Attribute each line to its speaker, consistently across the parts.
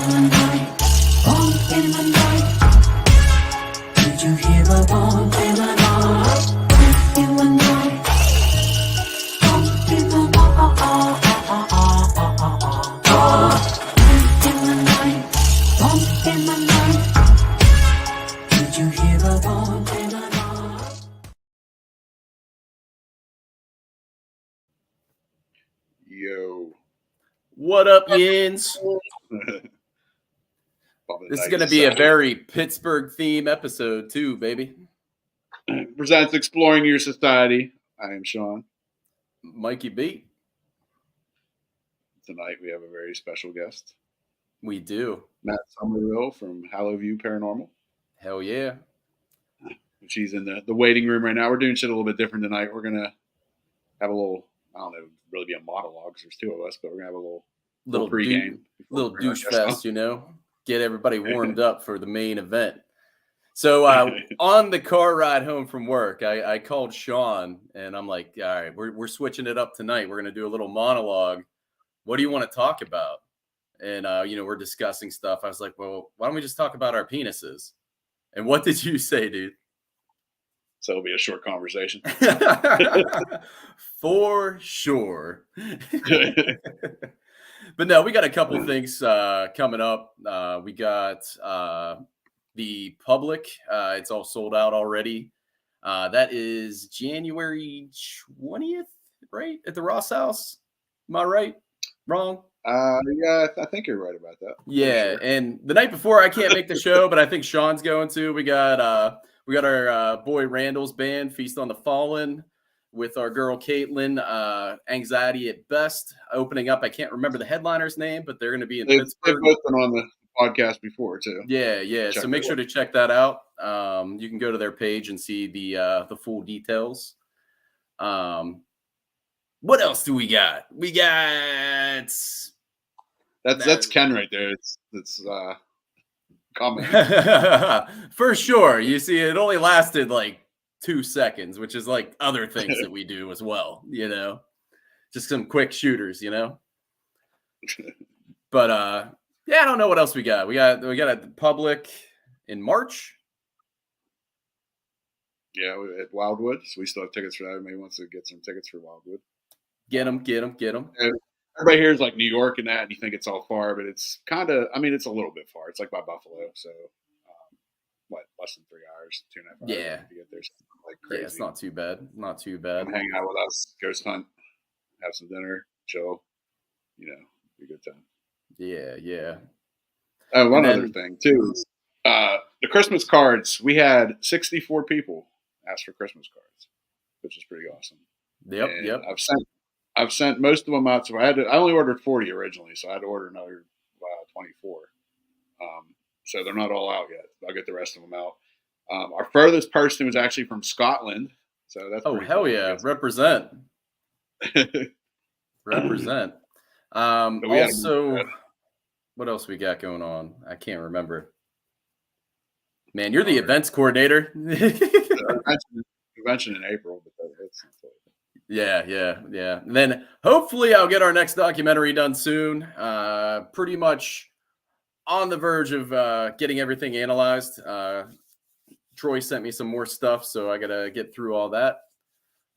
Speaker 1: Yo.
Speaker 2: What up, Yins? This is going to be a very Pittsburgh theme episode, too, baby.
Speaker 1: Presents Exploring Your Society. I am Sean.
Speaker 2: Mikey B.
Speaker 1: Tonight we have a very special guest.
Speaker 2: We do.
Speaker 1: Matt Summerville from Hallowvue Paranormal.
Speaker 2: Hell yeah.
Speaker 1: She's in the waiting room right now. We're doing shit a little bit different tonight. We're going to have a little, I don't know, really be a monologue because there's two of us, but we're going to have a little pregame.
Speaker 2: Little douche fest, you know? Get everybody warmed up for the main event. So on the car ride home from work, I called Sean, and I'm like, all right, we're switching it up tonight. We're going to do a little monologue. What do you want to talk about? And, we're discussing stuff. I was like, well, why don't we just talk about our penises? And what did you say, dude?
Speaker 1: So it'll be a short conversation.
Speaker 2: For sure. But no, we got a couple of things coming up. We got the Public. It's all sold out already. That is January 20th, right? At the Ross House. Am I right? Wrong?
Speaker 1: Yeah, I think you're right about that.
Speaker 2: Yeah, sure. And the night before, I can't make the show, but I think Sean's going to. We got our boy Randall's band, Feast on the Fallen, with our girl Caitlin, Anxiety at Best, opening up. I can't remember the headliner's name, but they're going to be in Pittsburgh.
Speaker 1: They've both been on the podcast before, too.
Speaker 2: Yeah. So make sure to check that out. You can go to their page and see the full details. What else do we got? We got...
Speaker 1: That's Ken right there. It's comment.
Speaker 2: For sure. You see, it only lasted like 2 seconds, which is like other things that we do as well, just some quick shooters, but I don't know what else we got. We got a Public in March.
Speaker 1: Yeah, at Wildwood. So we still have tickets for that. Maybe wants to get some tickets for Wildwood.
Speaker 2: Get them.
Speaker 1: Everybody here is like New York and that, and you think it's all far, but it's kind of, it's a little bit far. It's like by Buffalo, so less than 3 hours, 2.5 hours.
Speaker 2: Yeah.
Speaker 1: To get there, like crazy.
Speaker 2: Yeah, it's not too bad. Come
Speaker 1: hang out with us, ghost hunt, have some dinner, chill, be a good time.
Speaker 2: Yeah.
Speaker 1: One other thing too is the Christmas cards. We had 64 people ask for Christmas cards, which is pretty awesome.
Speaker 2: Yep.
Speaker 1: I've sent most of them out. So I only ordered 40 originally, so I had to order another 24. So they're not all out yet. I'll get the rest of them out. Our furthest person was actually from Scotland. So that's
Speaker 2: hell cool. Yeah. Represent. Also, what else we got going on? I can't remember. Man, you're the events coordinator.
Speaker 1: Convention in April, but that's
Speaker 2: Yeah. And then hopefully I'll get our next documentary done soon. Pretty much on the verge of getting everything analyzed. Troy sent me some more stuff, so I got to get through all that.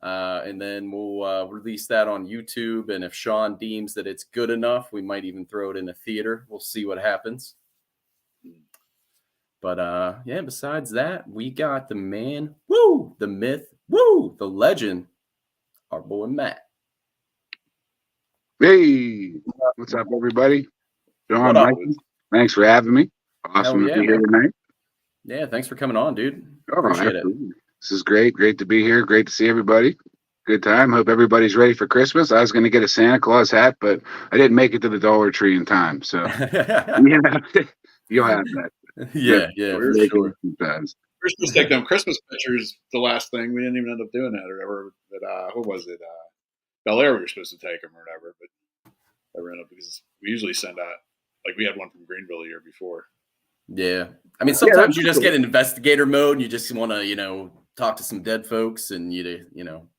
Speaker 2: And then we'll release that on YouTube. And if Sean deems that it's good enough, we might even throw it in a theater. We'll see what happens. But besides that, we got the man, the myth, the legend, our boy Matt.
Speaker 3: Hey, what's up, everybody? Sean, Mikey, thanks for having me. Awesome to be here tonight.
Speaker 2: Yeah, thanks for coming on, dude.
Speaker 3: Appreciate it. This is great. Great to be here. Great to see everybody. Good time. Hope everybody's ready for Christmas. I was going to get a Santa Claus hat, but I didn't make it to the Dollar Tree in time. So, you'll have that.
Speaker 2: Yeah, for sure.
Speaker 1: We're supposed to take them Christmas pictures. The last thing we didn't even end up doing that or whatever. But what was it? Bel Air. We were supposed to take them or whatever, but never ended up because we usually send out. Like we had one from Greenville the year before.
Speaker 2: Yeah, sometimes you just get in investigator mode and you just want to talk to some dead folks and you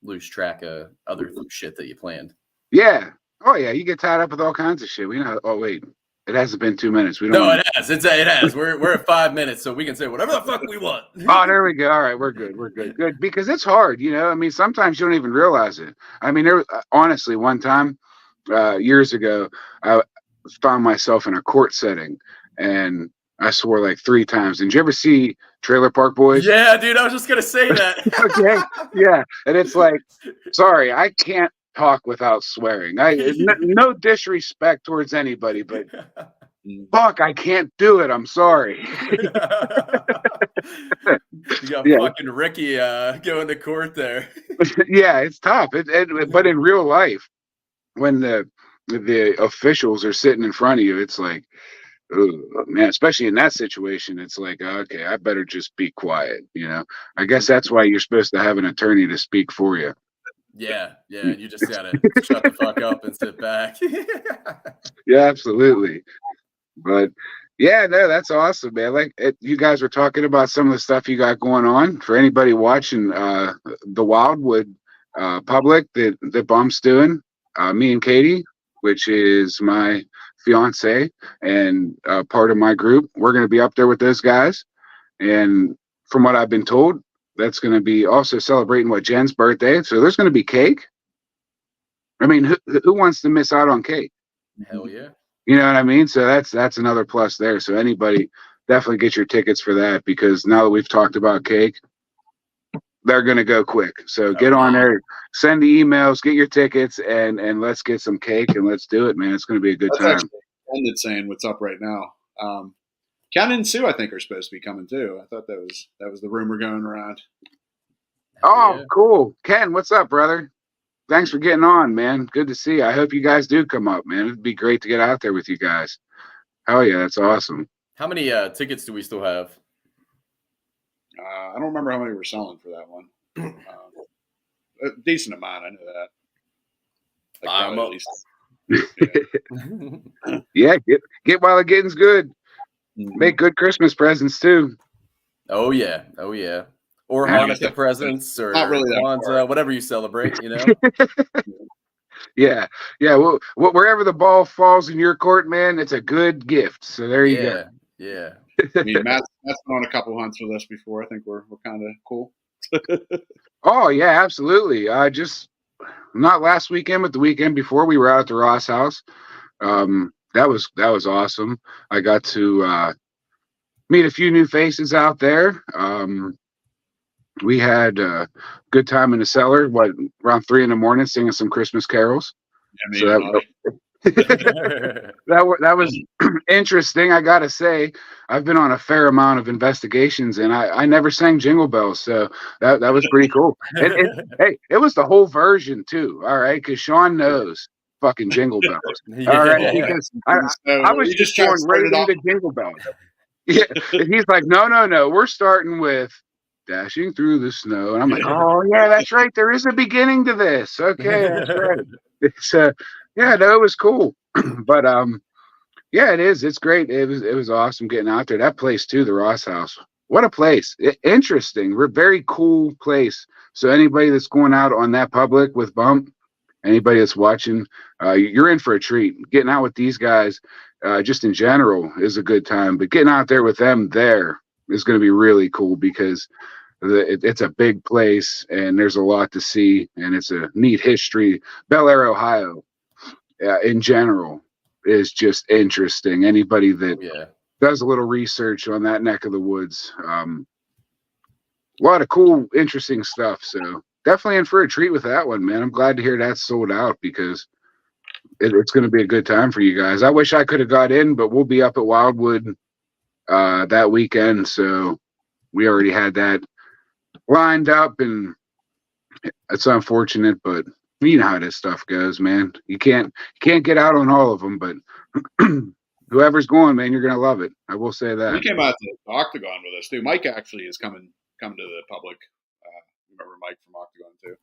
Speaker 2: lose track of other shit that you planned.
Speaker 3: Yeah. Oh yeah, you get tied up with all kinds of shit. We know. Oh wait, It hasn't been 2 minutes. We don't.
Speaker 2: No, it has. It has. We're at 5 minutes, so we can say whatever the fuck we want.
Speaker 3: Oh, there we go. All right, we're good. We're good. Good, because it's hard. I mean, sometimes you don't even realize it. I mean, honestly, one time years ago, I found myself in a court setting, and I swore like 3 times. Did you ever see Trailer Park Boys?
Speaker 2: Yeah, dude. I was just gonna say that.
Speaker 3: Okay. Yeah, and it's like, sorry, I can't talk without swearing. No disrespect towards anybody, but fuck, I can't do it. I'm sorry.
Speaker 2: You got fucking Ricky going to court there.
Speaker 3: Yeah, it's tough. But in real life, when the officials are sitting in front of you, it's like, oh, man, especially in that situation, it's like, okay, I better just be quiet. I guess that's why you're supposed to have an attorney to speak for you.
Speaker 2: Yeah, you just gotta shut the fuck up and sit back.
Speaker 3: Yeah, absolutely. But yeah, no, that's awesome, man. Like you guys were talking about some of the stuff you got going on. For anybody watching the Wildwood public that Bump's doing, me and Katie, which is my fiance and part of my group, we're going to be up there with those guys. And from what I've been told, that's going to be also celebrating Jen's birthday. So there's going to be cake. I mean, who wants to miss out on cake?
Speaker 2: Hell yeah.
Speaker 3: You know what I mean? So that's another plus there. So anybody, definitely get your tickets for that, because now that we've talked about cake, they're going to go quick. So get on there, send the emails, get your tickets, and let's get some cake and let's do it, man. It's going to be a good time.
Speaker 1: Ken that's saying what's up right now. Ken and Sue, I think, are supposed to be coming too. I thought that was the rumor going around.
Speaker 3: Oh, yeah. Cool. Ken, what's up, brother? Thanks for getting on, man. Good to see you. I hope you guys do come up, man. It'd be great to get out there with you guys. Hell yeah, that's awesome.
Speaker 2: How many tickets do we still have?
Speaker 1: I don't remember how many we're selling for that one. A decent amount, I know that. Like
Speaker 2: at least.
Speaker 3: Yeah, get while the getting's good. Mm-hmm. Make good Christmas presents too.
Speaker 2: Oh yeah. Or Hanukkah presents, or
Speaker 1: really
Speaker 2: Kwanzaa, whatever you celebrate,
Speaker 3: Yeah. Well, wherever the ball falls in your court, man, it's a good gift. So there you go.
Speaker 2: Yeah.
Speaker 1: I mean, Matt's been on a couple hunts with us before. I think we're kind of cool.
Speaker 3: Oh yeah, absolutely. Just not last weekend, but the weekend before, we were out at the Ross house. That was awesome. I got to meet a few new faces out there. We had a good time in the cellar, around 3 a.m, singing some Christmas carols. Yeah, so that was interesting. I gotta say, I've been on a fair amount of investigations, and I never sang Jingle Bells, so that was pretty cool. Hey, it was the whole version too. All right, because Sean knows fucking Jingle Bells. All right, because I was just going right into Jingle Bells. Yeah, and he's like, no, we're starting with Dashing Through the Snow, and I'm like, oh yeah, that's right. There is a beginning to this. Okay, that's right. It's yeah, no, it was cool. But yeah, it is. It's great. It was awesome getting out there. That place too, the Ross house. What a place. Interesting. Very cool place. So anybody that's going out on that public with Bump, anybody that's watching, you're in for a treat. Getting out with these guys, just in general, is a good time. But getting out there with them there is going to be really cool, because it's a big place and there's a lot to see, and it's a neat history. Bel Air, Ohio, in general, is just interesting. Anybody that does a little research on that neck of the woods, a lot of cool, interesting stuff. So definitely in for a treat with that one, man. I'm glad to hear that's sold out, because it's going to be a good time for you guys. I wish I could have got in, but we'll be up at Wildwood that weekend, so we already had that lined up, and it's unfortunate, but you know how this stuff goes, man. You can't get out on all of them, but whoever's going, man, you're gonna love it. I will say that.
Speaker 1: He came out to the Octagon with us too. Mike actually is coming to the public. Remember Mike from Octagon too?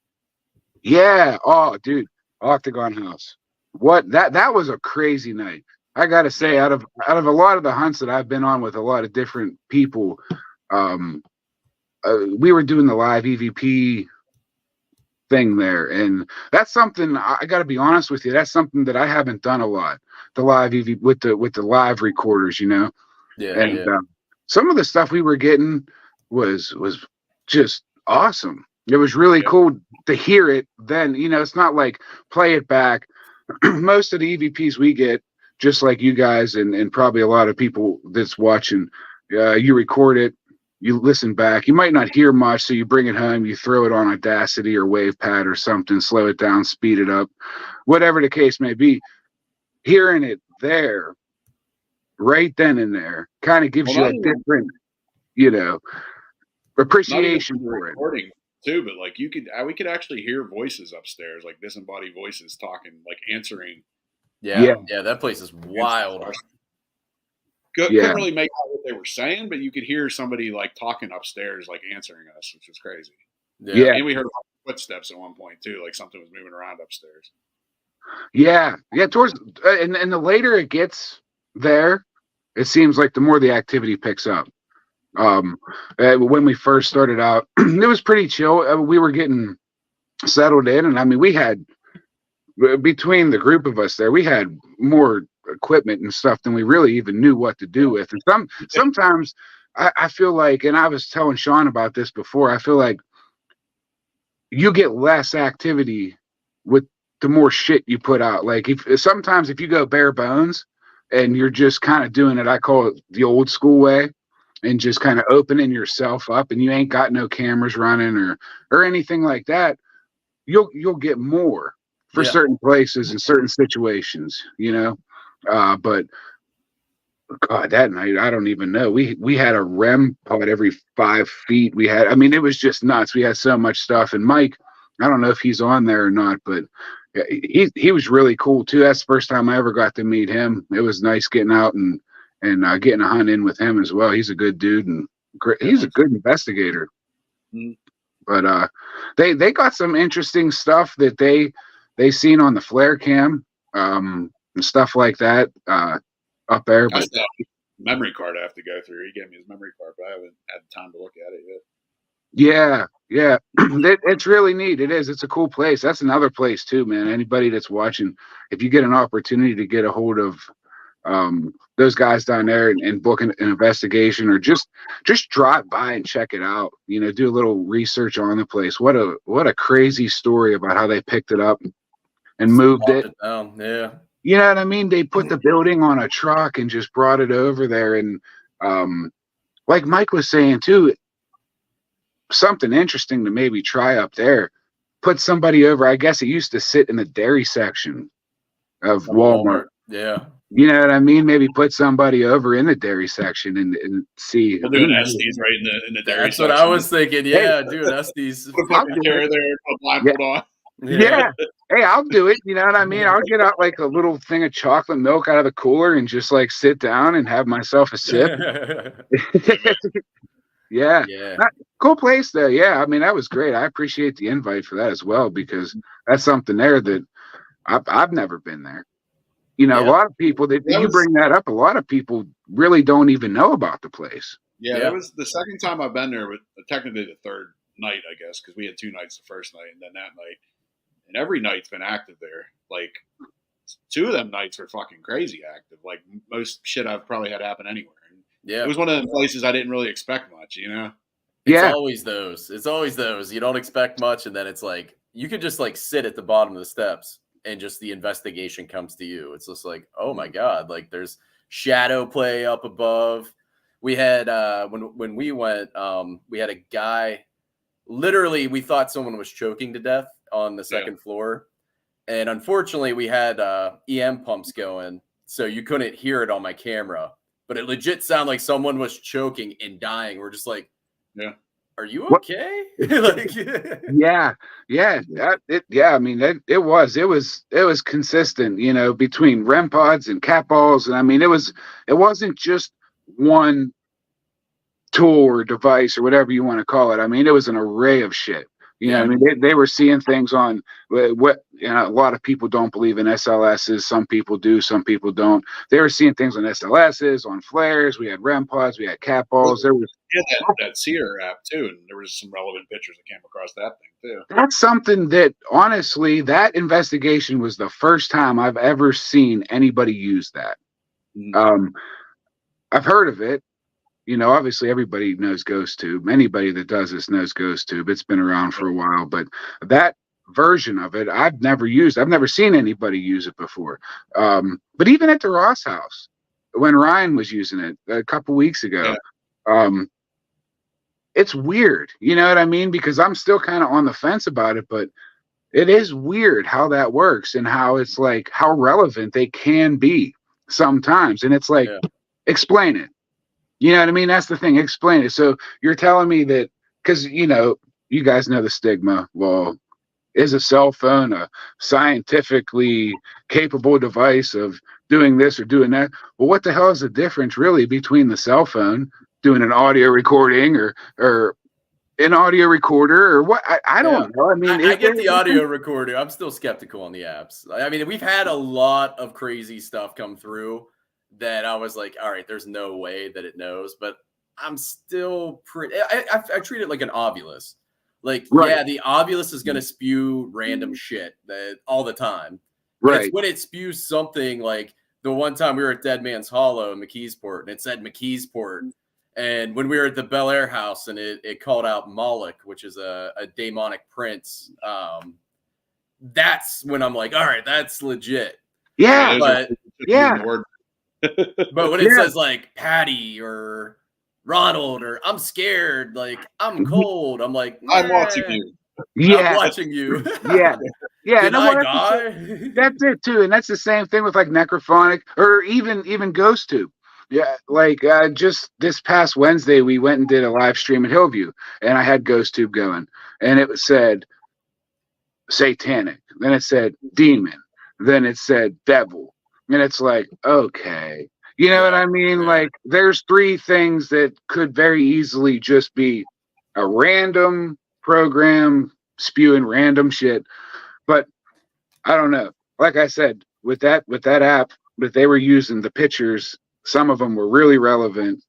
Speaker 3: Yeah. Oh, dude, Octagon House. What that was a crazy night. I gotta say, out of a lot of the hunts that I've been on with a lot of different people, we were doing the live EVP thing there. And that's something I got to be honest with you. That's something that I haven't done a lot. The live EV with the live recorders, you know.
Speaker 2: Yeah,
Speaker 3: And
Speaker 2: yeah.
Speaker 3: some of the stuff we were getting was just awesome. It was really cool to hear it. Then, you know, it's not like play it back. Most of the EVPs we get, just like you guys and probably a lot of people that's watching, you record it, you listen back. You might not hear much, so you bring it home, you throw it on Audacity or WavePad or something, slow it down, speed it up, whatever the case may be. Hearing it there, right then and there, kind of gives you a different, you know, appreciation for it.
Speaker 1: Recording too, but like we could actually hear voices upstairs, like disembodied voices talking, like answering.
Speaker 2: Yeah, that place is wild.
Speaker 1: Couldn't really make out what they were saying, but you could hear somebody like talking upstairs, like answering us, which was crazy.
Speaker 3: Yeah.
Speaker 1: And we heard footsteps at one point too, like something was moving around upstairs.
Speaker 3: Yeah. Towards and the later it gets there, it seems like the more the activity picks up. When we first started out, it was pretty chill. We were getting settled in, and I mean, we had between the group of us there, we had more equipment and stuff than we really even knew what to do with. And sometimes I feel like, and I was telling Sean about this before, I feel like you get less activity with the more shit you put out. Like sometimes if you go bare bones and you're just kind of doing it, I call it the old school way, and just kind of opening yourself up, and you ain't got no cameras running or anything like that, you'll get more for certain places and certain situations, you know. But God, that night, I don't even know. We had a REM pod every 5 feet. I mean, it was just nuts. We had so much stuff. And Mike, I don't know if he's on there or not, but he was really cool too. That's the first time I ever got to meet him. It was nice getting out and getting a hunt in with him as well. He's a good dude and he's a good investigator. Mm-hmm. But they got some interesting stuff that they seen on the flare cam and stuff like that up there. But
Speaker 1: memory card I have to go through. He gave me his memory card, but I haven't had time to look at it yet.
Speaker 3: Yeah. It's really neat. It is. It's a cool place. That's another place too, man. Anybody that's watching, if you get an opportunity to get a hold of those guys down there and book an investigation, or just drive by and check it out, you know, do a little research on the place. What a crazy story about how they picked it up and moved it
Speaker 2: down. Yeah.
Speaker 3: You know what I mean? They put the building on a truck and just brought it over there. And like Mike was saying too, something interesting to maybe try up there, put somebody over. I guess it used to sit in the dairy section of Walmart.
Speaker 2: Yeah.
Speaker 3: You know what I mean? Maybe put somebody over in the dairy section and see.
Speaker 1: We'll do an Estes right in the dairy
Speaker 2: That's
Speaker 1: section.
Speaker 2: What I was thinking. Yeah, dude, Estes.
Speaker 1: Put a fucking chair there, put a blindfold on.
Speaker 3: Yeah. Hey, I'll do it. You know what I mean? I'll get out like a little thing of chocolate milk out of the cooler and just like sit down and have myself a sip. Yeah. Cool place though. Yeah. I mean, that was great. I appreciate the invite for that as well, because that's something there that I've never been there. You know, a lot of people you bring that up, a lot of people really don't even know about the place.
Speaker 1: Yeah, that was the second time I've been there, but technically the third night, I guess, because we had 2 nights the first night and then that night. And every night's been active there. Like 2 of them nights were fucking crazy active. Like most shit I've probably had happen anywhere. And it was one of the places I didn't really expect much, you know?
Speaker 2: It's always those. It's always those. You don't expect much, and then it's like you could just like sit at the bottom of the steps and just the investigation comes to you. It's just like, oh my God, like there's shadow play up above. We had when we went, we had a guy, literally we thought someone was choking to death on the second floor. And unfortunately we had EM pumps going, so you couldn't hear it on my camera, but it legit sounded like someone was choking and dying. We're just like, are you okay? Like,
Speaker 3: I mean, it was consistent, you know, between REM pods and cat balls. And I mean, it wasn't just one tool or device or whatever you want to call it. I mean, it was an array of shit. You know, what I mean, they were seeing things on what a lot of people don't believe in SLSs. Some people do, some people don't. They were seeing things on SLSs, on flares. We had REM pods, we had cat balls. There was
Speaker 1: that Seer app too, and there was some relevant pictures that came across that thing too.
Speaker 3: That's something that honestly, that investigation was the first time I've ever seen anybody use that.
Speaker 1: Mm-hmm.
Speaker 3: I've heard of it. You know, obviously everybody knows GhostTube. Anybody that does this knows GhostTube. It's been around for a while, but that version of it, I've never used. I've never seen anybody use it before. But even at the Ross house, when Ryan was using it a couple weeks ago, it's weird. You know what I mean? Because I'm still kind of on the fence about it, but it is weird how that works and how it's like how relevant they can be sometimes. And it's like, explain it. You know what I mean? That's the thing. Explain it. So you're telling me that because, you know, you guys know the stigma. Well, is a cell phone a scientifically capable device of doing this or doing that? Well, what the hell is the difference really between the cell phone doing an audio recording or an audio recorder or what? I don't know. I mean,
Speaker 2: I get the audio recorder. I'm still skeptical on the apps. I mean, we've had a lot of crazy stuff come through that I was like, all right, there's no way that it knows, but I'm still pretty, I treat it like an Ovilus. Like, the Ovilus is going to spew random shit all the time. But it's when it spews something like the one time we were at Dead Man's Hollow in McKeesport and it said McKeesport. And when we were at the Bel Air house and it called out Moloch, which is a demonic prince, that's when I'm like, all right, that's legit.
Speaker 3: Yeah.
Speaker 2: But but when it says like Patty or Ronald or I'm scared, like I'm cold, I'm like,
Speaker 1: I'm watching you.
Speaker 2: I'm watching you.
Speaker 3: Yeah.
Speaker 2: Did I die?
Speaker 3: That's it too. And that's the same thing with like Necrophonic or even GhostTube. Yeah, like just this past Wednesday, we went and did a live stream at Hallvue, and I had GhostTube going, and it said satanic, then it said demon, then it said devil, and it's like, okay, you know what I mean? Yeah. Like, there's three things that could very easily just be a random program spewing random shit, but I don't know. Like I said, with that app that they were using, the pictures. Some of them were really relevant.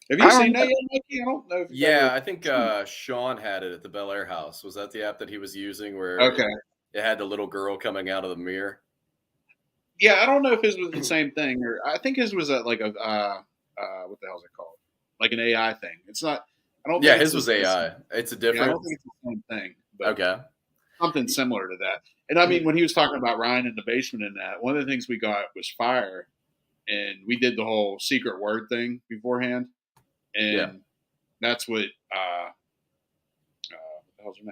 Speaker 1: Have you seen that yet, Mikey? I don't know.
Speaker 2: Yeah, I think Sean had it at the Bel Air house. Was that the app that he was using where it had the little girl coming out of the mirror?
Speaker 1: Yeah, I don't know if his was the same thing. Or I think his was like a, what the hell is it called? Like an AI thing. It's not, I don't think
Speaker 2: his was AI. It's a different.
Speaker 1: I don't think it's the same thing. But something similar to that. And I mean, when he was talking about Ryan in the basement and that, one of the things we got was fire. And we did the whole secret word thing beforehand. And that's what, what the hell's her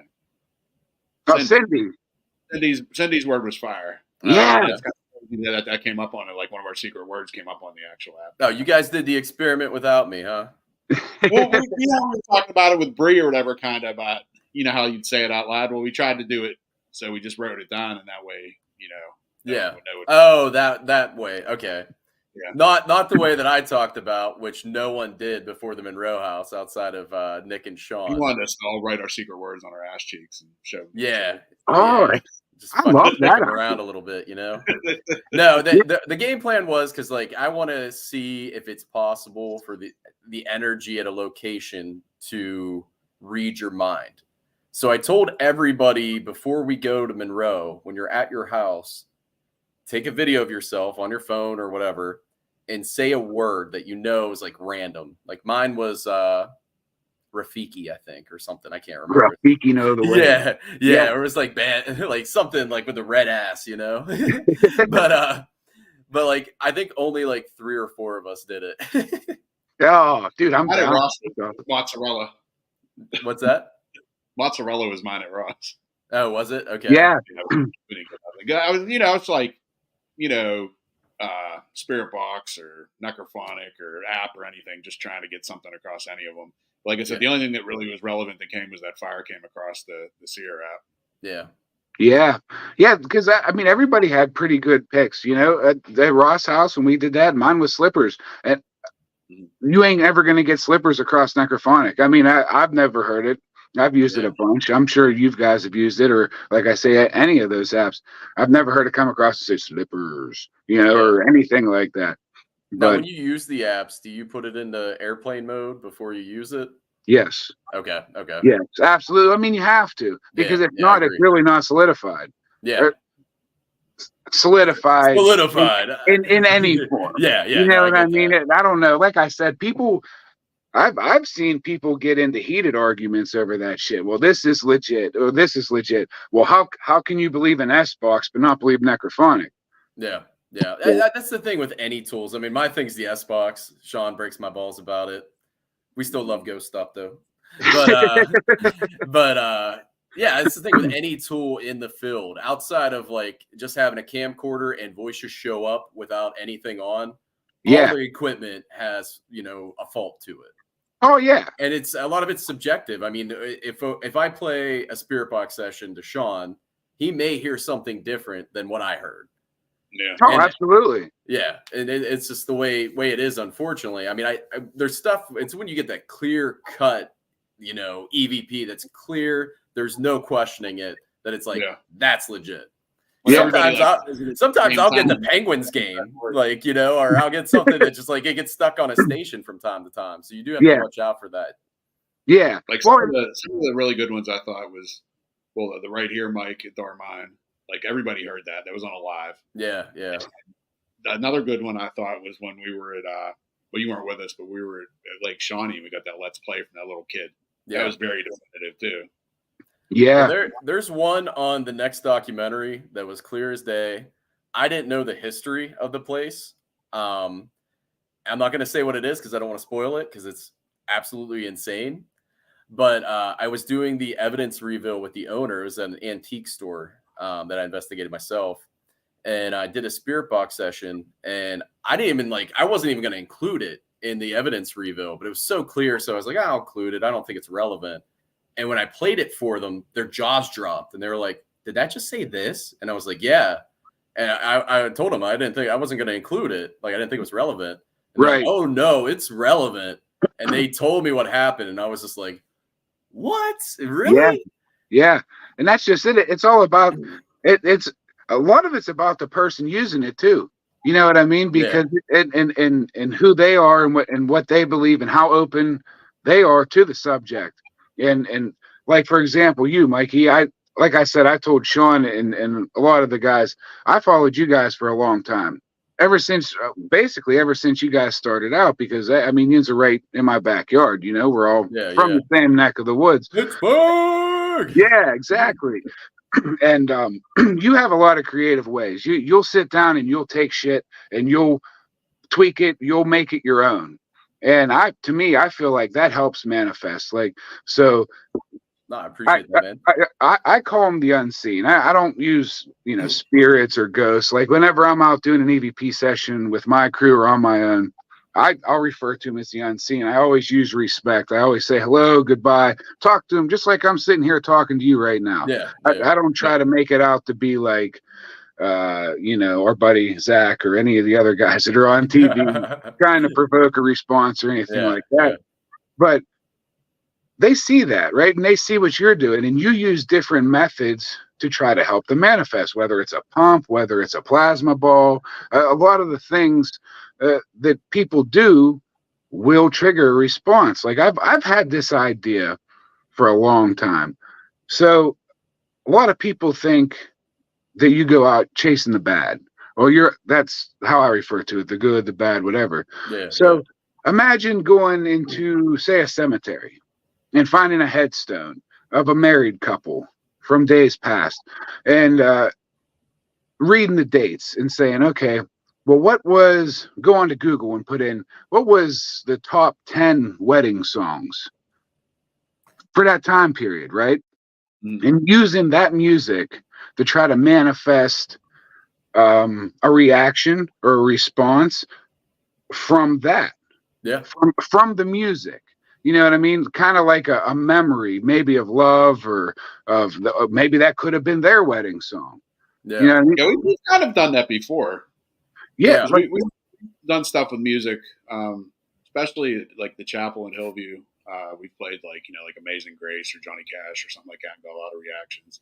Speaker 1: name?
Speaker 3: Cindy.
Speaker 1: Cindy's word was fire. That came up on it. Like one of our secret words came up on the actual app.
Speaker 2: Oh, you guys did the experiment without me, huh?
Speaker 1: Well, we were talking about it with Bree or whatever, kind of about, you know, how you'd say it out loud. Well, we tried to do it. So we just wrote it down. And that way, you know.
Speaker 2: That way. Okay.
Speaker 1: Yeah.
Speaker 2: Not the way that I talked about, which no one did before the Monroe house outside of Nick and Sean.
Speaker 1: You wanted us to all write our secret words on our ass cheeks and show them.
Speaker 2: Yeah.
Speaker 3: Just I love that
Speaker 2: around a little bit, you know. No, the game plan was because like I want to see if it's possible for the energy at a location to read your mind. So I told everybody before we go to Monroe, when you're at your house, take a video of yourself on your phone or whatever and say a word that you know is like random. Like mine was Rafiki, I think, or something. I can't remember.
Speaker 3: Rafiki, know the word.
Speaker 2: Yeah. It was like bad, like something like with the red ass, you know. but like I think only like 3 or 4 of us did it.
Speaker 3: Oh, dude, I'm
Speaker 1: down. Ross, mozzarella.
Speaker 2: What's that?
Speaker 1: Mozzarella was mine at Ross.
Speaker 2: Oh, was it? Okay.
Speaker 3: Yeah.
Speaker 1: I was, it's like, Spirit Box or Necrophonic or app or anything, just trying to get something across any of them. Like I said, the only thing that really was relevant that came was that fire came across the Seer app.
Speaker 3: Yeah. Because I mean, everybody had pretty good picks, at the Ross house when we did that. Mine was slippers, and you ain't ever going to get slippers across Necrophonic. I mean, I've never heard it. I've used it a bunch. I'm sure you guys have used it, or like I say, any of those apps. I've never heard it come across to say slippers, or anything like that.
Speaker 2: Now,
Speaker 3: But
Speaker 2: when you use the apps, do you put it into airplane mode before you use it?
Speaker 3: yes.
Speaker 2: Okay.
Speaker 3: Yes, absolutely. I mean, you have to, because if
Speaker 2: I
Speaker 3: not, it's
Speaker 2: agree.
Speaker 3: really not solidified.
Speaker 2: Yeah.
Speaker 3: Solidified in any form.
Speaker 2: Yeah.
Speaker 3: You know
Speaker 2: No,
Speaker 3: what I mean?
Speaker 2: that.
Speaker 3: I don't know. Like I said, I've seen people get into heated arguments over that shit. Well, this is legit, or this is legit. Well, how can you believe in S-Box but not believe necrophonic?
Speaker 2: Yeah. That's the thing with any tools. I mean, my thing's the S-Box. Sean breaks my balls about it. We still love ghost stuff though. But yeah, it's the thing with any tool in the field outside of like just having a camcorder and voice just show up without anything on.
Speaker 3: Yeah.
Speaker 2: All the equipment has, a fault to it.
Speaker 3: Oh yeah.
Speaker 2: And a lot of it's subjective. I mean, if I play a spirit box session to Sean, he may hear something different than what I heard.
Speaker 1: Yeah.
Speaker 3: Oh, absolutely.
Speaker 2: Yeah, and it's just the way it is. Unfortunately, I mean, there's stuff. It's when you get that clear cut, EVP that's clear. There's no questioning it. That it's like that's legit.
Speaker 3: Yeah.
Speaker 2: Sometimes I'll get the Penguins game, like or I'll get something that just like it gets stuck on a station from time to time. So you do have to watch out for that.
Speaker 3: Yeah,
Speaker 1: like some of the really good ones I thought was the right here mic at Darmine. Like everybody heard that. That was on a live.
Speaker 2: Yeah.
Speaker 1: Another good one I thought was when we were at you weren't with us, but we were at Lake Shawnee. We got that Let's Play from that little kid. Yeah. That was very definitive too.
Speaker 3: Yeah.
Speaker 2: Well, there's one on the next documentary that was clear as day. I didn't know the history of the place. I'm not going to say what it is because I don't want to spoil it because it's absolutely insane. But I was doing the evidence reveal with the owner. It was an antique store that I investigated myself. And I did a spirit box session. And I wasn't even going to include it in the evidence reveal. But it was so clear. So I was like, I'll include it. I don't think it's relevant. And when I played it for them, their jaws dropped. And they were like, did that just say this? And I was like, yeah. And I told them I wasn't going to include it. Like, I didn't think it was relevant. And
Speaker 3: right.
Speaker 2: Like, oh, no, it's relevant. And they told me what happened. And I was just like, what? Really?
Speaker 3: Yeah. And that's just it. It's all about it. It's a lot of it's about the person using it too. You know what I mean? Because and who they are and what they believe and how open they are to the subject. And like, for example, you, Mikey, like I said, I told Sean and a lot of the guys, I followed you guys for a long time. Basically ever since you guys started out, because I mean, yous are right in my backyard. We're all from the same neck of the woods.
Speaker 2: Pittsburgh.
Speaker 3: Yeah, exactly. And you have a lot of creative ways. You'll sit down and you'll take shit and you'll tweak it. You'll make it your own. And I feel like that helps manifest. Like, so.
Speaker 2: No, I appreciate that, man.
Speaker 3: I call them the unseen. I don't use, spirits or ghosts. Like whenever I'm out doing an EVP session with my crew or on my own, I'll refer to them as the unseen. I always use respect. I always say hello, goodbye, talk to them just like I'm sitting here talking to you right now.
Speaker 2: Yeah.
Speaker 3: I don't try to make it out to be like, our buddy Zach or any of the other guys that are on TV trying to provoke a response or anything like that. Yeah. But they see that, right? And they see what you're doing, and you use different methods to try to help them manifest, whether it's a pump, whether it's a plasma ball. A lot of the things that people do will trigger a response. Like I've had this idea for a long time. So a lot of people think that you go out chasing the bad, or that's how I refer to it, the good, the bad, whatever.
Speaker 2: Yeah.
Speaker 3: So imagine going into, say, a cemetery and finding a headstone of a married couple from days past and reading the dates and saying, okay, well, go on to Google and put in, what was the top 10 wedding songs for that time period, right? Mm-hmm. And using that music to try to manifest a reaction or a response from that.
Speaker 2: Yeah.
Speaker 3: From the music. You know what I mean? Kind of like a memory, maybe of love or maybe that could have been their wedding song.
Speaker 2: Yeah.
Speaker 3: You know what I mean?
Speaker 1: Yeah, we've kind of done that before.
Speaker 3: Yeah.
Speaker 1: We've done stuff with music, especially like the chapel in Hallvue. We played like Amazing Grace or Johnny Cash or something like that, and got a lot of reactions.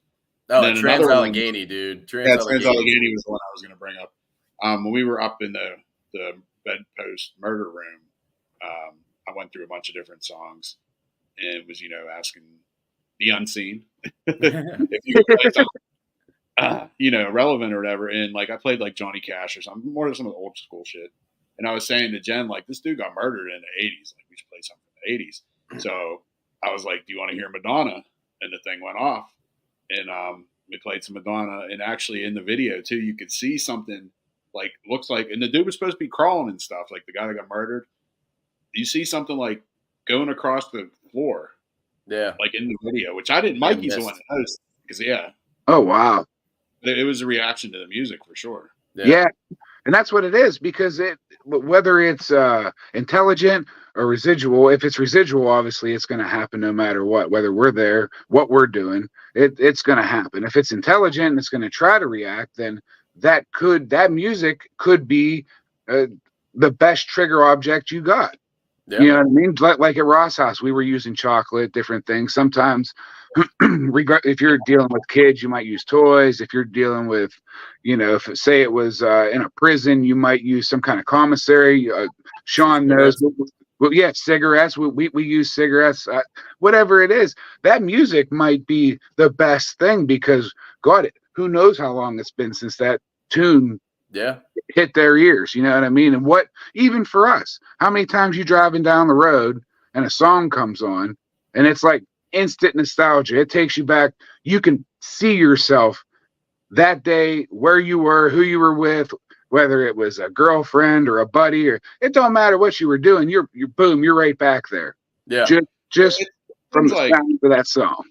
Speaker 2: Oh,
Speaker 1: And then
Speaker 2: Trans
Speaker 1: another one,
Speaker 2: Allegheny, dude.
Speaker 1: yeah, Trans Allegheny was the one I was going to bring up. When we were up in the bedpost murder room, I went through a bunch of different songs and was asking the unseen if you could play something relevant or whatever. And like I played like Johnny Cash or something, more of some of the old school shit. And I was saying to Jen, like, this dude got murdered in the 80s. Like, we should play something in the 80s. So I was like, do you want to hear Madonna? And the thing went off. And we played some Madonna. And actually in the video, too, you could see something like, looks like, and the dude was supposed to be crawling and stuff, like the guy that got murdered. You see something like going across the floor.
Speaker 2: Yeah.
Speaker 1: Like in the video, which I didn't, Mikey's the one that noticed. Because, yeah.
Speaker 3: Oh, wow.
Speaker 1: It was a reaction to the music for sure.
Speaker 3: Yeah. And that's what it is, because whether it's intelligent or residual, if it's residual, obviously it's going to happen no matter what, whether we're there, what we're doing, it's going to happen. If it's intelligent and it's going to try to react, then that music could be the best trigger object you got. Yeah. You know what I mean? Like at Ross House, we were using chocolate, different things. Sometimes, if you're dealing with kids, you might use toys. If you're dealing with, say it was in a prison, you might use some kind of commissary. Sean knows. Well, yeah, cigarettes. We use cigarettes. Whatever it is, that music might be the best thing, because God, who knows how long it's been since that tune hit their ears, you know what I mean? And what, even for us, how many times you driving down the road and a song comes on and it's like instant nostalgia. It takes you back. You can see yourself that day, where you were, who you were with, whether it was a girlfriend or a buddy, or it don't matter what you were doing. You're boom, you're right back there.
Speaker 2: Yeah.
Speaker 3: Just from the sound of that song.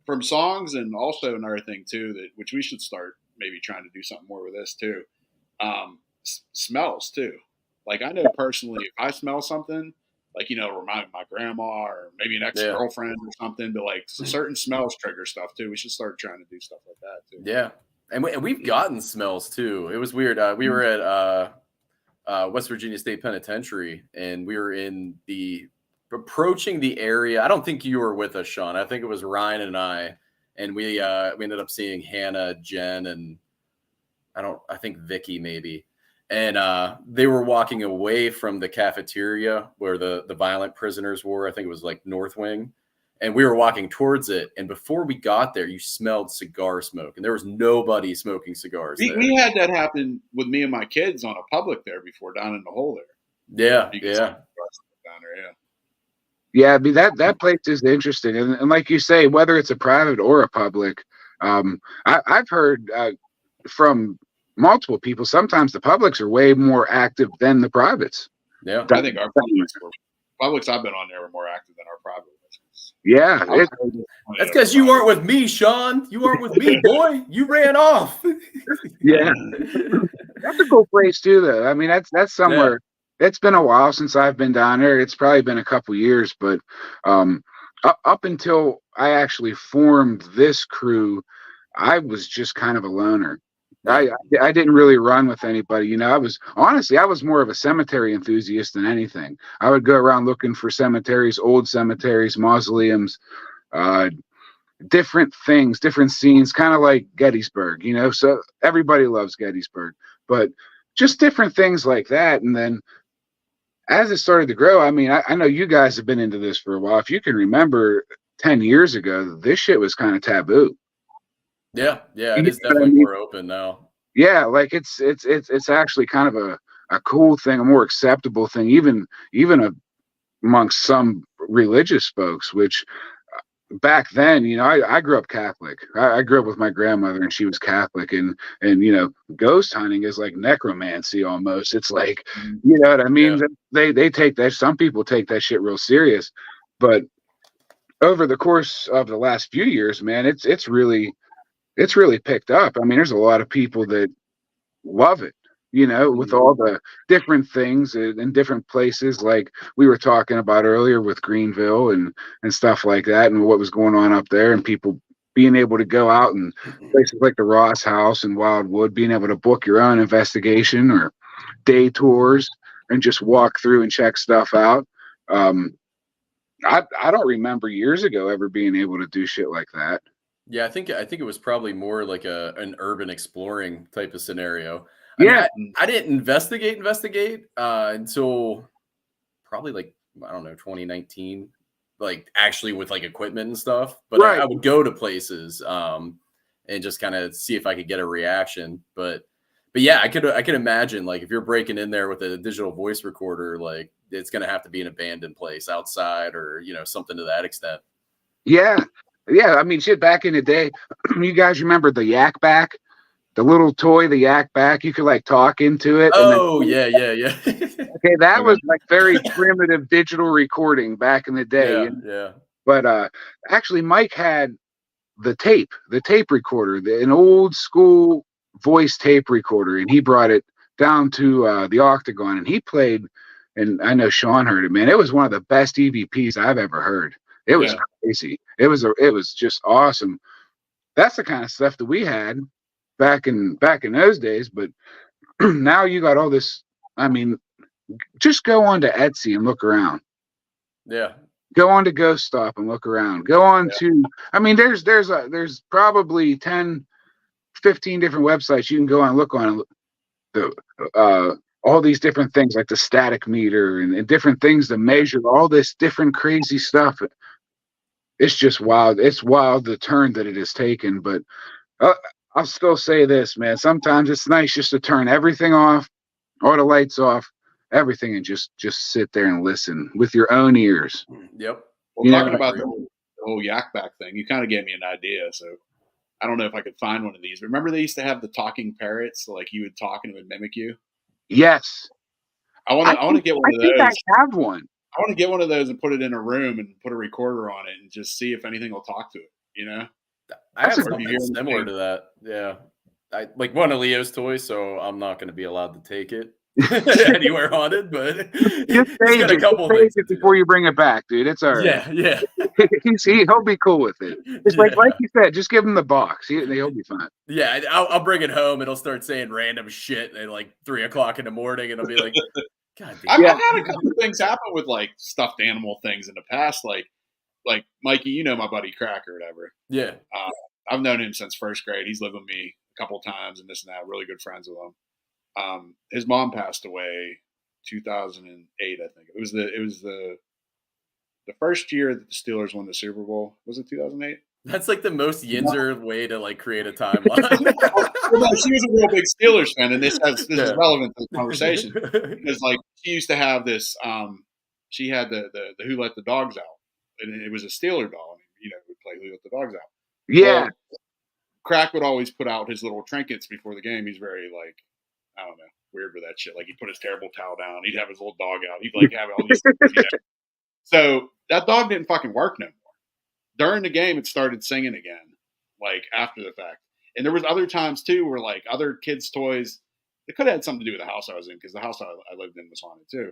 Speaker 1: From songs, and also another thing too, which we should start maybe trying to do something more with this too. Smells too. Like I know personally, if I smell something, like remind me of my grandma or maybe an ex-girlfriend or something, but like certain smells trigger stuff too. We should start trying to do stuff like that too.
Speaker 2: Yeah, and we've gotten smells too. It was weird. We were at West Virginia State Penitentiary, and we were approaching the area. I don't think you were with us, Sean. I think it was Ryan and I, and we ended up seeing Hannah, Jen, and I think Vicky maybe. And they were walking away from the cafeteria where the violent prisoners were. I think it was like North Wing. And we were walking towards it. And before we got there, you smelled cigar smoke. And there was nobody smoking cigars there.
Speaker 1: We had that happen with me and my kids on a public there before, down in the hole there.
Speaker 2: Yeah,
Speaker 1: down there,
Speaker 3: yeah. I mean, that place is interesting. And like you say, whether it's a private or a public, I've heard from multiple people, sometimes the publics are way more active than the privates.
Speaker 2: Yeah,
Speaker 1: I think our publics I've been on there were more active than our private ones.
Speaker 3: Yeah,
Speaker 2: that's because you weren't with me, Sean. You weren't with me, boy. You ran off.
Speaker 3: Yeah, that's a cool place too, though. I mean, that's somewhere. Yeah. It's been a while since I've been down there. It's probably been a couple years, but up until I actually formed this crew, I was just kind of a loner. I didn't really run with anybody. I was more of a cemetery enthusiast than anything. I would go around looking for cemeteries, old cemeteries, mausoleums, different things, different scenes, kind of like Gettysburg, so everybody loves Gettysburg, but just different things like that. And then as it started to grow, I mean, I know you guys have been into this for a while. If you can remember 10 years ago, this shit was kind of taboo.
Speaker 2: Yeah, it is definitely more open now.
Speaker 3: Yeah, like it's actually kind of a cool thing, a more acceptable thing, even amongst some religious folks. Which back then, I grew up Catholic. I grew up with my grandmother, and she was Catholic, and ghost hunting is like necromancy almost. It's like, you know what I mean? Yeah. They take that. Some people take that shit real serious, but over the course of the last few years, man, it's really picked up. I mean, there's a lot of people that love it, with all the different things in different places, like we were talking about earlier with Greenville and stuff like that, and what was going on up there, and people being able to go out and places like the Ross House and Wildwood, being able to book your own investigation or day tours and just walk through and check stuff out. I don't remember years ago ever being able to do shit like that.
Speaker 2: Yeah, I think it was probably more like an urban exploring type of scenario. I mean,
Speaker 3: Yeah,
Speaker 2: I didn't investigate until probably like I don't know 2019, like actually with like equipment and stuff. But I
Speaker 3: right.
Speaker 2: would go to places and just kind of see if I could get a reaction. But yeah, I could imagine like if you're breaking in there with a digital voice recorder, like it's gonna have to be an abandoned place outside or something to that extent.
Speaker 3: Yeah, yeah. I mean, shit. Back in the day, you guys remember the Yak Back, the little toy, the Yak Back. You could like talk into it, and then
Speaker 2: Oh yeah.
Speaker 3: okay, that
Speaker 1: Okay.
Speaker 3: was like very primitive digital recording back in the day.
Speaker 2: Yeah.
Speaker 3: But actually, Mike had the tape recorder, an old school voice tape recorder, and he brought it down to the Octagon, and he played. And I know Sean heard it, man. It was one of the best EVPs I've ever heard. It was
Speaker 1: Yeah.
Speaker 3: crazy. It was just awesome. That's the kind of stuff that we had back in those days. But now you got all this. I mean, just go on to Etsy and look around.
Speaker 2: Yeah.
Speaker 3: Go on to Ghost Stop and look around. Go on to, I mean, there's probably 10, 15 different websites you can go on and look on all these different things like the static meter and different things to measure all this different crazy stuff. It's just wild. It's wild the turn that it has taken. But I'll still say this, man. Sometimes it's nice just to turn everything off, all the lights off, everything, and just sit there and listen with your own ears.
Speaker 2: Yep.
Speaker 1: Well,
Speaker 3: Yeah,
Speaker 1: talking about the whole Yak Back thing, you kind of gave me an idea. So I don't know if I could find one of these. Remember they used to have the talking parrots, like you would talk and it would mimic you.
Speaker 3: Yes.
Speaker 1: I want to get one
Speaker 3: I
Speaker 1: of
Speaker 3: think
Speaker 1: those.
Speaker 3: I have one.
Speaker 1: I want to get one of those and put it in a room and put a recorder on it and just see if anything will talk to it. You know,
Speaker 2: I have
Speaker 3: That's a
Speaker 2: something
Speaker 1: good
Speaker 2: similar
Speaker 1: thing.
Speaker 2: to that. Yeah. I like one of Leo's toys, so I'm not going to be allowed to take it anywhere haunted, but
Speaker 3: Just
Speaker 2: he's got a couple
Speaker 3: save
Speaker 2: things
Speaker 3: it before you bring it back, dude. It's all right.
Speaker 2: Yeah.
Speaker 3: He'll be cool with it. It's like you said, just give him the box. He'll be fine.
Speaker 2: Yeah, I'll bring it home. It'll start saying random shit at like 3:00 in the morning, and I'll be like, "God damn!"
Speaker 1: I've had a couple of things happen with like stuffed animal things in the past, like Mikey. You know my buddy Crack or whatever.
Speaker 2: Yeah,
Speaker 1: I've known him since first grade. He's lived with me a couple of times and this and that. Really good friends with him. His mom passed away 2008, I think. It was the first year that the Steelers won the Super Bowl. Was it 2008?
Speaker 2: that's like the most Yinzer way to like create a timeline.
Speaker 1: Well, no, she was a real big Steelers fan, and this is relevant to the conversation because like she used to have this. She had the Who Let the Dogs Out, and it was a Steeler doll. And, would play Who Let the Dogs Out.
Speaker 3: Yeah.
Speaker 1: Well, Crack would always put out his little trinkets before the game. He's very like, I don't know, weird with that shit. Like he'd put his terrible towel down. He'd have his little dog out. He'd like have all these things, So that dog didn't fucking work no more. During the game, it started singing again, like after the fact. And there was other times too where like other kids' toys, it could have had something to do with the house I was in because the house I lived in was haunted too.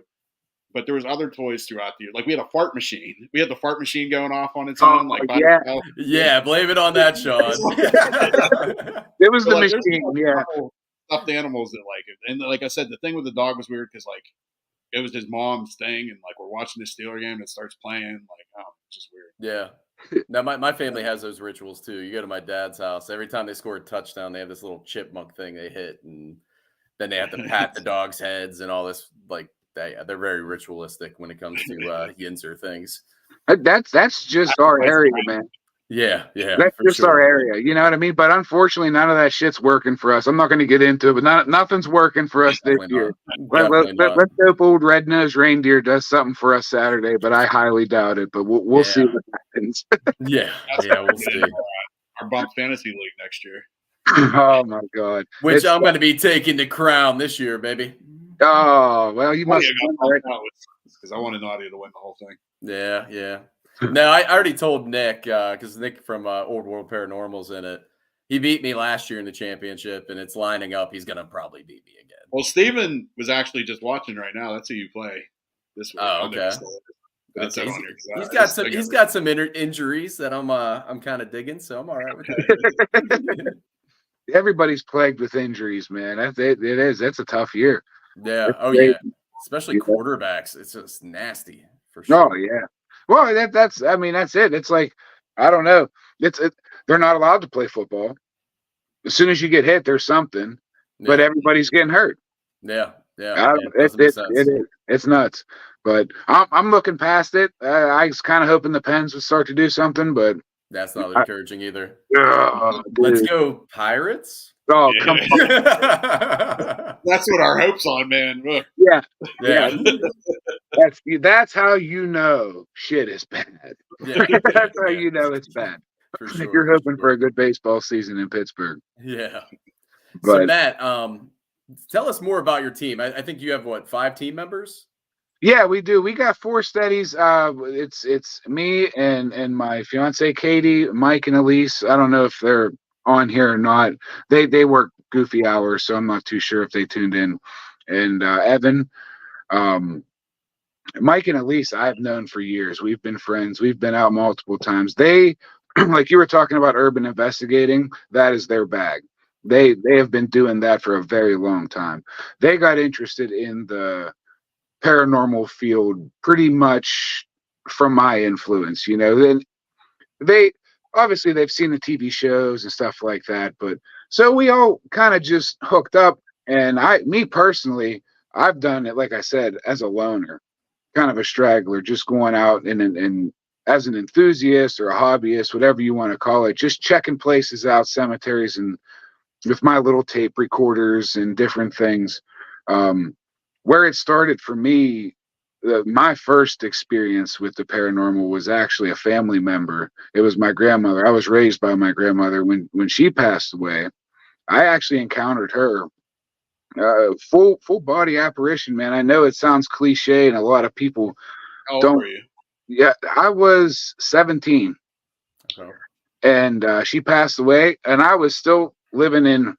Speaker 1: But there was other toys throughout the year. Like we had a fart machine. We had the fart machine going off on its own. Like by itself.
Speaker 2: Yeah, blame it on that, Sean.
Speaker 3: It was
Speaker 1: So,
Speaker 3: the
Speaker 1: like,
Speaker 3: machine. Yeah.
Speaker 1: Stuffed animals that like it. And like I said, the thing with the dog was weird because like it was his mom's thing, and like we're watching the Steeler game and it starts playing. Like, oh, it's just weird.
Speaker 2: Yeah. Now my family has those rituals too. You go to my dad's house, every time they score a touchdown, they have this little chipmunk thing they hit, and then they have to pat the dogs' heads and all this. Like they're very ritualistic when it comes to Yinzer things.
Speaker 3: That's just our area, man.
Speaker 2: Yeah,
Speaker 3: That's just our area. You know what I mean? But unfortunately, none of that shit's working for us. I'm not going to get into it, but nothing's working for us this year. Let's hope old Red-Nosed Reindeer does something for us Saturday, but I highly doubt it. But we'll see what happens.
Speaker 2: Yeah, we'll see.
Speaker 1: Our bump fantasy league next year.
Speaker 3: Oh my God!
Speaker 2: Which I'm going to be taking the crown this year, baby.
Speaker 3: Oh well, you must
Speaker 1: because I wanted Nadia to win the whole thing.
Speaker 2: Yeah. No, I already told Nick because Nick from Old World Paranormal's in it. He beat me last year in the championship, and it's lining up. He's gonna probably beat me again.
Speaker 1: Well, Steven was actually just watching right now. That's who you play this week.
Speaker 2: Oh, okay. He's got some injuries that I'm kind of digging, so I'm all right with that.
Speaker 3: Everybody's plagued with injuries, man. It is. That's a tough year.
Speaker 2: Yeah. Oh yeah. Especially quarterbacks. It's just nasty for sure.
Speaker 3: Oh yeah. Well, that's I mean that's it. It's like I don't know. They're not allowed to play football. As soon as you get hit, there's something, but
Speaker 2: Yeah,
Speaker 3: everybody's getting hurt.
Speaker 2: yeah, yeah.
Speaker 3: I,
Speaker 2: It doesn't make sense.
Speaker 3: it's nuts. But I'm looking past it. I was kind of hoping the Pens would start to do something, but
Speaker 2: That's not
Speaker 3: I,
Speaker 2: encouraging either. Let's
Speaker 3: dude.
Speaker 2: go Pirates.
Speaker 3: Oh, come
Speaker 1: Yeah.
Speaker 3: on.
Speaker 1: That's what our hopes on, man. Look.
Speaker 3: Yeah.
Speaker 2: Yeah.
Speaker 3: That's how you know shit is bad.
Speaker 2: Yeah.
Speaker 3: That's how
Speaker 2: Yeah.
Speaker 3: you know it's bad.
Speaker 2: For
Speaker 3: If
Speaker 2: sure.
Speaker 3: you're hoping for a good baseball season in Pittsburgh.
Speaker 2: Yeah. So
Speaker 3: But
Speaker 2: Matt, tell us more about your team. I think you have what, 5 team members?
Speaker 3: yeah, we do. We got 4 steadies. It's me and my fiance Katie, Mike and Elise. I don't know if they're on here or not. They work goofy hours, so I'm not too sure if they tuned in. And Evan, Mike and Elise, I've known for years. We've been friends. We've been out multiple times. They, like you were talking about urban investigating, that is their bag. They have been doing that for a very long time. They got interested in the paranormal field pretty much from my influence, you know. Then they obviously they've seen the TV shows and stuff like that, but so we all kind of just hooked up. And me personally, I've done it, like I said, as a loner, kind of a straggler, just going out and as an enthusiast or a hobbyist, whatever you want to call it, just checking places out, cemeteries, and with my little tape recorders and different things. Where it started for me, my first experience with the paranormal was actually a family member. It was my grandmother. I was raised by my grandmother. When she passed away, I actually encountered her. Full body apparition, man. I know it sounds cliche, and a lot of people
Speaker 1: How old
Speaker 3: don't.
Speaker 1: were you?
Speaker 3: Yeah, I was 17,
Speaker 2: Okay.
Speaker 3: and she passed away, and I was still living in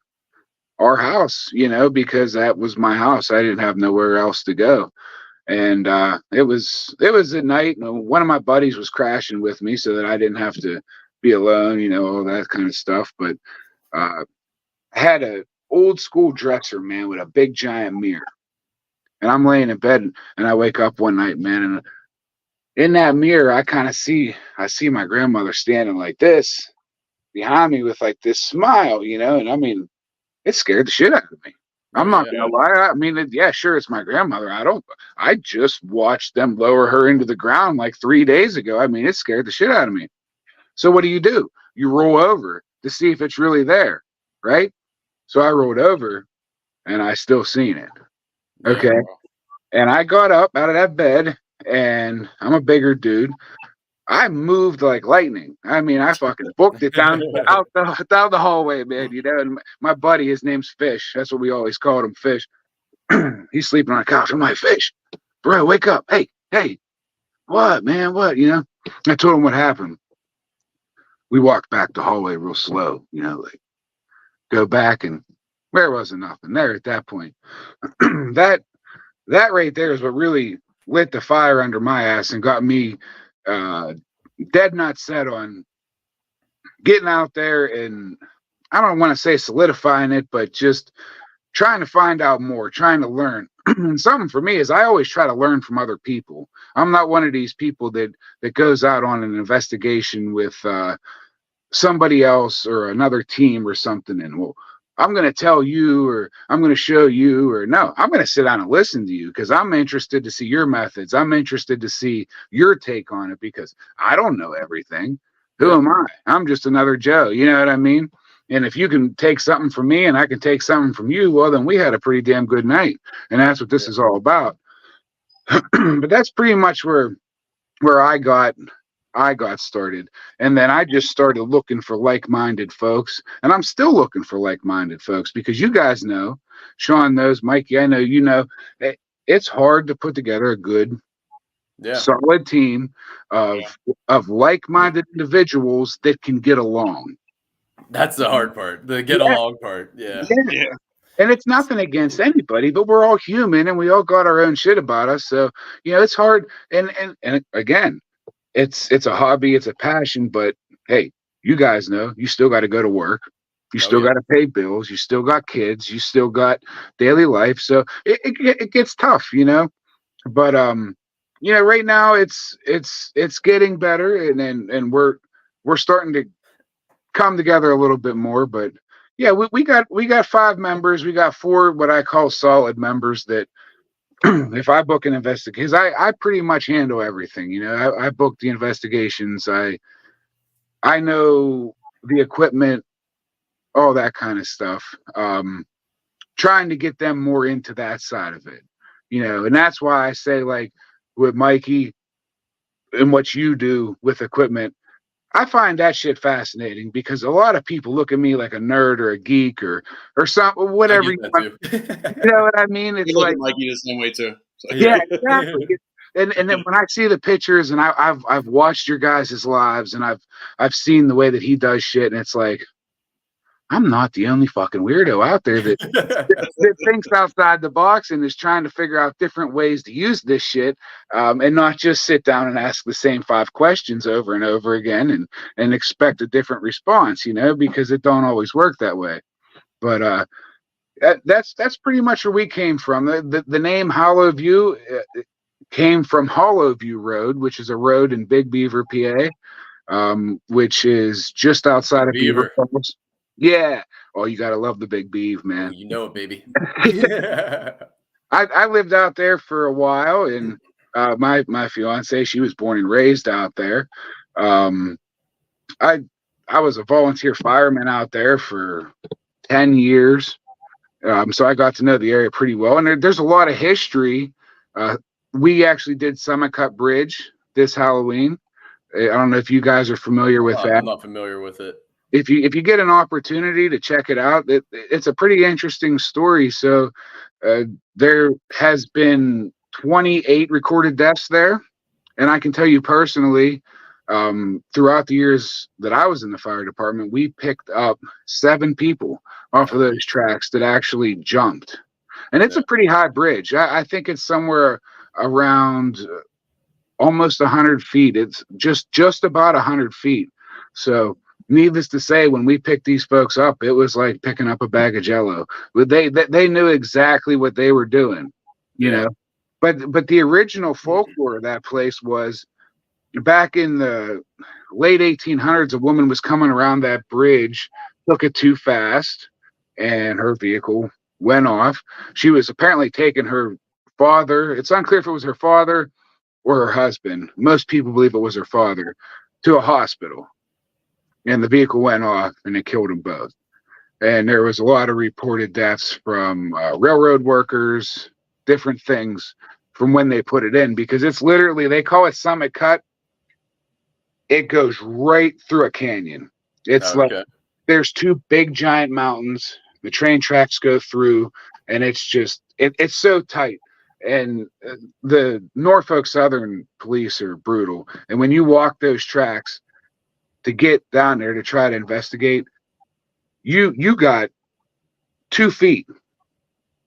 Speaker 3: our house, you know, because that was my house. I didn't have nowhere else to go. And it was at night, and one of my buddies was crashing with me so that I didn't have to be alone, you know, all that kind of stuff. But I had a old school dresser, man, with a big giant mirror. And I'm laying in bed, and I wake up one night, man, and in that mirror I see my grandmother standing like this behind me with like this smile, you know. And I mean, it scared the shit out of me. I'm not
Speaker 2: Yeah.
Speaker 3: gonna lie. I mean, yeah, sure, it's my grandmother. I just watched them lower her into the ground like 3 days ago. I mean, it scared the shit out of me. So what do? You roll over to see if it's really there, right? So I rolled over, and I still seen it.
Speaker 2: Yeah.
Speaker 3: Okay. And I got up out of that bed, and I'm a bigger dude. I moved like lightning. I mean, I fucking booked it down down the hallway, man. You know, and my buddy, his name's Fish. That's what we always called him, Fish. He's sleeping on the couch. I'm like, Fish, bro, wake up. Hey, what, man? What? You know? I told him what happened. We walked back the hallway real slow, you know, like go back, and there wasn't nothing there at that point. that right there is what really lit the fire under my ass and got me dead not set on getting out there, and I don't want to say solidifying it, but just trying to find out more, trying to learn. And something for me is I always try to learn from other people. I'm not one of these people that goes out on an investigation with somebody else or another team or something, and well, I'm going to tell you, or I'm going to show you, or no, I'm going to sit down and listen to you because I'm interested to see your methods. I'm interested to see your take on it because I don't know everything. Who am I? I'm just another Joe. You know what I mean? And if you can take something from me and I can take something from you, well, then we had a pretty damn good night. And that's what this is all about. But that's pretty much where I got started. And then I just started looking for like-minded folks, and I'm still looking for like-minded folks because you guys know, Sean knows, Mikey, I know, you know, it's hard to put together a good, solid team of like-minded individuals that can get along.
Speaker 2: That's the hard part, the get along part. Yeah.
Speaker 3: And it's nothing against anybody, but we're all human and we all got our own shit about us. So, you know, it's hard. And again, it's a hobby, it's a passion, but hey, you guys know you still got to go to work. You still got to pay bills. You still got kids. You still got daily life. So it gets tough, you know, but right now it's getting better, and we're starting to come together a little bit more. But yeah, we got 5 members. We got 4 what I call solid members that if I book an investigation, because I pretty much handle everything. I book the investigations. I know the equipment, all that kind of stuff. Trying to get them more into that side of it, and that's why I say, like, with Mikey and what you do with equipment, I find that shit fascinating because a lot of people look at me like a nerd or a geek or something,
Speaker 2: I
Speaker 3: whatever.
Speaker 2: get that too.
Speaker 3: You know what I mean?
Speaker 1: We
Speaker 3: It's
Speaker 1: look
Speaker 3: like,
Speaker 1: at Mikey the same way too. So.
Speaker 3: yeah, exactly. And then when I see the pictures, and I've watched your guys' lives, and I've seen the way that he does shit, and it's like, I'm not the only fucking weirdo out there that thinks outside the box and is trying to figure out different ways to use this shit, and not just sit down and ask the same 5 questions over and over again and expect a different response, because it don't always work that way. But that's pretty much where we came from. The name Hallowvue came from Hallowvue Road, which is a road in Big Beaver, PA, which is just outside of Beaver Falls. Yeah. Oh, you gotta love the Big Beaver, man.
Speaker 2: Oh, you know it, baby.
Speaker 3: I lived out there for a while, and my fiance, she was born and raised out there. I was a volunteer fireman out there for 10 years. So I got to know the area pretty well, and there's a lot of history. We actually did Summit Cut Bridge this Halloween. I don't know if you guys are familiar with that.
Speaker 2: I'm not familiar with it.
Speaker 3: If you get an opportunity to check it out, it's a pretty interesting story. So there has been 28 recorded deaths there, and I can tell you personally, throughout the years that I was in the fire department, we picked up 7 people off of those tracks that actually jumped, and it's a pretty high bridge. I think it's somewhere around almost 100 feet. It's just about 100 feet. So needless to say, when we picked these folks up, it was like picking up a bag of Jello. They knew exactly what they were doing, But the original folklore of that place was back in the late 1800s. A woman was coming around that bridge, took it too fast, and her vehicle went off. She was apparently taking her father. It's unclear if it was her father or her husband. Most people believe it was her father, to a hospital. And the vehicle went off, and it killed them both. And there was a lot of reported deaths from railroad workers, different things from when they put it in, because it's literally, they call it Summit Cut. It goes right through a canyon. It's like there's 2 big giant mountains. The train tracks go through, and it's just it's so tight. And the Norfolk Southern police are brutal. And when you walk those tracks to get down there to try to investigate, you got 2 feet.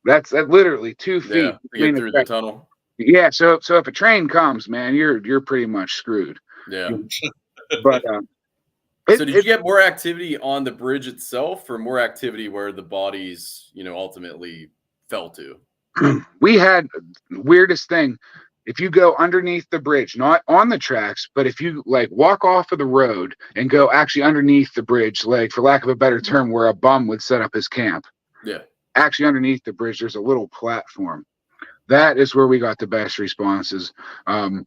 Speaker 3: That's literally 2 feet
Speaker 2: to get through the tunnel.
Speaker 3: Yeah, so if a train comes, man, you're pretty much screwed.
Speaker 2: Yeah.
Speaker 3: But
Speaker 2: so did you get more activity on the bridge itself, or more activity where the bodies, ultimately fell to?
Speaker 3: We had weirdest thing. If you go underneath the bridge, not on the tracks, but if you like walk off of the road and go actually underneath the bridge, like for lack of a better term, where a bum would set up his camp. Yeah. Actually underneath the bridge, there's a little platform. That is where we got the best responses. The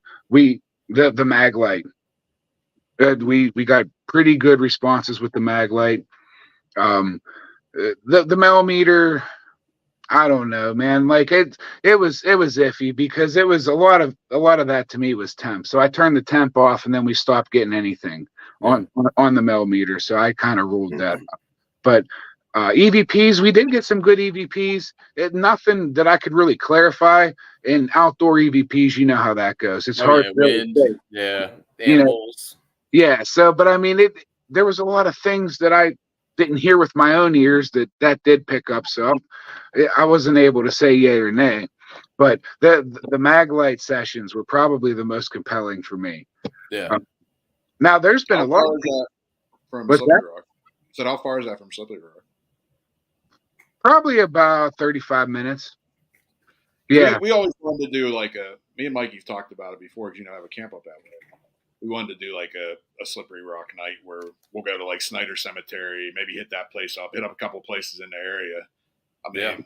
Speaker 3: mag light. We got pretty good responses with the mag light. The millimeter, I don't know, man. Like it was iffy because it was a lot of that to me was temp. So I turned the temp off, and then we stopped getting anything on the millimeter. So I kind of ruled that up. But EVPs, we did get some good EVPs. Nothing that I could really clarify. In outdoor EVPs, you know how that goes. It's hard.
Speaker 2: Wind, animals.
Speaker 3: So, but I mean, there was a lot of things that I didn't hear with my own ears that did pick up. So I wasn't able to say yay or nay. But the mag light sessions were probably the most compelling for me. Yeah. Now there's been a lot.
Speaker 1: How far is that from Slippery Rock? So how far is that from Slippery Rock?
Speaker 3: Probably about 35 minutes. Yeah.
Speaker 1: We always wanted to do like a me and Mikey've talked about it before because I have a camp up that way. We wanted to do like a slippery rock night where we'll go to like Snyder Cemetery, maybe hit that place up, hit up a couple places in the area. I mean,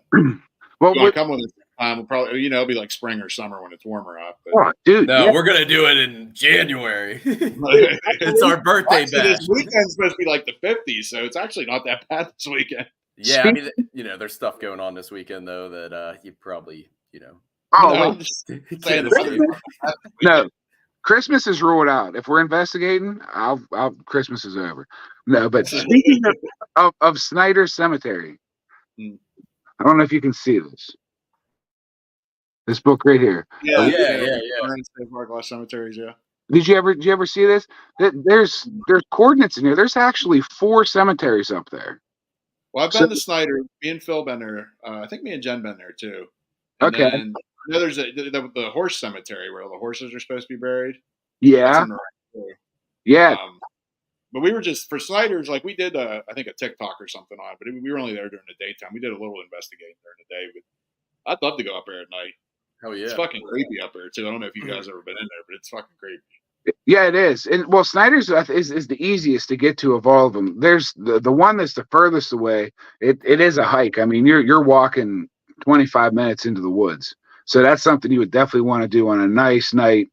Speaker 3: well,
Speaker 1: you want to come with us time? We'll probably, it'll be like spring or summer when it's warmer out. But,
Speaker 3: oh, dude,
Speaker 2: no, we're gonna do it in January. It's our birthday bash.
Speaker 1: This weekend's supposed to be like the 50s, so it's actually not that bad this weekend.
Speaker 2: Yeah, I mean, there's stuff going on this weekend though that you probably,
Speaker 3: Oh,
Speaker 1: wait.
Speaker 3: No, Christmas is ruled out. If we're investigating, Christmas is over. No, but speaking of Snyder Cemetery, I don't know if you can see this. This book right here.
Speaker 1: Yeah. Glass cemeteries. Yeah.
Speaker 3: Did you ever see this? There's coordinates in here. There's actually 4 cemeteries up there.
Speaker 1: Well, I've been to Snyder. Me and Phil been there. I think me and Jen been there too. And
Speaker 3: okay.
Speaker 1: Then, there's the horse cemetery where all the horses are supposed to be buried.
Speaker 3: Yeah. Yeah.
Speaker 1: But we were just for Snyder's, like we did, I think a TikTok or something on it, but we were only there during the daytime. We did a little investigating during the day, but I'd love to go up there at night.
Speaker 2: Oh yeah,
Speaker 1: it's fucking creepy up there too. I don't know if you guys ever been in there, but it's fucking creepy.
Speaker 3: Yeah, it is. And well, Snyder's is the easiest to get to of all of them. There's the one that's the furthest away. It is a hike. I mean, you're walking 25 minutes into the woods. So that's something you would definitely want to do on a nice night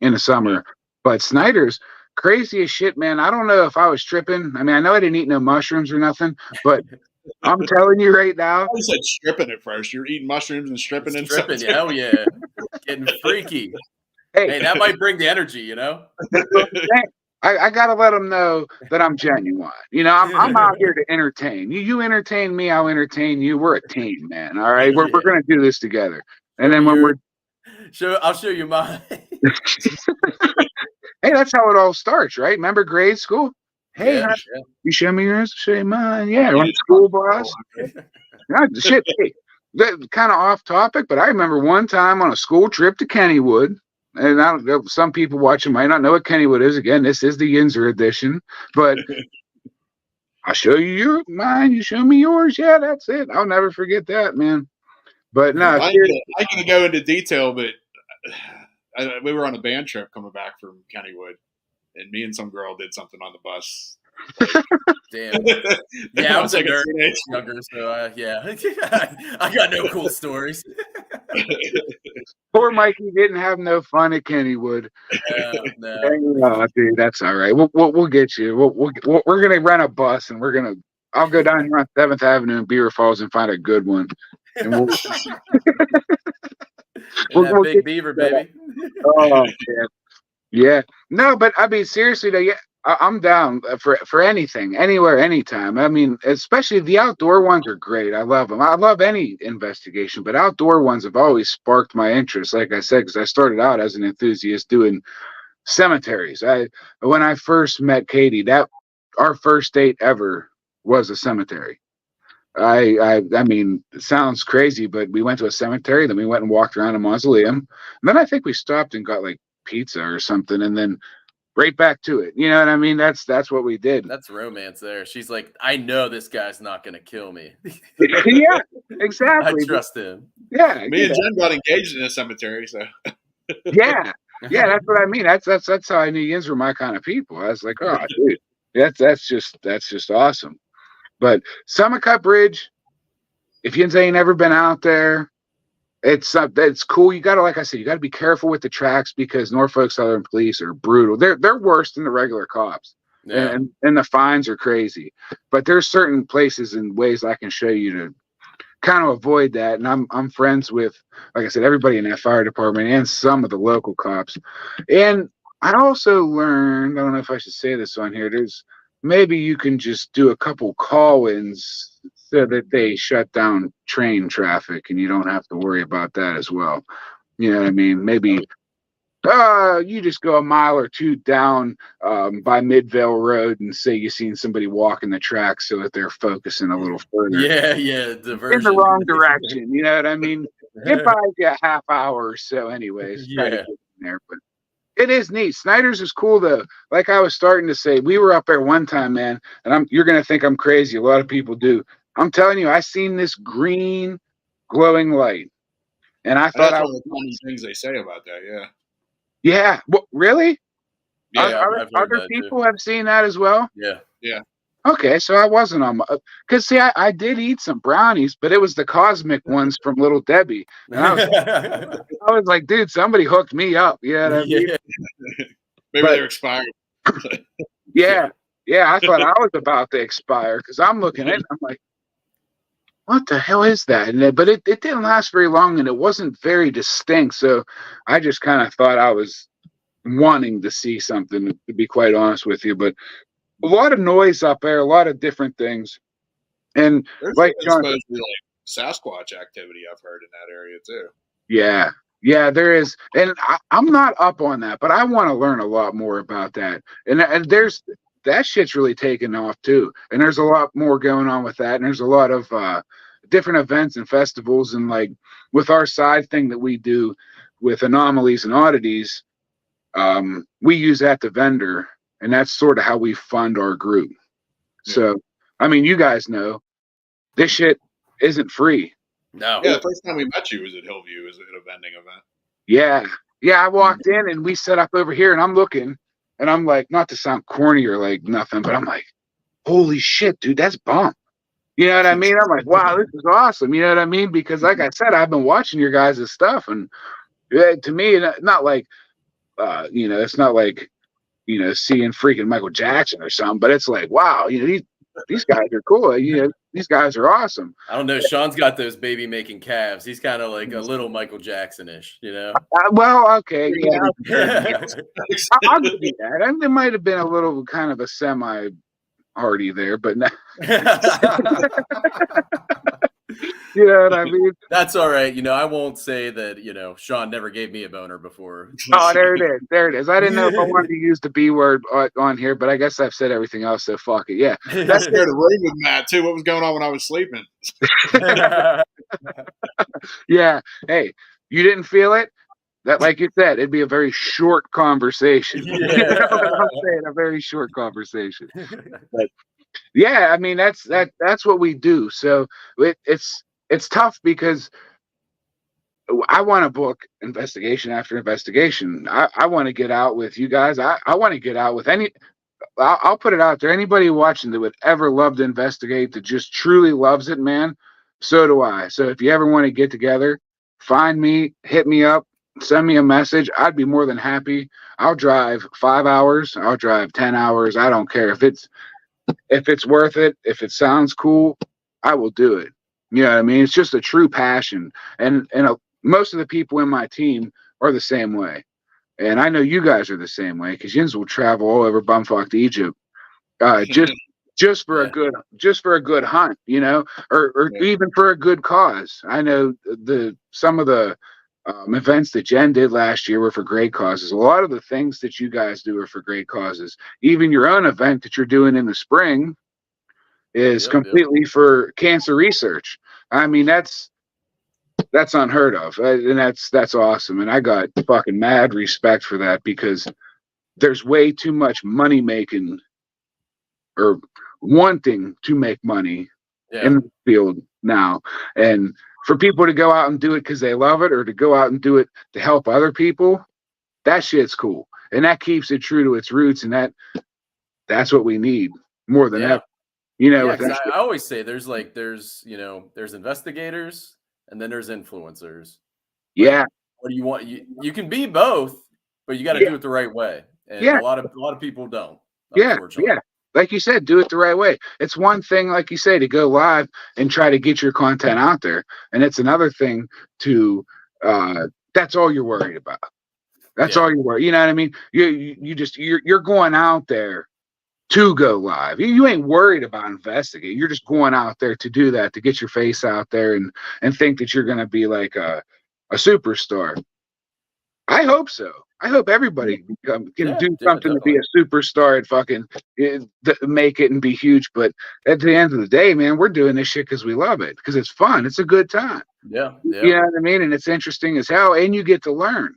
Speaker 3: in the summer. But Snyder's crazy as shit, man. I don't know if I was tripping. I mean, I know I didn't eat no mushrooms or nothing, but I'm telling you right now.
Speaker 1: I said stripping at first. You're eating mushrooms and stripping.
Speaker 2: Hell yeah. Getting freaky. Hey, that might bring the energy,
Speaker 3: I gotta let them know that I'm genuine. I'm out here to entertain. You entertain me, I'll entertain you. We're a team, man. All right, we're gonna do this together. And then when
Speaker 2: I'll show you mine.
Speaker 3: Hey, that's how it all starts, right? Remember grade school? Hey, you show me yours, show you mine. Yeah, like school boss. Shit. Hey, kind of off topic, but I remember one time on a school trip to Kennywood. And I don't know, some people watching might not know what Kennywood is. Again, this is the Yinzer edition, but I'll show you mine. You show me yours. Yeah, that's it. I'll never forget that, man. But no,
Speaker 1: I can go into detail, but we were on a band trip coming back from Kennywood, and me and some girl did something on the bus.
Speaker 2: Damn. Yeah, I was like younger, so yeah. I got no cool stories.
Speaker 3: Poor Mikey didn't have no fun at Kennywood. No, dude, that's all right. We'll get you. We're gonna rent a bus, and I'll go down here on 7th Avenue in Beaver Falls and find a good one. And
Speaker 2: we'll big beaver, baby.
Speaker 3: Oh yeah. No, but I mean seriously though, yeah. I'm down for anything, anywhere, anytime. I mean, especially the outdoor ones are great. I love them. I love any investigation, but outdoor ones have always sparked my interest. Like I said, because I started out as an enthusiast doing cemeteries. When I first met Katie, our first date ever was a cemetery. I mean, it sounds crazy, but we went to a cemetery, then we went and walked around a mausoleum. And then I think we stopped and got like pizza or something, and then right back to it. You know what I mean? That's what we did.
Speaker 2: That's romance there. She's like, I know this guy's not going to kill me.
Speaker 3: Yeah, exactly.
Speaker 2: I trust him.
Speaker 3: Yeah.
Speaker 1: Me and Jen got engaged in a cemetery, so.
Speaker 3: Yeah, that's what I mean. That's how I knew Yins were my kind of people. I was like, oh, dude, that's just awesome. But Summit Bridge, if Yins ain't never been out there, it's cool. You gotta, like I said, you gotta be careful with the tracks because Norfolk Southern Police are brutal. They're worse than the regular cops, and the fines are crazy. But there's certain places and ways I can show you to kind of avoid that. And I'm friends with, like I said, everybody in that fire department and some of the local cops. And I also learned, I don't know if I should say this on here. Maybe you can just do a couple call-ins so that they shut down train traffic and you don't have to worry about that as well. You know what I mean? Maybe you just go a mile or two down by Midvale Road and say you've seen somebody walking the track so that they're focusing a little further.
Speaker 2: Yeah, diversion.
Speaker 3: In the wrong direction. You know what I mean? It buys you a half hour or so anyways.
Speaker 2: Yeah.
Speaker 3: There, but it is neat. Snyder's is cool though. Like I was starting to say, we were up there one time, man, and you're gonna think I'm crazy. A lot of people do. I'm telling you, I seen this green glowing light And I
Speaker 1: And
Speaker 3: thought
Speaker 1: that's
Speaker 3: I
Speaker 1: one
Speaker 3: was,
Speaker 1: of the common things they say about that. Yeah.
Speaker 3: yeah, what, really?
Speaker 2: Yeah, I've heard
Speaker 3: Other
Speaker 2: that too.
Speaker 3: people have seen that as well?
Speaker 2: Yeah.
Speaker 1: Yeah.
Speaker 3: Okay, so I wasn't on my, because see, I did eat some brownies, but it was the cosmic ones from Little Debbie. And I was like, dude, somebody hooked me up. You know what I mean?
Speaker 2: Yeah.
Speaker 1: Maybe
Speaker 3: But
Speaker 1: they're expired.
Speaker 3: yeah, yeah, I thought I was about to expire because I'm looking at it, I'm like, what the hell is that? But it didn't last very long and it wasn't very distinct. So I just kind of thought I was wanting to see something, to be quite honest with you. But a lot of noise up there, a lot of different things. And
Speaker 1: There's
Speaker 3: like
Speaker 1: even
Speaker 3: John,
Speaker 1: supposed to be like Sasquatch activity I've heard in that area too.
Speaker 3: yeah, yeah, there is. And I'm not up on that, but I want to learn a lot more about that. And there's that shit's really taken off too. And there's a lot more going on with that. And there's a lot of different events and festivals. And like with our side thing that we do with anomalies and oddities, we use that to vendor. And that's sort of how we fund our group.
Speaker 1: Yeah.
Speaker 3: So, I mean, you guys know this shit isn't free.
Speaker 2: No.
Speaker 1: Yeah, the first time we met you was at Hillview, was at a vending event.
Speaker 3: Yeah. Yeah. I walked in and we set up over here and I'm looking and I'm like, not to sound corny or like nothing, but I'm like, holy shit, dude, that's bomb. You know what I mean? I'm like, wow, this is awesome. You know what I mean? Because like I said, I've been watching your guys' stuff and to me, not like, it's not like, seeing freaking Michael Jackson or something, but it's like, wow, these guys are cool. These guys are awesome.
Speaker 2: I don't know. Sean's got those baby making calves. He's kind of like a little Michael Jackson-ish, you know?
Speaker 3: Well, okay. Yeah,
Speaker 2: Yeah.
Speaker 3: I'll give you that. And there might have been a little kind of a semi-hardy there, but no, you know what I mean?
Speaker 2: That's all right. I won't say that, Sean never gave me a boner before.
Speaker 3: Oh, there it is. There it is. I didn't know if I wanted to use the B word on here, but I guess I've said everything else, so fuck it. Yeah.
Speaker 1: That's scared the room with Matt too. What was going on when I was sleeping?
Speaker 3: Yeah. Hey, you didn't feel it? That, like you said, it'd be a very short conversation.
Speaker 2: Yeah.
Speaker 3: You know what I'm saying? A very short conversation. But yeah, I mean that's what we do. So it's tough because I want to book investigation after investigation. I want to get out with you guys. I want to get out with I'll put it out there. Anybody watching that would ever love to investigate, that just truly loves it, man, so do I. So if you ever want to get together, find me, hit me up, send me a message. I'd be more than happy. I'll drive 5 hours. I'll drive 10 hours. I don't care if it's worth it. If it sounds cool, I will do it. You know what I mean? It's just a true passion. And most of the people in my team are the same way. And I know you guys are the same way because Yins will travel all over bumfuck to Egypt, just for a good hunt, or even for a good cause. I know some of the events that Jen did last year were for great causes. A lot of the things that you guys do are for great causes. Even your own event that you're doing in the spring is completely for cancer research. I mean, that's unheard of, and that's awesome. And I got fucking mad respect for that because there's way too much money making or wanting to make money in the field now, and for people to go out and do it because they love it or to go out and do it to help other people, that shit's cool, and that keeps it true to its roots, and that's what we need more than ever.
Speaker 2: I always say there's investigators and then there's influencers.
Speaker 3: Yeah.
Speaker 2: What do you want? You can be both, but you got to do it the right way. And a lot of people don't.
Speaker 3: Yeah. Like you said, do it the right way. It's one thing, like you say, to go live and try to get your content out there, and it's another thing to that's all you're worried about. That's all you're worried. You know what I mean? You're going out there to go live. You ain't worried about investigating. You're just going out there to do that, to get your face out there and think that you're going to be like a superstar. I hope so. I hope everybody can do something to be a superstar and fucking make it and be huge. But at the end of the day, man, we're doing this shit because we love it, because it's fun. It's a good time.
Speaker 2: Yeah.
Speaker 3: You know what I mean? And it's interesting as hell, and you get to learn.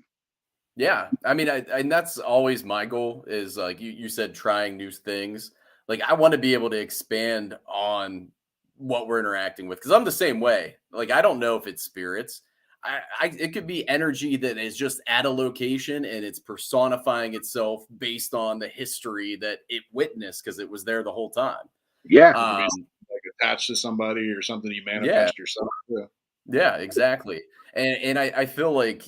Speaker 2: Yeah. I mean, and that's always my goal is, like you said, trying new things. Like, I want to be able to expand on what we're interacting with, because I'm the same way. Like, I don't know if it's spirits. it could be energy that is just at a location and it's personifying itself based on the history that it witnessed because it was there the whole time.
Speaker 3: Yeah.
Speaker 1: Like attached to somebody or something you manifest yourself.
Speaker 2: Yeah, exactly. And I feel like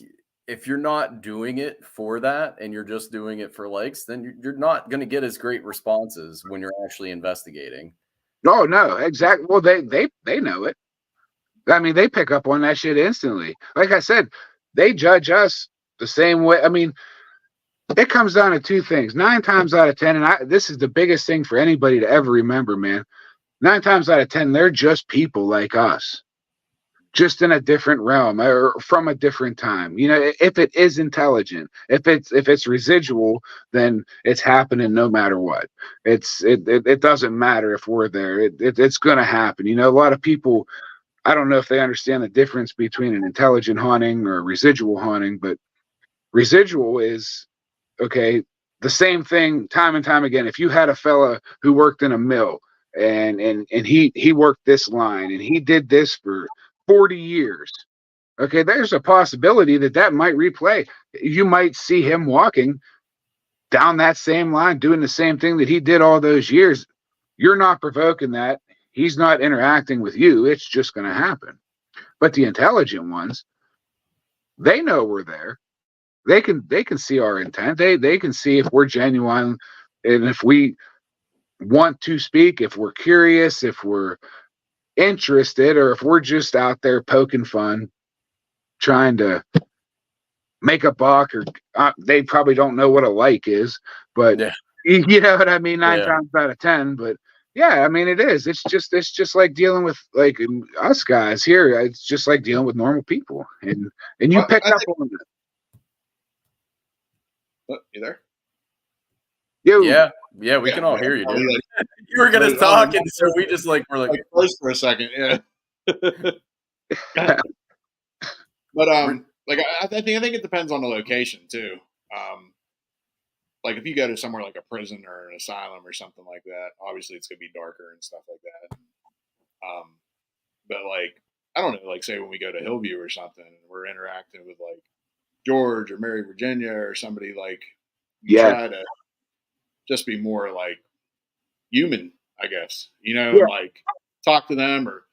Speaker 2: if you're not doing it for that and you're just doing it for likes, then you're not going to get as great responses when you're actually investigating.
Speaker 3: Oh no, exactly. Well, they know it. I mean, they pick up on that shit instantly. Like I said, they judge us the same way. I mean, it comes down to two things. 9 times out of 10, and this is the biggest thing for anybody to ever remember, man. 9 times out of 10, they're just people like us, just in a different realm or from a different time. You know, if it is intelligent, if it's residual, then it's happening no matter what. It doesn't matter if we're there. It's going to happen. You know, a lot of people, I don't know if they understand the difference between an intelligent haunting or residual haunting, but residual is, okay, the same thing time and time again. If you had a fella who worked in a mill and he worked this line and he did this for 40 years, okay, there's a possibility that might replay. You might see him walking down that same line doing the same thing that he did all those years. You're not provoking that. He's not interacting with you. It's just going to happen. But the intelligent ones, they know we're there. They can see our intent. They can see if we're genuine and if we want to speak, if we're curious, if we're interested, or if we're just out there poking fun, trying to make a buck, or they probably don't know what a like is, but you know what I mean? 9 times out of 10, but yeah, I mean, it is. It's just like dealing with like us guys here. It's just like dealing with normal people, and you pick up on it.
Speaker 1: Oh, you there?
Speaker 3: Yo.
Speaker 2: Yeah, we can all hear you, dude. You were gonna talk, and so we just we're like
Speaker 1: close for a second, yeah. But like I think it depends on the location too. Like if you go to somewhere like a prison or an asylum or something like that, obviously it's gonna be darker and stuff like that. But like I don't know, like say when we go to Hallvue or something, we're interacting with like George or Mary Virginia or somebody like try to just be more like human, I guess, you know, like talk to them or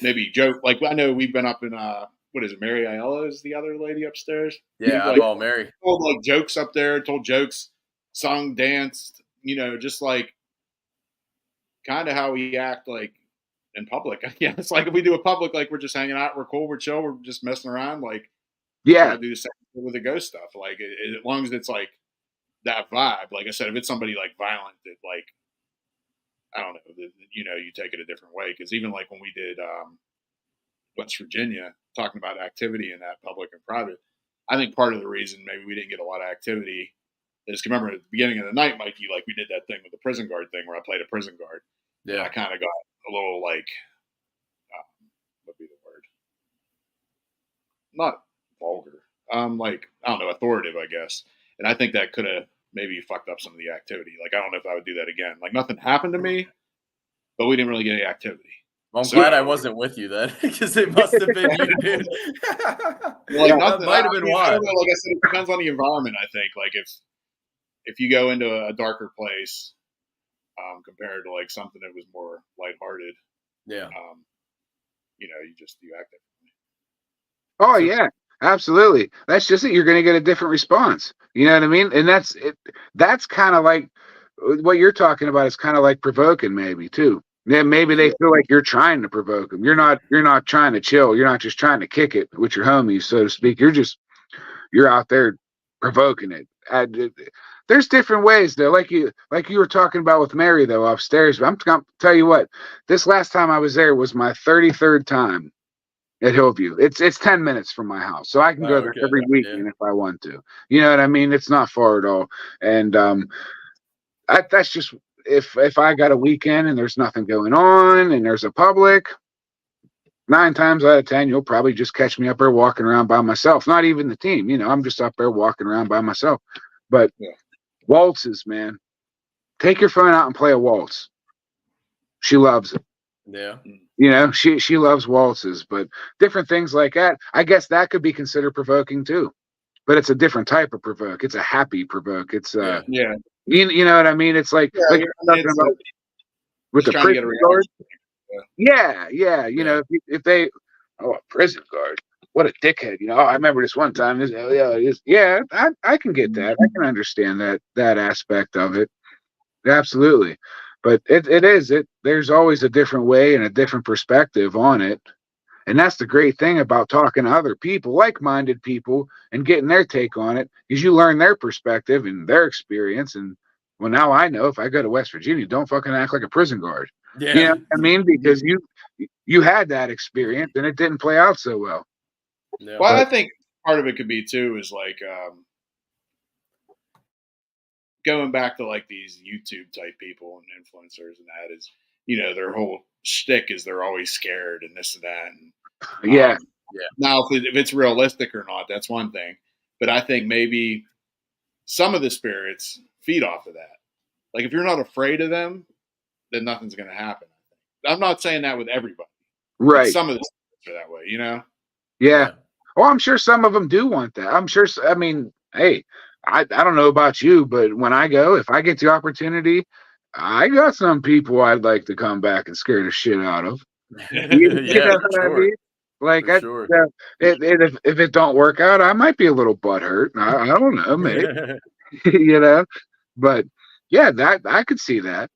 Speaker 1: maybe joke. Like I know we've been up in what is it, Mary Ayala is the other lady upstairs.
Speaker 2: Yeah,
Speaker 1: like,
Speaker 2: well, Mary
Speaker 1: told like jokes up there, told jokes, sung, danced, you know, just like kind of how we act like in public. Yeah, it's like if we do a public, like we're just hanging out, we're cool, we're chill, we're just messing around, like try to do the same with the ghost stuff. Like as long as it's like that vibe. Like I said, if it's somebody like violent that like I don't know, you know, you take it a different way. Because even like when we did West Virginia, talking about activity in that public and private, I think part of the reason maybe we didn't get a lot of activity is remember at the beginning of the night, Mikey, like we did that thing with the prison guard thing where I played a prison guard. Yeah, I kind of got a little like what would be the word? Not vulgar. Like I don't know, authoritative, I guess. And I think that could have maybe fucked up some of the activity. Like I don't know if I would do that again. Like nothing happened to me, but we didn't really get any activity.
Speaker 2: Well, I'm glad I wasn't with you then, because it must have been you, dude.
Speaker 1: Like that might have been why. I don't know, like I said, it depends on the environment. I think like if you go into a darker place compared to like something that was more lighthearted, you know, you act differently.
Speaker 3: Oh yeah, absolutely. That's just it. You're going to get a different response. You know what I mean? And that's it. That's kind of like what you're talking about. Is kind of like provoking, maybe too. Then maybe they feel like you're trying to provoke them. You're not trying to chill. You're not just trying to kick it with your homies, so to speak. You're out there provoking it. There's different ways though. Like you were talking about with Mary though upstairs. But I'm gonna tell you what. This last time I was there was my 33rd time at Hallvue. It's 10 minutes from my house, so I can go there every weekend if I want to. You know what I mean? It's not far at all. And that's just if I got a weekend and there's nothing going on and there's a public, 9 times out of 10 you'll probably just catch me up there walking around by myself. Not even the team, you know. I'm just up there walking around by myself. But waltzes, man, take your phone out and play a waltz. She loves it.
Speaker 2: Yeah.
Speaker 3: You know, she loves waltzes, but different things like that. I guess that could be considered provoking too. But it's a different type of provoke. It's a happy provoke. It's
Speaker 2: Yeah.
Speaker 1: Yeah.
Speaker 3: you know what I mean? It's like
Speaker 1: Yeah,
Speaker 3: you're talking about with
Speaker 1: just
Speaker 3: the
Speaker 1: trying to get a
Speaker 3: prison guard.
Speaker 1: reaction.
Speaker 3: Yeah. You
Speaker 2: Yeah.
Speaker 3: know, if they a prison guard, what a dickhead. You know, I remember this one time. I can get that. I can understand that aspect of it. Absolutely. But there's always a different way and a different perspective on it. And that's the great thing about talking to other people, like-minded people, and getting their take on it, is you learn their perspective and their experience. And well, now I know if I go to West Virginia, don't fucking act like a prison guard.
Speaker 2: Yeah.
Speaker 3: You know what I mean? Because you had that experience and it didn't play out so well.
Speaker 2: Yeah.
Speaker 1: Well, I think part of it could be too is like going back to like these YouTube type people and influencers, and that is, their whole shtick is they're always scared and this and that. And
Speaker 3: Yeah.
Speaker 1: Now, if it's realistic or not, that's one thing. But I think maybe some of the spirits feed off of that. Like if you're not afraid of them, then nothing's going to happen. I'm not saying that with everybody.
Speaker 3: Right.
Speaker 1: But some of the spirits are that way,
Speaker 3: Yeah. Well, I'm sure some of them do want that. I'm sure. I mean, hey, I don't know about you, but when I go, if I get the opportunity, I got some people I'd like to come back and scare the shit out of. You know what I mean? Like,
Speaker 2: sure.
Speaker 3: if it don't work out, I might be a little butthurt. I don't know, maybe. But yeah, that I could see that.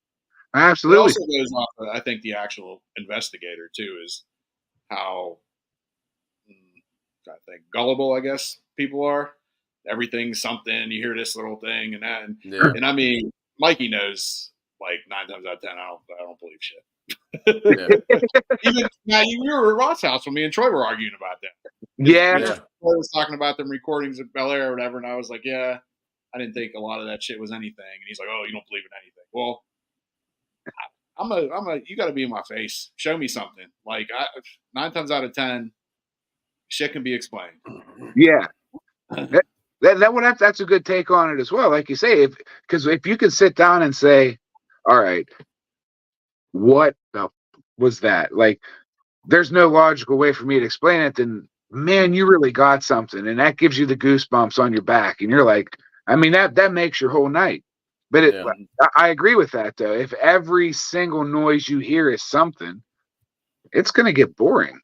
Speaker 3: Absolutely.
Speaker 1: It also goes off of, I think, the actual investigator too, is how I think gullible, I guess, people are. Everything's something. You hear this little thing and that, and I mean, Mikey knows like 9 times out of 10, I don't believe shit. Even now, you were at Ross' house when me and Troy were arguing about that.
Speaker 3: Yeah.
Speaker 1: Troy was talking about them recordings at Bel Air or whatever, and I was like, yeah, I didn't think a lot of that shit was anything. And he's like, oh, you don't believe in anything. Well, you got to be in my face. Show me something. Like 9 times out of 10, shit can be explained.
Speaker 3: Yeah. That's a good take on it as well. Like you say, because if you can sit down and say, all right, what the was that? Like, there's no logical way for me to explain it, then man, you really got something. And that gives you the goosebumps on your back. And you're like, I mean, that makes your whole night. But I agree with that though. If every single noise you hear is something, it's gonna get boring.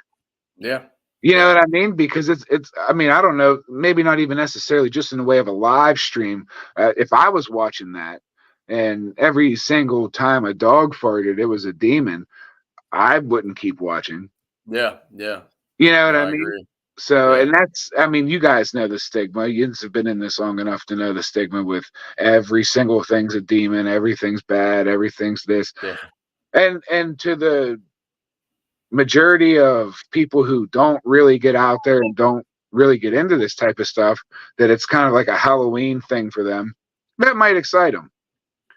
Speaker 2: Yeah.
Speaker 3: You know what I mean? Because it's. I mean, I don't know. Maybe not even necessarily just in the way of a live stream. If I was watching that, and every single time a dog farted, it was a demon, I wouldn't keep watching.
Speaker 2: Yeah.
Speaker 3: You know what I mean?
Speaker 2: Agree.
Speaker 3: So, and that's. I mean, you guys know the stigma. You have been in this long enough to know the stigma with every single thing's a demon, everything's bad, everything's this, and to the majority of people who don't really get out there and don't really get into this type of stuff, that it's kind of like a Halloween thing for them, that might excite them.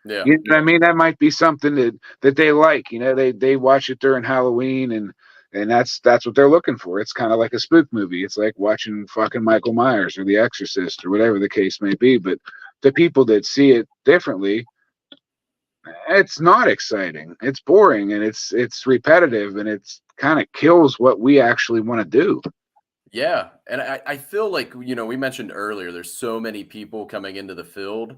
Speaker 2: Yeah.
Speaker 3: You know what I mean? That might be something that they like. They watch it during Halloween and that's what they're looking for. It's kind of like a spook movie. It's like watching fucking Michael Myers or The Exorcist or whatever the case may be. But the people that see it differently, it's not exciting. It's boring and it's repetitive and it's kind of kills what we actually want to do.
Speaker 2: Yeah. And I feel like, we mentioned earlier, there's so many people coming into the field,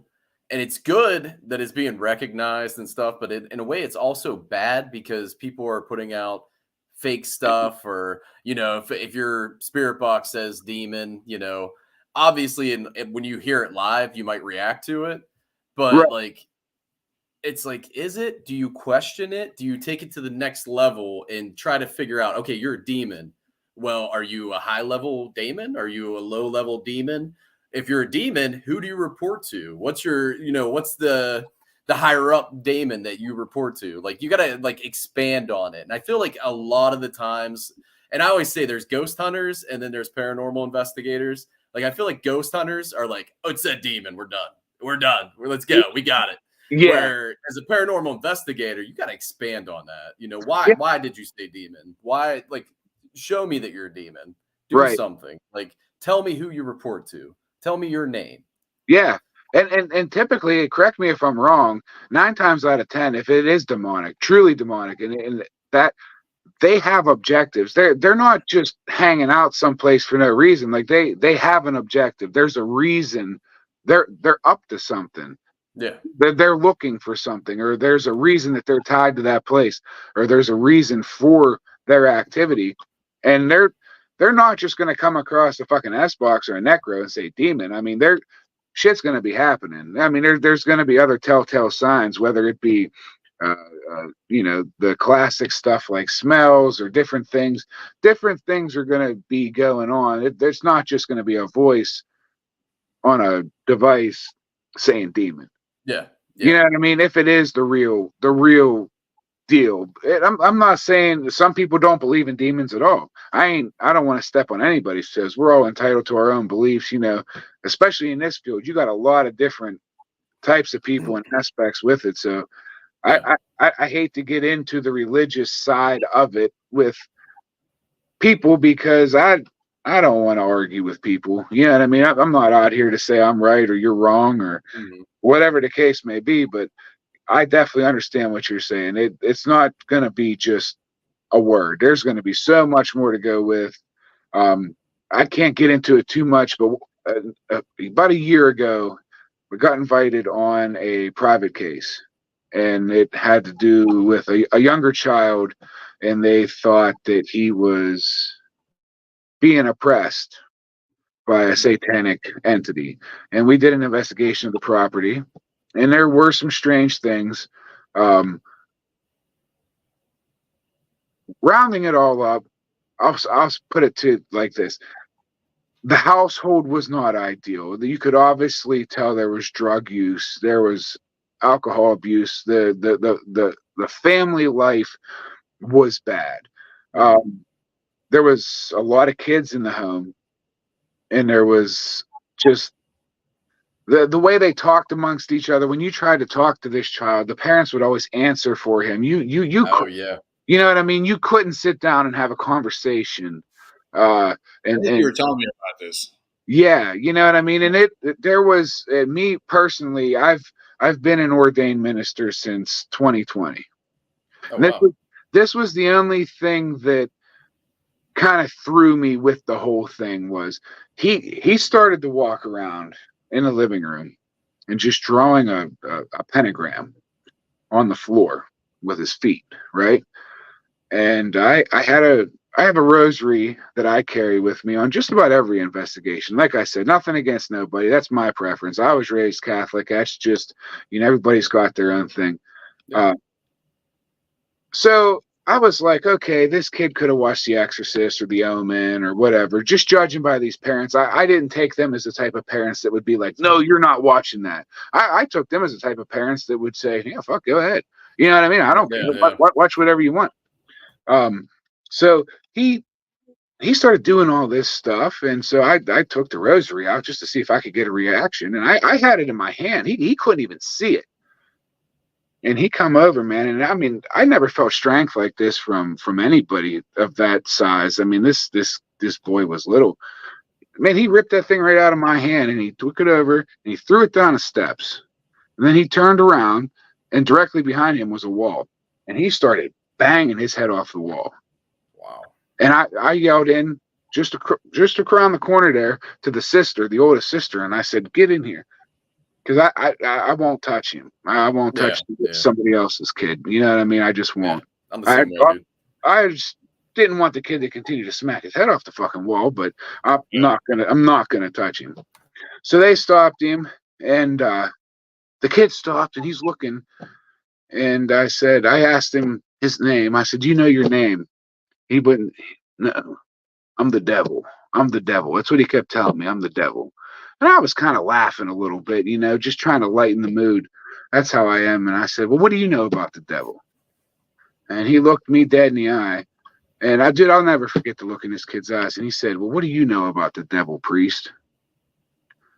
Speaker 2: and it's good that it's being recognized and stuff, but in a way it's also bad because people are putting out fake stuff, or, if your spirit box says demon, obviously, and when you hear it live, you might react to it, but it's like, is it? Do you question it? Do you take it to the next level and try to figure out, okay, you're a demon. Well, are you a high-level demon? Are you a low-level demon? If you're a demon, who do you report to? What's your, what's the higher-up demon that you report to? Like, you got to, expand on it. And I feel like a lot of the times, and I always say there's ghost hunters and then there's paranormal investigators. Like, I feel like ghost hunters are like, oh, it's a demon. We're done. Let's go. We got it. Yeah. Where as a paranormal investigator, you got to expand on that. Why did you say demon? Why, show me that you're a demon. Do something. Tell me who you report to. Tell me your name.
Speaker 3: Yeah. And typically, correct me if I'm wrong, 9 times out of 10, if it is demonic, truly demonic, and that they have objectives. They're not just hanging out someplace for no reason. Like they have an objective. There's a reason. They're up to something.
Speaker 2: Yeah.
Speaker 3: They're looking for something, or there's a reason that they're tied to that place, or there's a reason for their activity, and they're not just going to come across a fucking S box or a necro and say demon. I mean, shit's going to be happening. I mean, there's going to be other telltale signs, whether it be the classic stuff like smells or different things. Different things are going to be going on. There's not just going to be a voice on a device saying demon.
Speaker 2: Yeah.
Speaker 3: You know what I mean? If it is the real deal. I'm not saying some people don't believe in demons at all. I don't want to step on anybody's toes. We're all entitled to our own beliefs, especially in this field. You got a lot of different types of people and aspects with it. So I hate to get into the religious side of it with people, because I don't want to argue with people. You know what I mean? I'm not out here to say I'm right or you're wrong or whatever the case may be, but I definitely understand what you're saying. It's not going to be just a word. There's going to be so much more to go with. I can't get into it too much, but about a year ago, we got invited on a private case, and it had to do with a younger child, and they thought that he was being oppressed by a satanic entity. And we did an investigation of the property, and there were some strange things. Rounding it all up, I'll put it to like this. The household was not ideal. You could obviously tell there was drug use, there was alcohol abuse, the family life was bad. There was a lot of kids in the home, and there was just the way they talked amongst each other. When you tried to talk to this child, the parents would always answer for him. You know what I mean? You couldn't sit down and have a conversation.
Speaker 1: I think you were telling me about this.
Speaker 3: Yeah, you know what I mean? And there was me personally, I've been an ordained minister since 2020.
Speaker 2: Oh, wow.
Speaker 3: This was the only thing that kind of threw me with the whole thing. Was he started to walk around in the living room and just drawing a pentagram on the floor with his feet, right? And I have a rosary that I carry with me on just about every investigation. Like I said, nothing against nobody. That's my preference. I was raised Catholic. That's just, everybody's got their own thing. Yeah. So I was like, okay, this kid could have watched The Exorcist or The Omen or whatever, just judging by these parents. I didn't take them as the type of parents that would be like, no, you're not watching that. I took them as the type of parents that would say, yeah, fuck, go ahead. You know what I mean? I don't care. Yeah. Watch whatever you want. So he started doing all this stuff, and so I took the rosary out just to see if I could get a reaction, and I had it in my hand. He couldn't even see it. And he come over, man, and I mean, I never felt strength like this from anybody of that size. I mean, this boy was little. Man, he ripped that thing right out of my hand, and he took it over, and he threw it down the steps. And then he turned around, and directly behind him was a wall. And he started banging his head off the wall.
Speaker 2: Wow. And
Speaker 3: I yelled in just around the corner there to the sister, the oldest sister, and I said, get in here. Because I won't touch him. I won't touch somebody else's kid. You know what I mean? I just won't.
Speaker 2: Yeah, I'm the same way, dude.
Speaker 3: I just didn't want the kid to continue to smack his head off the fucking wall, but I'm not gonna touch him. So they stopped him, and the kid stopped, and he's looking. And I asked him his name. I said, do you know your name? He wouldn't. No, I'm the devil. I'm the devil. That's what he kept telling me. I'm the devil. And I was kind of laughing a little bit, just trying to lighten the mood. That's how I am. And I said, well, what do you know about the devil? And he looked me dead in the eye. And I'll never forget the look in this kid's eyes. And he said, well, what do you know about the devil, priest?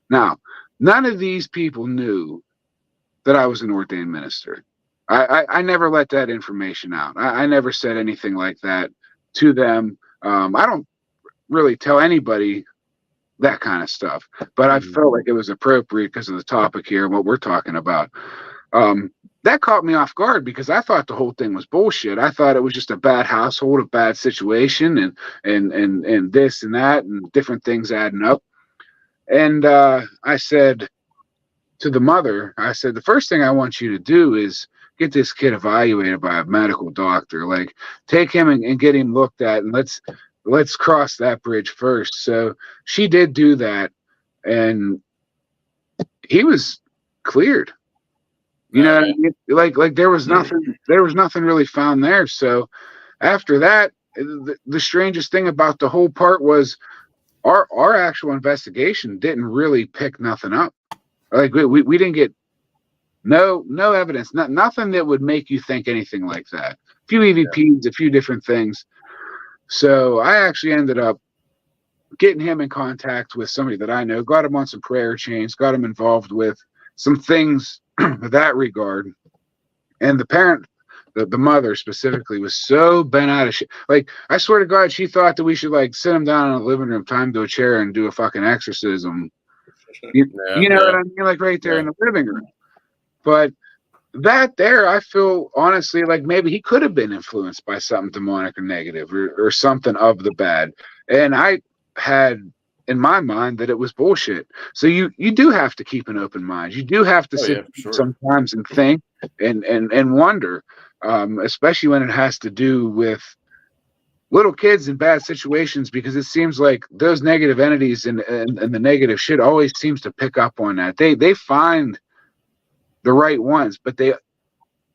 Speaker 3: Now, none of these people knew that I was an ordained minister. I never let that information out. I never said anything like that to them. I don't really tell anybody that kind of stuff, but I felt like it was appropriate because of the topic here and what we're talking about. That caught me off guard because I thought the whole thing was bullshit. I thought it was just a bad household, a bad situation, and this and that and different things adding up. And I said to the mother, I said, the first thing I want you to do is get this kid evaluated by a medical doctor. Like, take him and get him looked at, and let's cross that bridge first. So she did do that, and he was cleared. You know what I mean? Like there was nothing really found there. So after that, the strangest thing about the whole part was our actual investigation didn't really pick nothing up. Like we didn't get no evidence, nothing that would make you think anything like that. A few EVPs, a few different things. So I actually ended up getting him in contact with somebody that I know, got him on some prayer chains, got him involved with some things in that regard. And the parent, the mother specifically, was so bent out of shit. Like, I swear to God, she thought that we should like sit him down in the living room, tie him to a chair, and do a fucking exorcism. You know what I mean? Like right there in the living room. But that there, I feel honestly like maybe he could have been influenced by something demonic or negative or something of the bad. And I had in my mind that it was bullshit. So you do have to keep an open mind. You do have to sit sometimes and think and wonder, especially when it has to do with little kids in bad situations, because it seems like those negative entities and the negative shit always seems to pick up on that. They find the right ones, but they, at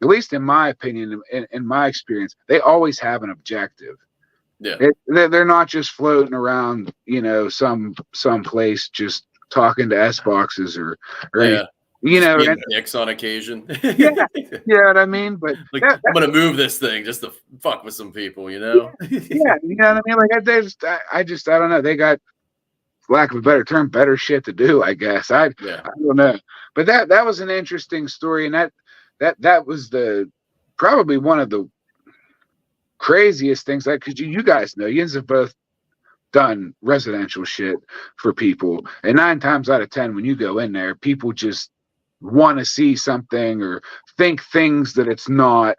Speaker 3: least in my opinion, in my experience, they always have an objective. Yeah, they're not just floating around, you know, some place just talking to S boxes or you know,
Speaker 2: dicks on occasion.
Speaker 3: You know what I mean? But
Speaker 2: like, I'm gonna move this thing just to fuck with some people, you know?
Speaker 3: Yeah, you know what I mean? Like I don't know. They got, for lack of a better term, better shit to do, I guess. I don't know. But that was an interesting story, and that was probably one of the craziest things, like, because you guys know, you have both done residential shit for people, and 9 times out of 10 when you go in there, people just want to see something or think things that it's not.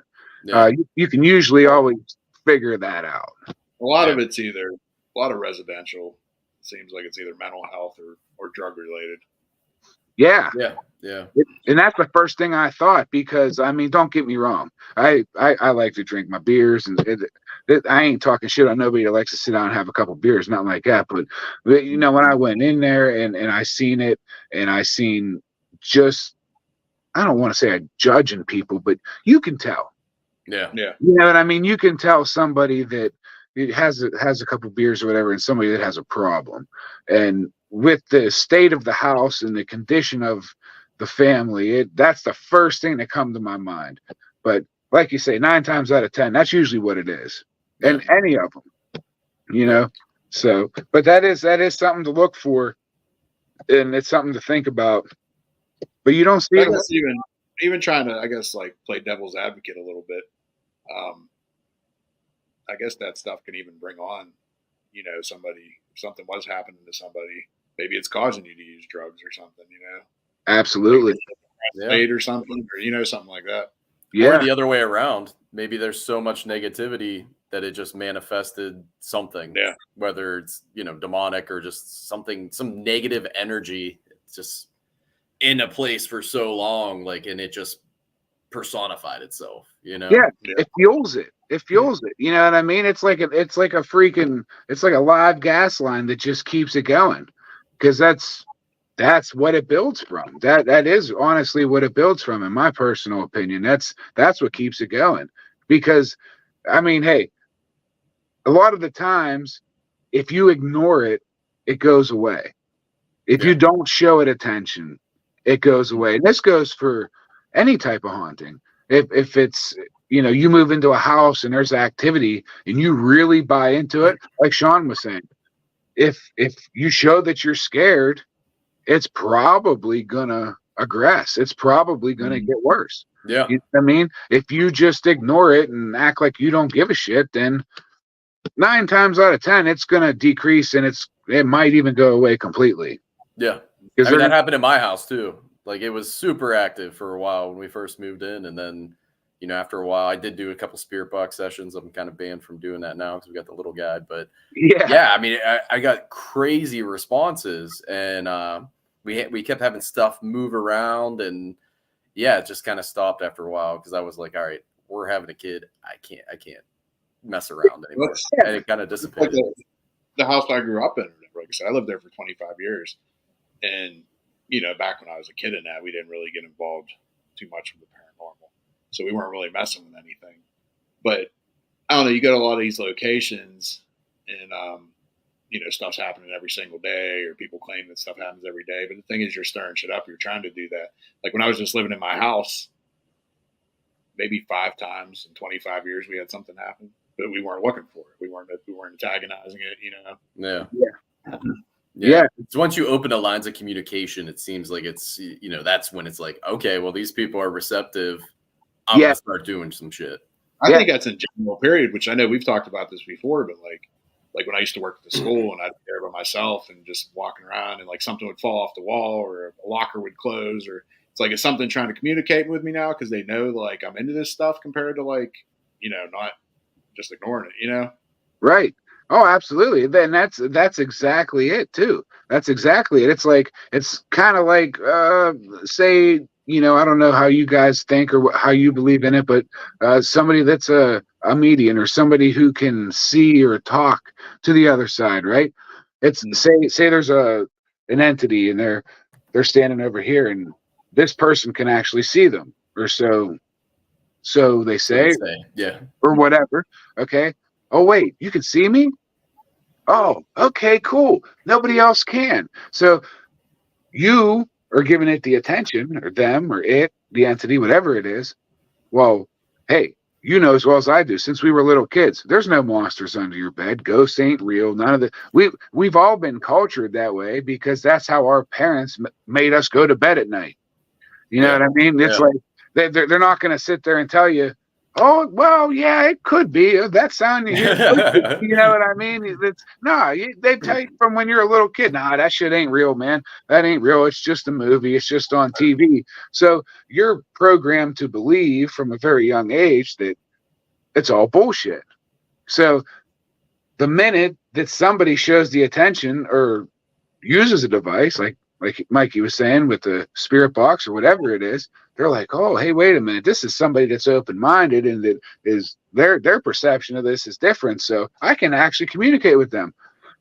Speaker 3: You can usually always figure that out.
Speaker 1: A lot of it's either, a lot of residential seems like it's either mental health or drug related.
Speaker 3: Yeah. And that's the first thing I thought, because I mean, don't get me wrong, I like to drink my beers, and I ain't talking shit on nobody that likes to sit down and have a couple beers, nothing like that. But you know, when I went in there and I seen it, and I seen, just, I don't want to say I'm judging people, but you can tell.
Speaker 2: Yeah.
Speaker 3: You know what I mean? You can tell somebody that it has a couple beers or whatever, and somebody that has a problem. And with the state of the house and the condition of the family, that's the first thing that comes to my mind. But like you say, 9 times out of 10, that's usually what it is. And any of them, you know. So, but that is something to look for, and it's something to think about. But you don't see it.
Speaker 1: Even trying to, I guess, like, play devil's advocate a little bit. I guess that stuff can even bring on, you know, somebody, if something was happening to somebody, maybe it's causing you to use drugs or something, you know?
Speaker 3: Absolutely.
Speaker 1: Or something, or, you know, something like that.
Speaker 2: Or the other way around. Maybe there's so much negativity that it just manifested something. Yeah. Whether it's, you know, demonic or just something, some negative energy. It's just in a place for so long, like, and it just personified itself, you know?
Speaker 3: Yeah. It fuels it. You know what I mean? It's like a live gas line that just keeps it going, because that's what it builds from. That is honestly what it builds from, in my personal opinion. That's what keeps it going. Because, I mean, hey, a lot of the times, if you ignore it, it goes away. If you don't show it attention, it goes away. And this goes for any type of haunting. If it's, you know, you move into a house and there's activity and you really buy into it, like Sean was saying, if you show that you're scared, it's probably gonna aggress. It's probably gonna get worse.
Speaker 2: Yeah.
Speaker 3: You know what I mean? If you just ignore it and act like you don't give a shit, then 9 times out of 10, it's gonna decrease, and it might even go away completely.
Speaker 2: Yeah. I mean, that happened in my house too. Like it was super active for a while when we first moved in, and then after a while, I did do a couple spirit box sessions. I'm kind of banned from doing that now because we got the little guy. But yeah, I mean, I got crazy responses, and we kept having stuff move around, and yeah, it just kind of stopped after a while because I was like, all right, we're having a kid. I can't mess around anymore. And it kind of dissipated.
Speaker 1: Like the house I grew up in, like I said, I lived there for 25 years, and back when I was a kid in that, we didn't really get involved too much with the paranormal. So we weren't really messing with anything. But I don't know, you go to a lot of these locations and, stuff's happening every single day, or people claim that stuff happens every day. But the thing is, you're stirring shit up. You're trying to do that. Like when I was just living in my house, maybe 5 times in 25 years, we had something happen, but we weren't looking for it. We weren't antagonizing it,
Speaker 2: Yeah. It's once you open the lines of communication, it seems like it's, that's when it's like, okay, well, these people are receptive. I'm going to start doing some shit.
Speaker 1: I think that's in general period, which I know we've talked about this before, but like when I used to work at the school and I'd be there by myself and just walking around and like something would fall off the wall or a locker would close, or it's like, it's something trying to communicate with me now because they know like I'm into this stuff compared to like, not just ignoring it,
Speaker 3: Right. Oh, absolutely. Then that's exactly it too. That's exactly it. It's kind of like, say, I don't know how you guys think or how you believe in it, but somebody that's a medium or somebody who can see or talk to the other side, right? It's say there's an entity and they're standing over here and this person can actually see them, or so they say,
Speaker 2: yeah,
Speaker 3: or whatever. Okay. Oh, wait, you can see me? Oh, okay, cool. Nobody else can. So you are giving it the attention, or them, or it, the entity, whatever it is. Well, hey, you know as well as I do, since we were little kids, there's no monsters under your bed. Ghosts ain't real. None of the we've all been cultured that way because that's how our parents made us go to bed at night. You know what I mean? It's like they're not going to sit there and tell you, oh, well, yeah, it could be. That sound you hear, you know what I mean? They tell you from when you're a little kid, nah, that shit ain't real, man. That ain't real. It's just a movie. It's just on TV. So you're programmed to believe from a very young age that it's all bullshit. So the minute that somebody shows the attention or uses a device, like Mikey was saying with the spirit box or whatever it is, they're like, oh, hey, wait a minute. This is somebody that's open-minded and that is their perception of this is different. So I can actually communicate with them.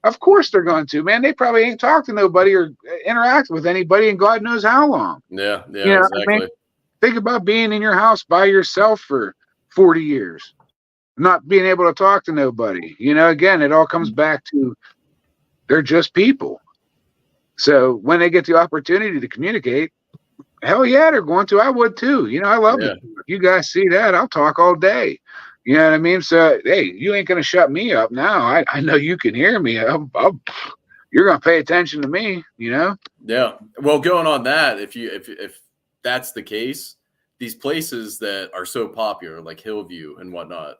Speaker 3: Of course they're going to, man. They probably ain't talked to nobody or interact with anybody in God knows how long.
Speaker 2: Yeah, exactly.
Speaker 3: I mean? Think about being in your house by yourself for 40 years, not being able to talk to nobody. Again, it all comes back to they're just people. So when they get the opportunity to communicate, hell yeah, they're going to. I would too. I love it. You guys see that? I'll talk all day. You know what I mean? So, hey, you ain't going to shut me up now. I know you can hear me. You're going to pay attention to me, Yeah.
Speaker 2: Well, going on that, if that's the case, these places that are so popular, like Hallvue and whatnot,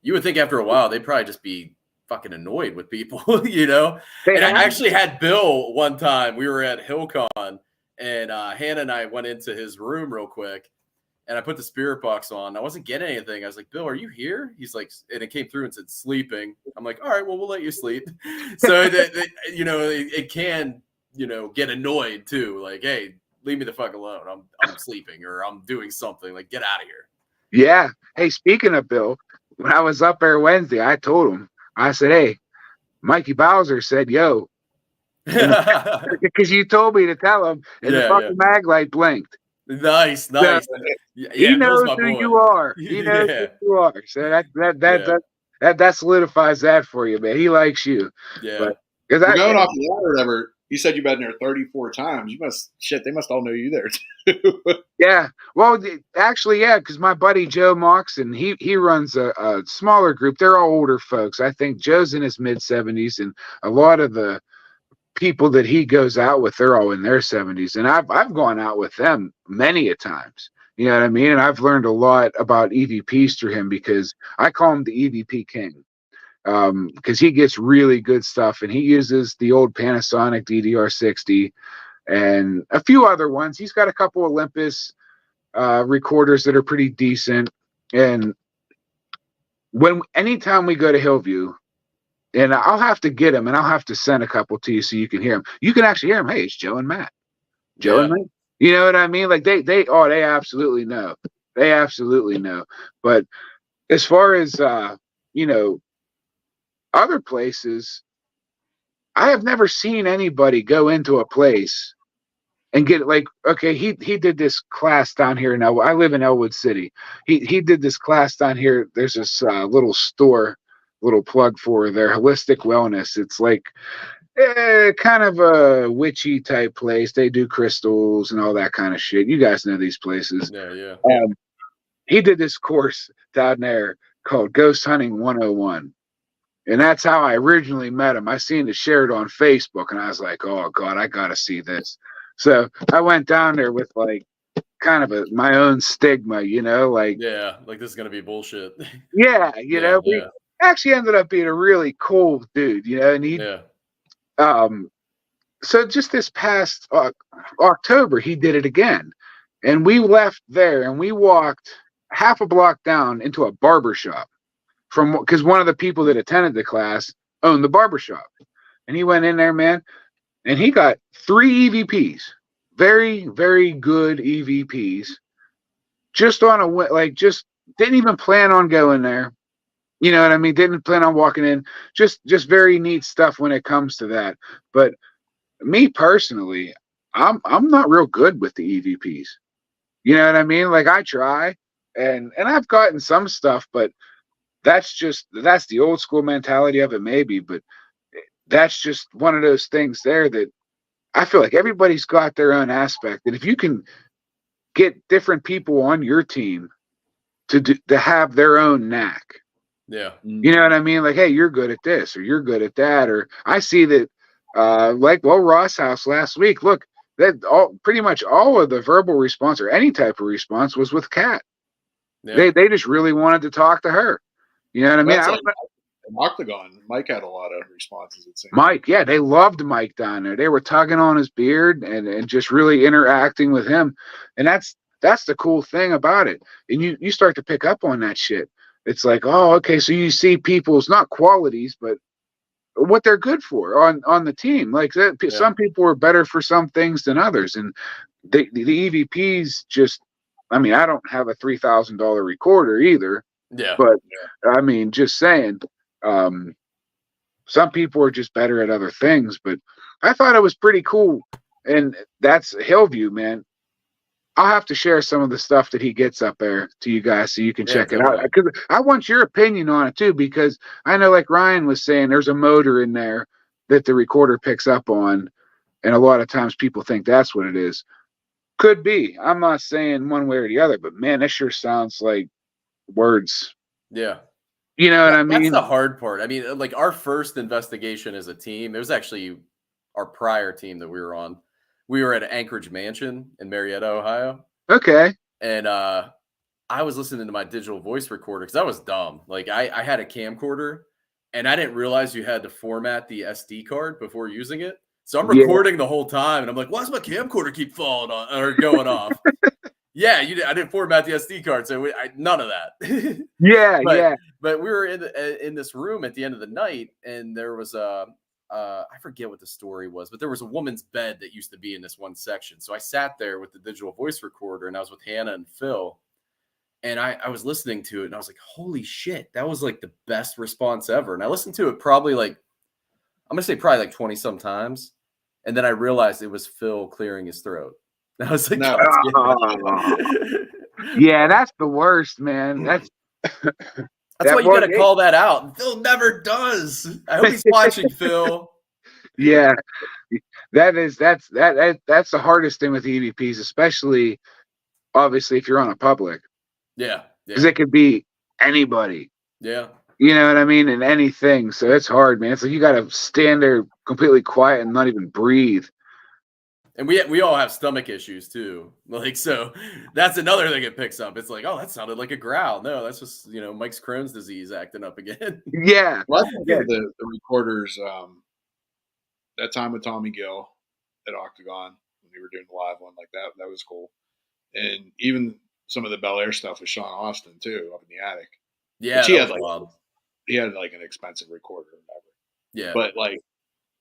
Speaker 2: you would think after a while, they'd probably just be fucking annoyed with people, And I actually had Bill one time. We were at HillCon, and Hannah and I went into his room real quick, and I put the spirit box on. I wasn't getting anything. I was like, Bill, are you here? He's like, and it came through and said sleeping. I'm like, all right, well, we'll let you sleep. So it can, get annoyed too. Like, hey, leave me the fuck alone. I'm sleeping or I'm doing something. Like, get out of here.
Speaker 3: Yeah. Hey, speaking of Bill, when I was up there Wednesday, I told him, I said, hey, Mikey Bowser said, yo, because you told me to tell him, and the fucking mag light blinked.
Speaker 2: Nice.
Speaker 3: So, he knows who you are. He knows who you are. So that solidifies that for you, man. He likes you.
Speaker 2: Yeah.
Speaker 3: But,
Speaker 1: going off the water or whatever, you said you've been there 34 times. They must all know you there too.
Speaker 3: Yeah. Well, actually, yeah, because my buddy Joe Moxon, he runs a smaller group. They're all older folks. I think Joe's in his mid-70s, and a lot of the people that he goes out with, they're all in their 70s. And I've gone out with them many a times. You know what I mean? And I've learned a lot about EVPs through him because I call him the EVP king. Because he gets really good stuff, and he uses the old Panasonic DDR60, and a few other ones. He's got a couple Olympus recorders that are pretty decent. And anytime we go to Hallvue, and I'll have to get him, and I'll have to send a couple to you so you can hear him. You can actually hear him. Hey, it's Joe and Matt. Joe and Matt. You know what I mean? Like they absolutely know. They absolutely know. But as far as other places, I have never seen anybody go into a place and get like, okay, he did this class down here in I live in Elwood City. He did this class down here. There's this little store, little plug for their holistic wellness. It's like kind of a witchy type place. They do crystals and all that kind of shit. You guys know these places.
Speaker 2: Yeah.
Speaker 3: He did this course down there called Ghost Hunting 101. And that's how I originally met him. I seen it shared on Facebook, and I was like, oh, God, I got to see this. So I went down there with like kind of my own stigma, like.
Speaker 2: Yeah, like this is going to be bullshit.
Speaker 3: Yeah, he actually ended up being a really cool dude, and he.
Speaker 2: Yeah.
Speaker 3: So just this past October, he did it again. And we left there and we walked half a block down into a barber shop because one of the people that attended the class owned the barber shop. And he went in there, man, and he got 3 EVPs, very, very good EVPs, just just didn't even plan on going there. You know what I mean? Didn't plan on walking in. Just very neat stuff when it comes to that. But me personally, I'm not real good with the EVPs. You know what I mean? Like I try, and I've gotten some stuff, but that's the old school mentality of it, maybe. But that's just one of those things there that I feel like everybody's got their own aspect, and if you can get different people on your team to have their own knack.
Speaker 2: Yeah.
Speaker 3: You know what I mean? Like, hey, you're good at this, or you're good at that, or I see that, Ross House last week. Look, that pretty much all of the verbal response or any type of response was with Kat. Yeah. They just really wanted to talk to her. You know what I mean?
Speaker 1: Octagon, Mike had a lot of responses. It seemed.
Speaker 3: Mike, yeah, they loved Mike down there. They were tugging on his beard and just really interacting with him, and that's the cool thing about it. And you start to pick up on that shit. It's like, oh, okay, so you see people's not qualities, but what they're good for on the team. Like that, yeah. Some people are better for some things than others, and the EVPs just. I mean, I don't have a $3,000 recorder either.
Speaker 2: Yeah,
Speaker 3: but I mean, just saying, some people are just better at other things. But I thought it was pretty cool, and that's Hallvue, man. I'll have to share some of the stuff that he gets up there to you guys so you can check it out. Because I want your opinion on it too, because I know, like Ryan was saying, there's a motor in there that the recorder picks up on, and a lot of times people think that's what it is. Could be. I'm not saying one way or the other, but man, that sure sounds like words.
Speaker 2: Yeah.
Speaker 3: You know what I mean?
Speaker 2: That's the hard part. I mean, like our first investigation as a team, it was actually our prior team that we were on. We were at Anchorage Mansion in Marietta, Ohio.
Speaker 3: Okay.
Speaker 2: And I was listening to my digital voice recorder because I was dumb. Like I had a camcorder and I didn't realize you had to format the SD card before using it. So I'm recording the whole time and I'm like, why does my camcorder keep falling on or going off? Yeah, I didn't format the SD card, so none of that. But we were in this room at the end of the night, and there was I forget what the story was, but there was a woman's bed that used to be in this one section. So I sat there with the digital voice recorder, and I was with Hannah and Phil, and I was listening to it, and I was like, holy shit, that was like the best response ever. And I listened to it probably like 20 some times, and then I realized it was Phil clearing his throat. I was like,
Speaker 3: yeah, that's the worst, man. That's
Speaker 2: why you got to call that out. Phil never does. I hope he's watching, Phil.
Speaker 3: Yeah, that's the hardest thing with EVPs, especially obviously if you're on a public.
Speaker 2: Yeah,
Speaker 3: because it could be anybody.
Speaker 2: Yeah,
Speaker 3: you know what I mean, and anything. So it's hard, man. So you got to stand there completely quiet and not even breathe.
Speaker 2: And we all have stomach issues too. Like, so that's another thing it picks up. It's like, oh, that sounded like a growl. No, that's just, Mike's Crohn's disease acting up again.
Speaker 3: Yeah.
Speaker 1: Well, I think the recorders, that time with Tommy Gill at Octagon, when they were doing the live one like that. That was cool. And even some of the Bel Air stuff with Sean Austin too, up in the attic.
Speaker 2: Yeah,
Speaker 1: He
Speaker 2: that
Speaker 1: had
Speaker 2: was wild.
Speaker 1: he had like an expensive recorder or whatever.
Speaker 2: Yeah.
Speaker 1: But like,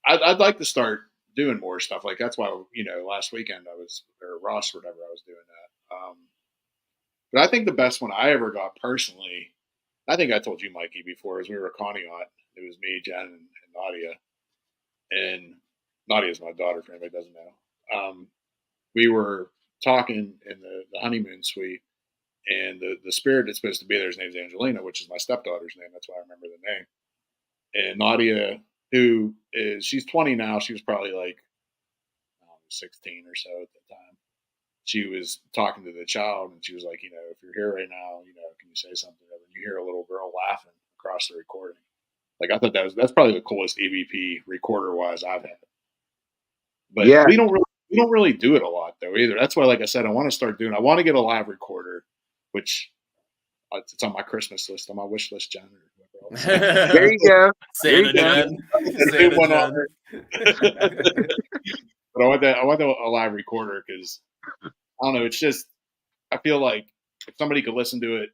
Speaker 1: I'd like to start doing more stuff. Like that's why last weekend or Ross or whatever I was doing that. But I think the best one I ever got personally, I think I told you, Mikey, before, is we were at Conneaut. It was me, Jen, and Nadia. And Nadia's my daughter, for anybody who doesn't know. We were talking in the honeymoon suite, and the spirit that's supposed to be there's name's Angelina, which is my stepdaughter's name. That's why I remember the name. And Nadia, she's 20 now. She was probably like 16 or so at the time. She was talking to the child, and she was like, if you're here right now, can you say something? And you hear a little girl laughing across the recording. Like, I thought that's probably the coolest EVP recorder wise I've had. But
Speaker 3: Yeah.
Speaker 1: we don't really do it a lot though either. That's why, like I said, I want to get a live recorder, which it's on my Christmas list, on my wish list, John.
Speaker 3: There you go.
Speaker 2: Santa Jen.
Speaker 1: But I want a live recorder because I don't know. It's just I feel like if somebody could listen to it,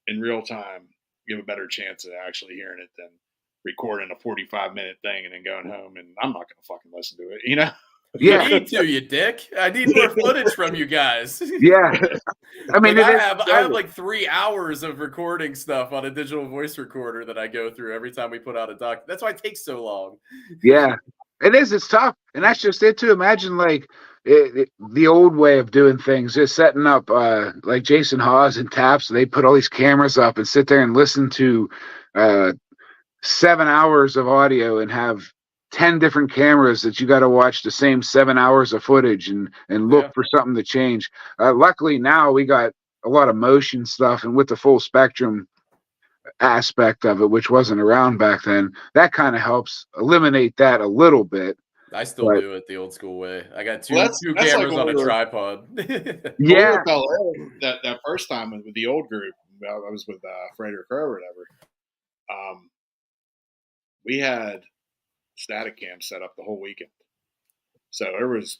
Speaker 1: in real time, you have a better chance of actually hearing it than recording a 45-minute thing and then going home. And I'm not going to fucking listen to it,
Speaker 3: Yeah.
Speaker 2: You need to, you dick. I need more footage from you guys.
Speaker 3: Yeah. I mean,
Speaker 2: I have like 3 hours of recording stuff on a digital voice recorder that I go through every time we put out a doc. That's why it takes so long.
Speaker 3: Yeah, it is. It's tough. And that's just it too. Imagine like the old way of doing things, just setting up like Jason Hawes and Taps. They put all these cameras up and sit there and listen to 7 hours of audio and have 10 different cameras that you got to watch the same 7 hours of footage and look for something to change. Luckily now we got a lot of motion stuff, and with the full spectrum aspect of it, which wasn't around back then, that kind of helps eliminate that a little bit.
Speaker 2: I still do it the old school way. I got two cameras
Speaker 1: like
Speaker 2: on a tripod.
Speaker 3: Yeah.
Speaker 1: That first time with the old group, I was with Frederick Crow or whatever. We had static cam set up the whole weekend. So there was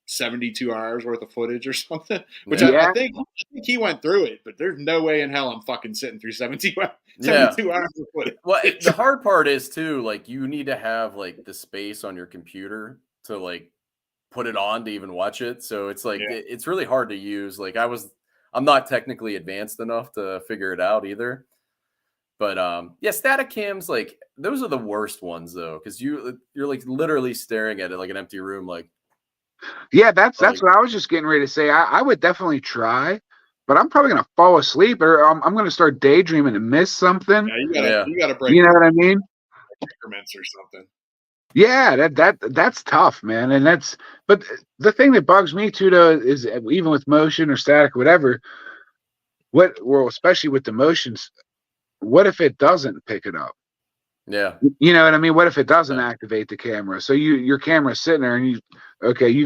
Speaker 1: 72 hours worth of footage or something, which I think he went through it, but there's no way in hell I'm fucking sitting through 72 hours of footage.
Speaker 2: Well, the hard part is too, like, you need to have like the space on your computer to like put it on to even watch it. So it's like, it's really hard to use. Like I'm not technically advanced enough to figure it out either. But static cams, like, those are the worst ones though, because you're like literally staring at it like an empty room. Like,
Speaker 3: yeah, that's what I was just getting ready to say. I would definitely try, but I'm probably gonna fall asleep, or I'm gonna start daydreaming and miss something.
Speaker 1: Yeah, you gotta break.
Speaker 3: You know what I mean?
Speaker 1: Increments or something.
Speaker 3: Yeah, that's tough, man. And but the thing that bugs me too, though, is even with motion or static, whatever. Especially with the motions, what if it doesn't pick it up?
Speaker 2: Yeah.
Speaker 3: You know what I mean? What if it doesn't activate the camera? So your camera's sitting there and you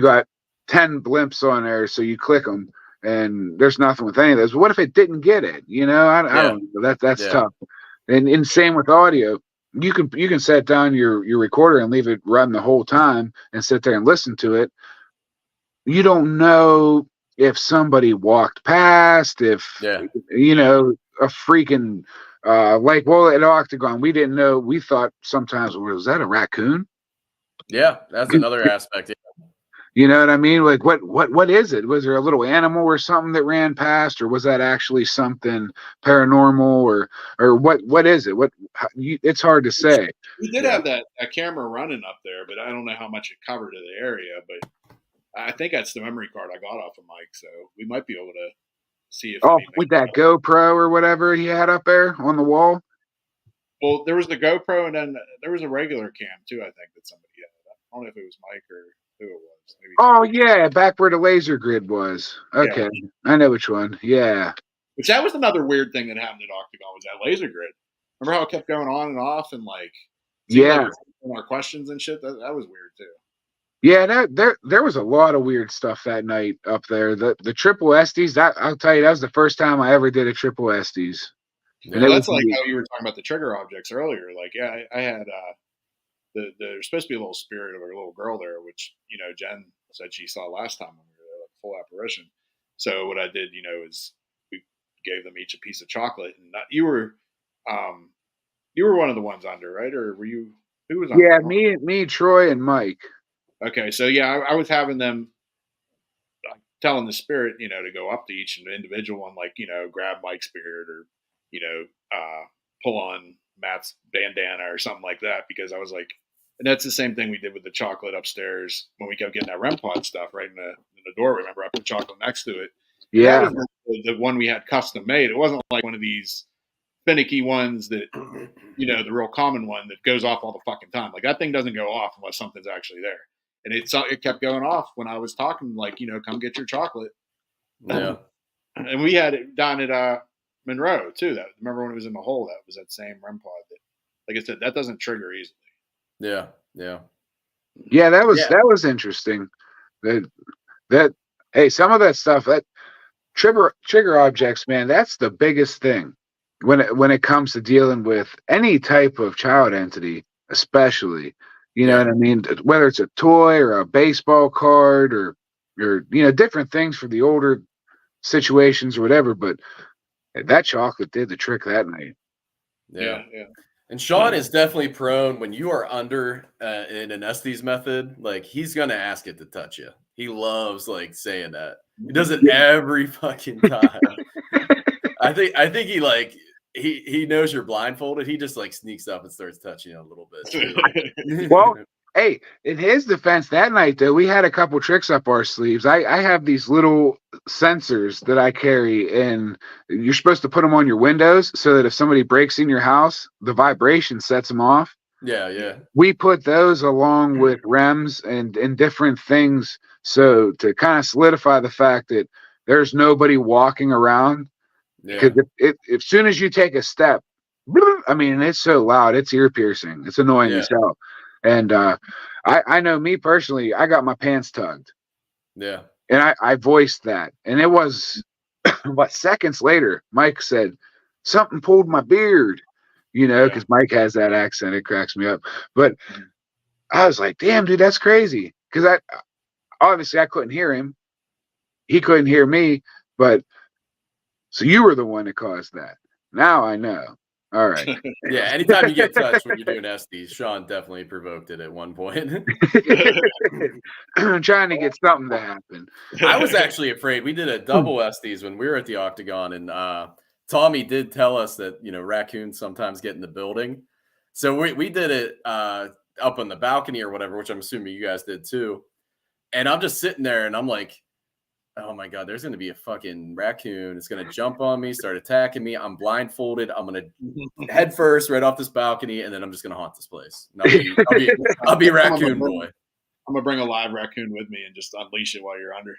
Speaker 3: got 10 blimps on there, so you click them and there's nothing with any of those. But what if it didn't get it? I don't know. That's tough. And same with audio. You can set down your recorder and leave it run the whole time and sit there and listen to it. You don't know if somebody walked past, if a freaking at Octagon, we didn't know. We thought sometimes, was that a raccoon?
Speaker 2: Yeah, that's another aspect. Yeah.
Speaker 3: You know what I mean? Like, what is it? Was there a little animal or something that ran past, or was that actually something paranormal, or what is it? It's hard to say.
Speaker 1: We did have that camera running up there, but I don't know how much it covered of the area. But I think that's the memory card I got off of Mike, so we might be able to see if.
Speaker 3: With that GoPro or whatever he had up there on the wall.
Speaker 1: Well, there was the GoPro, and then there was a regular cam too. I think that somebody had. I don't know if it was Mike or who it was. Maybe
Speaker 3: back where the laser grid was. Okay, I know which one. Yeah.
Speaker 1: Which that was another weird thing that happened at Octagon, was that laser grid. Remember how it kept going on and off, and like our questions and shit. That was weird too.
Speaker 3: Yeah, there was a lot of weird stuff that night up there. The triple Estes, I'll tell you, that was the first time I ever did a triple Estes.
Speaker 1: Yeah, and that's like how you were talking about the trigger objects earlier. Like, I had there's supposed to be a little spirit of a little girl there, which Jen said she saw last time when we were there, like full apparition. So what I did, is we gave them each a piece of chocolate, and you were one of the ones under, right? Or were you? Who was under?
Speaker 3: Yeah, me, Troy, and Mike.
Speaker 1: Okay, so yeah, I was having them telling the spirit, to go up to each individual one, like, grab Mike's spirit or, pull on Matt's bandana or something like that, because I was like, and that's the same thing we did with the chocolate upstairs when we kept getting that REM pod stuff right in the door. Remember, I put chocolate next to it. And
Speaker 3: Yeah,
Speaker 1: that was the one we had custom made. It wasn't like one of these finicky ones that, the real common one that goes off all the fucking time. Like that thing doesn't go off unless something's actually there. And it kept going off when I was talking, like, come get your chocolate.
Speaker 2: Yeah.
Speaker 1: And we had it down at Monroe too. That remember when it was in the hole? That was that same REM pod. That, like I said, that doesn't trigger easily.
Speaker 2: Yeah.
Speaker 3: That was interesting. That hey, some of that stuff, that trigger objects, man, that's the biggest thing when it comes to dealing with any type of child entity, especially. You know what I mean? Whether it's a toy or a baseball card or different things for the older situations or whatever. But that chocolate did the trick that night.
Speaker 2: Yeah. And Sean is definitely prone when you are under in an Estes method. Like he's gonna ask it to touch you. He loves like saying that. He does it every fucking time. I think he knows you're blindfolded. He just like sneaks up and starts touching you a little bit.
Speaker 3: Well, hey, in his defense, that night though, we had a couple tricks up our sleeves. I have these little sensors that I carry, and you're supposed to put them on your windows so that if somebody breaks in your house, the vibration sets them off.
Speaker 2: Yeah.
Speaker 3: We put those along with REMs and different things, so to kind of solidify the fact that there's nobody walking around. Because as soon as you take a step, I mean, it's so loud, it's ear piercing, it's annoying as hell. And I know me personally, I got my pants tugged.
Speaker 2: Yeah.
Speaker 3: And I voiced that. And it was what seconds later, Mike said, something pulled my beard, because Mike has that accent, it cracks me up. But I was like, damn, dude, that's crazy. Because obviously I couldn't hear him. He couldn't hear me, but so you were the one that caused that. Now I know. All right.
Speaker 2: Yeah. Anytime you get touched when you're doing Estes, Sean definitely provoked it at one point.
Speaker 3: I'm trying to get something to happen.
Speaker 2: I was actually afraid. We did a double Estes when we were at the Octagon, and Tommy did tell us that raccoons sometimes get in the building. So we did it up on the balcony or whatever, which I'm assuming you guys did too. And I'm just sitting there, and I'm like, oh my God, there's going to be a fucking raccoon. It's going to jump on me, start attacking me. I'm blindfolded. I'm going to head first right off this balcony, and then I'm just going to haunt this place. And I'll be raccoon boy.
Speaker 1: I'm going to bring a live raccoon with me and just unleash it while you're under.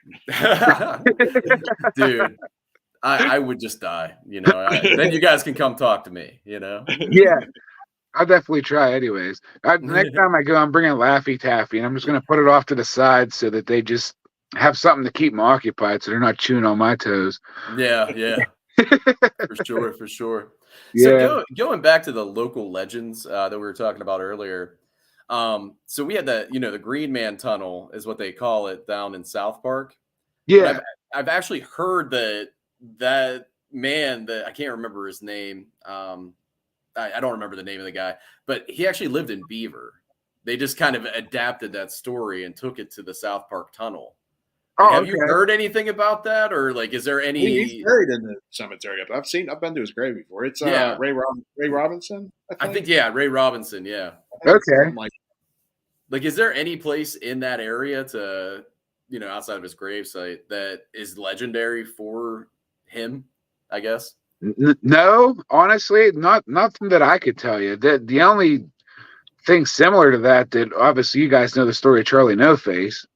Speaker 2: Dude, I would just die, then you guys can come talk to me,
Speaker 3: Yeah. I'll definitely try anyways. Next time I go, I'm bringing Laffy Taffy, and I'm just going to put it off to the side so that they just have something to keep them occupied so they're not chewing on my toes.
Speaker 2: Yeah. For sure.
Speaker 3: Yeah.
Speaker 2: So going back to the local legends that we were talking about earlier. So we had the Green Man Tunnel is what they call it down in South Park.
Speaker 3: Yeah.
Speaker 2: I've actually heard that man that I can't remember his name. I don't remember the name of the guy, but he actually lived in Beaver. They just kind of adapted that story and took it to the South Park Tunnel. Have you heard anything about that, or is there any?
Speaker 1: He's buried in the cemetery. I've been to his grave before. It's Ray Robinson.
Speaker 2: I think Ray Robinson. Yeah.
Speaker 3: Okay.
Speaker 2: Is there any place in that area to outside of his gravesite that is legendary for him? I guess.
Speaker 3: No, honestly, nothing that I could tell you. The only thing similar to that obviously you guys know the story of Charlie No Face.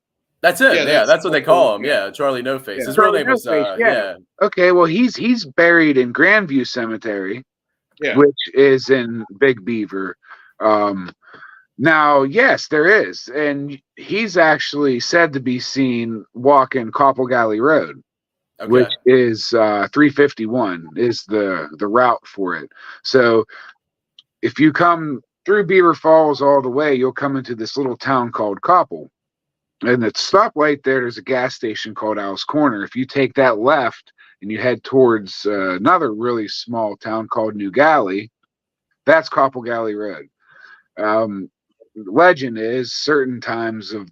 Speaker 2: That's it. Yeah, that's what they call him. Yeah, Charlie No Face. His real name was
Speaker 3: Okay, well he's buried in Grandview Cemetery, which is in Big Beaver. Now, yes, there is, and he's actually said to be seen walking Copple Galley Road, which is 351 is the route for it. So if you come through Beaver Falls all the way, you'll come into this little town called Copple. And the stoplight there's a gas station called Owl's Corner. If you take that left and you head towards another really small town called New Galley, that's Copple Galley Road. Legend is certain times of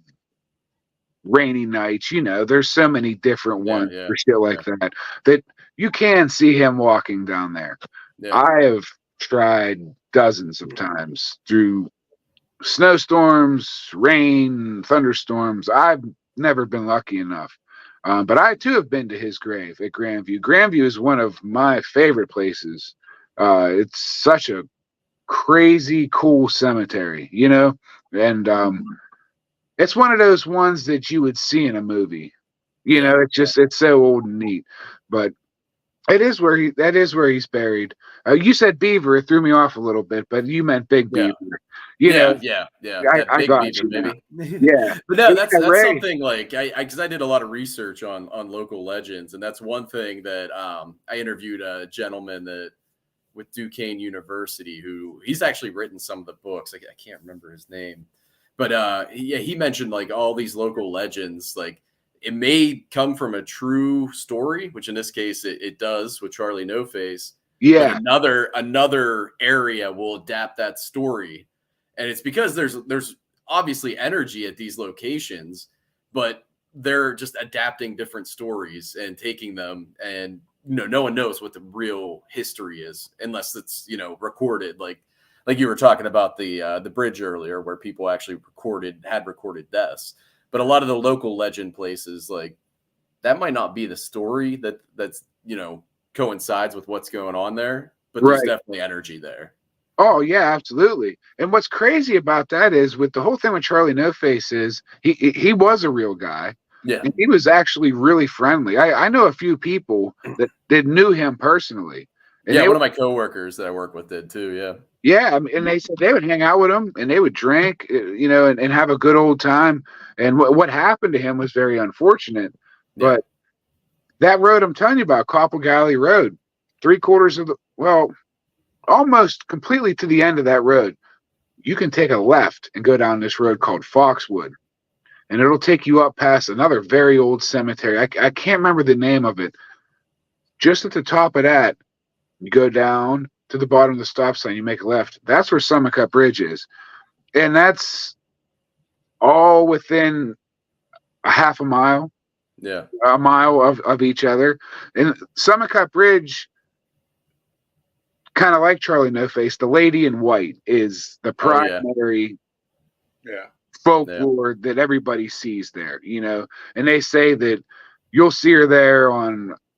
Speaker 3: rainy nights, there's so many different ones for shit like that you can see him walking down there. I have tried dozens of times through snowstorms, rain, thunderstorms. I've never been lucky enough. But I too have been to his grave at Grandview. Grandview is one of my favorite places. It's such a crazy cool cemetery, and it's one of those ones that you would see in a movie. It's so old and neat. But that is where he's buried. You said Beaver, it threw me off a little bit, but you meant Big Beaver.
Speaker 2: I
Speaker 3: got
Speaker 2: Beaver,
Speaker 3: you.
Speaker 2: Maybe.
Speaker 3: Yeah,
Speaker 2: but no, that's something like because I did a lot of research on local legends, and that's one thing that I interviewed a gentleman that with Duquesne University who he's actually written some of the books. I can't remember his name, but he mentioned like all these local legends, like it may come from a true story, which in this case it does with Charlie No Face.
Speaker 3: Yeah,
Speaker 2: but another area will adapt that story. And it's because there's obviously energy at these locations, but they're just adapting different stories and taking them. And, no one knows what the real history is unless it's, recorded. Like you were talking about the bridge earlier where people actually had recorded deaths. But a lot of the local legend places, like that might not be the story that's, coincides with what's going on there, but there's definitely energy there.
Speaker 3: Oh yeah, absolutely. And what's crazy about that is with the whole thing with Charlie No Face is he was a real guy.
Speaker 2: Yeah.
Speaker 3: And he was actually really friendly. I know a few people that knew him personally. And
Speaker 2: one of my coworkers that I work with did too. Yeah.
Speaker 3: Yeah. And they said they would hang out with him and they would drink, and have a good old time. And what happened to him was very unfortunate. Yeah. But that road I'm telling you about, Copple Galley Road, 3/4 of almost completely to the end of that road, you can take a left and go down this road called Foxwood. And it'll take you up past another very old cemetery. I can't remember the name of it. Just at the top of that, you go down to the bottom of the stop sign, you make a left. That's where Summercut Bridge is. And that's all within a half a mile.
Speaker 2: Yeah.
Speaker 3: A mile of each other. And Summercut Bridge, kind of like Charlie No Face, the lady in white is the primary folklore that everybody sees there, and they say that you'll see her there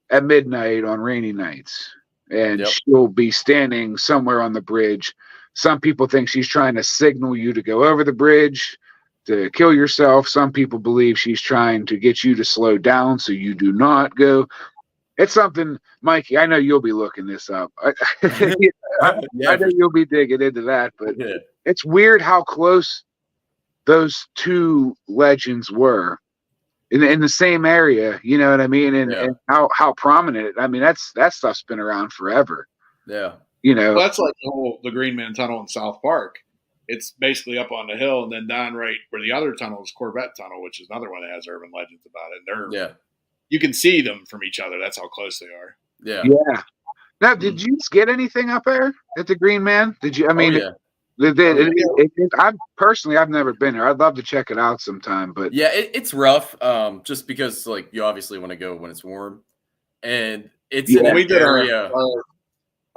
Speaker 3: at midnight on rainy nights, and she'll be standing somewhere on the bridge. Some people think she's trying to signal you to go over the bridge to kill yourself. Some people believe she's trying to get you to slow down so you do not go. It's something, Mikey, I know you'll be looking this up. I know you'll be digging into that, but it's weird how close those two legends were in the same area, you know what I mean? And how prominent. I mean, that stuff's been around forever.
Speaker 2: Yeah.
Speaker 1: Well, that's like the Green Man Tunnel in South Park. It's basically up on the hill, and then down right where the other tunnel is Corvette Tunnel, which is another one that has urban legends about it. And you can see them from each other. That's how close they are.
Speaker 2: Yeah.
Speaker 3: Yeah. Now, did you get anything up there at the Green Man? Did you? I mean, I've never been there. I'd love to check it out sometime, but
Speaker 2: it's rough. Just because like you obviously want to go when it's warm, and it's in
Speaker 1: we did
Speaker 2: area.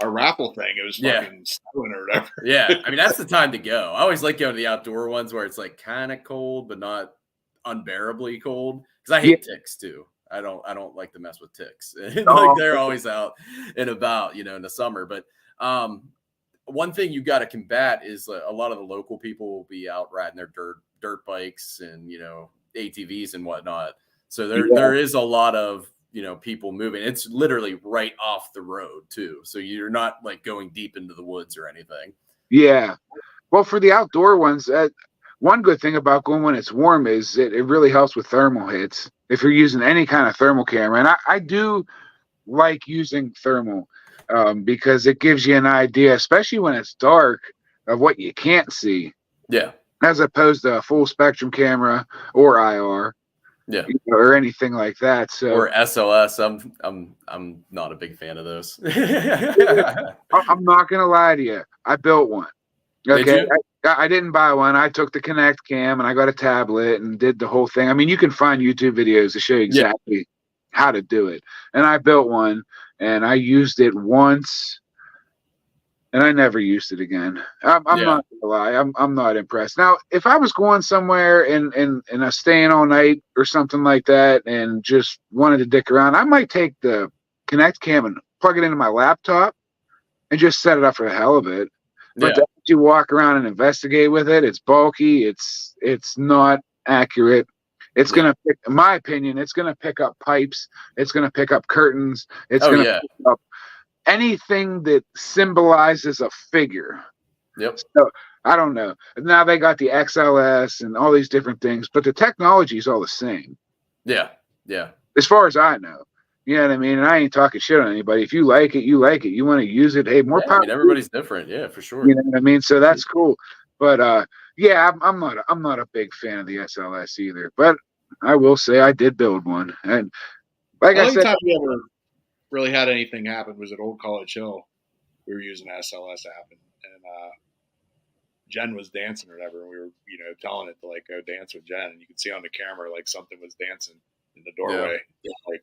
Speaker 1: Our raffle thing. It was fucking snowing or whatever.
Speaker 2: Yeah, I mean that's the time to go. I always like going to the outdoor ones where it's like kind of cold, but not unbearably cold. Because I hate ticks too. I don't like to mess with ticks. Like they're always out and about, in the summer. But one thing you got to combat is a lot of the local people will be out riding their dirt bikes and ATVs and whatnot. So there is a lot of people moving. It's literally right off the road too. So you're not like going deep into the woods or anything.
Speaker 3: Yeah. Well, for the outdoor ones, one good thing about going when it's warm is it really helps with thermal hits. If you're using any kind of thermal camera, and I do like using thermal because it gives you an idea, especially when it's dark, of what you can't see.
Speaker 2: Yeah.
Speaker 3: as opposed to a full spectrum camera or IR,
Speaker 2: Yeah.
Speaker 3: or anything like that. So
Speaker 2: or SLS. I'm not a big fan of those.
Speaker 3: I'm not gonna lie to you. I built one.
Speaker 2: Did
Speaker 3: Okay,
Speaker 2: you?
Speaker 3: I didn't buy one. I took the Connect Cam and I got a tablet and did the whole thing. I mean, you can find YouTube videos to show you exactly how to do it. And I built one and I used it once, and I never used it again. I'm not gonna lie. I'm not impressed. Now, if I was going somewhere and I was staying all night or something like that and just wanted to dick around, I might take the Connect Cam and plug it into my laptop and just set it up for the hell of it. But to you walk around and investigate with it, it's bulky. It's not accurate. It's gonna, in my opinion, it's gonna pick up pipes. It's gonna pick up curtains. It's gonna pick up anything that symbolizes a figure.
Speaker 2: Yep.
Speaker 3: So I don't know. Now they got the XLS and all these different things, but the technology is all the same.
Speaker 2: Yeah. Yeah.
Speaker 3: As far as I know. You know what I mean? And I ain't talking shit on anybody. If you like it, you like it. You want to use it, hey, more power.
Speaker 2: I mean, everybody's different. Yeah, for sure.
Speaker 3: You know what I mean? So that's cool. But yeah, I'm not a big fan of the SLS either. But I will say I did build one. And like I said,
Speaker 1: the only time we ever really had anything happen was at Old College Hill. We were using SLS app, and Jen was dancing or whatever, and we were, telling it to like go dance with Jen, and you could see on the camera like something was dancing in the doorway. Yeah. Like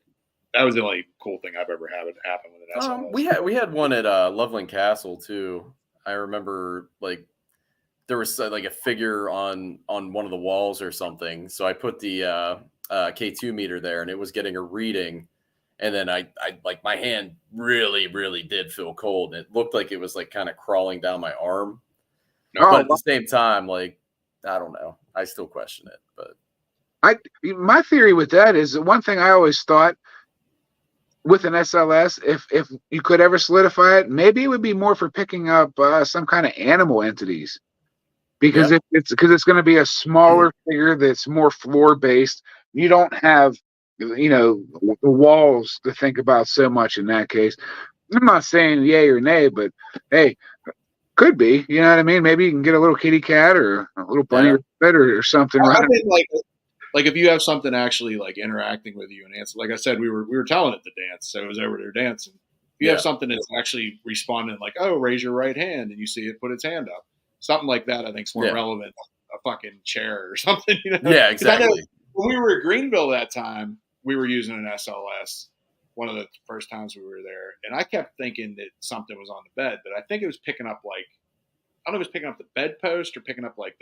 Speaker 1: that was the only cool thing I've ever had happen with an SLS.
Speaker 2: We had one at Loveland Castle too. I remember like there was like a figure on one of the walls or something. So I put the K2 meter there, and it was getting a reading. And then I like my hand really, really did feel cold. And it looked like it was like kind of crawling down my arm. But at the same time, like, I don't know. I still question it. But
Speaker 3: my theory with that is the one thing I always thought with an SLS, if you could ever solidify it, maybe it would be more for picking up some kind of animal entities. Because it's going to be a smaller figure that's more floor based. You don't have the walls to think about so much in that case. I'm not saying yay or nay, but hey, could be. You know what I mean? Maybe you can get a little kitty cat or a little bunny rabbit or something.
Speaker 1: I think like if you have something actually like interacting with you and answer, like I said, we were telling it to dance, so it was over there dancing. If you have something that's actually responding like, oh, raise your right hand, and you see it put its hand up. Something like that, I think, is more relevant than a fucking chair or something.
Speaker 2: Yeah, exactly.
Speaker 1: When we were at Greenville that time, we were using an SLS one of the first times we were there, and I kept thinking that something was on the bed, but I think it was picking up like, I don't know if it was picking up the bedpost or picking up like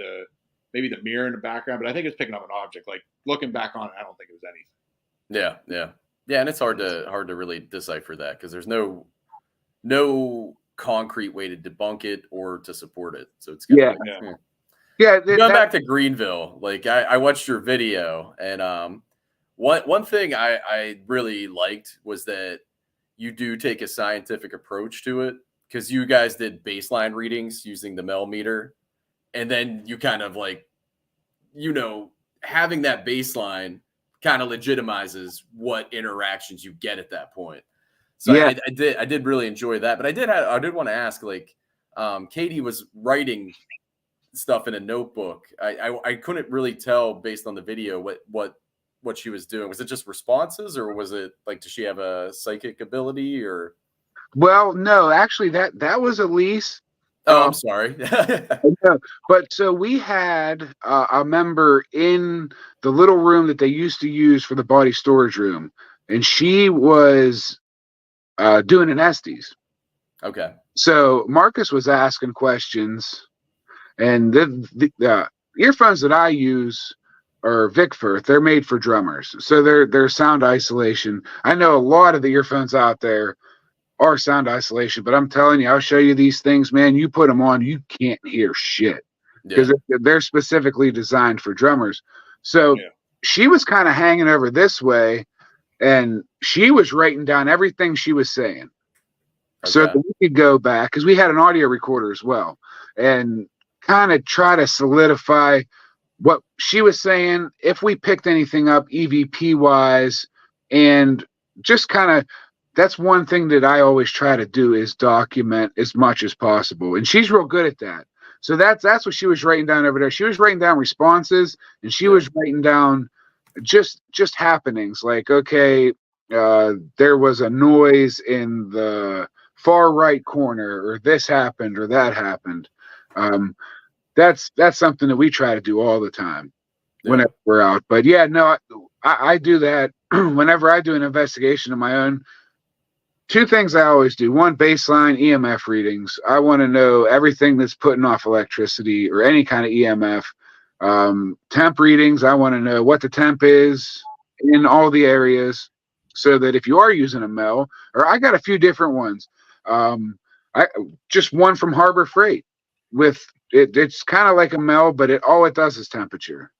Speaker 1: maybe the mirror in the background, but I think it was picking up an object. Like looking back on it, I don't think it was anything.
Speaker 2: Yeah, and it's hard to really decipher that because there's no concrete way to debunk it or to support it. So it's going back to Greenville. Like I watched your video, and one thing I really liked was that you do take a scientific approach to it, because you guys did baseline readings using the Mel meter, and then you kind of like, having that baseline kind of legitimizes what interactions you get at that point. So I did really enjoy that, but I did want to ask, like, Katie was writing stuff in a notebook. I couldn't really tell based on the video what she was doing. Was it just responses, or was it like, does she have a psychic ability or?
Speaker 3: Well, no, actually that was Elise.
Speaker 2: Oh, I'm sorry.
Speaker 3: But so we had a member in the little room that they used to use for the body storage room, and she was doing an Estes.
Speaker 2: Okay.
Speaker 3: So Marcus was asking questions, and the earphones that I use are Vic Firth. They're made for drummers, so they're sound isolation. I know a lot of the earphones out there are sound isolation, but I'm telling you, I'll show you these things, man. You put them on, you can't hear shit because they're specifically designed for drummers. So she was kind of hanging over this way, and she was writing down everything she was saying. Okay. So that we could go back, because we had an audio recorder as well, and kind of try to solidify what she was saying, if we picked anything up EVP wise, and just kind of, that's one thing that I always try to do, is document as much as possible. And she's real good at that. So that's what she was writing down over there. She was writing down responses, and she was writing down just happenings. Like, okay, there was a noise in the far right corner, or this happened, or that happened. That's something that we try to do all the time whenever we're out. But yeah, no, I do that whenever I do an investigation of my own. Two things I always do. One, baseline EMF readings. I want to know everything that's putting off electricity or any kind of EMF. Temp readings. I want to know what the temp is in all the areas, so that if you are using a MEL, or I got a few different ones. I just one from Harbor Freight with it. It's kind of like a MEL, but all it does is temperature.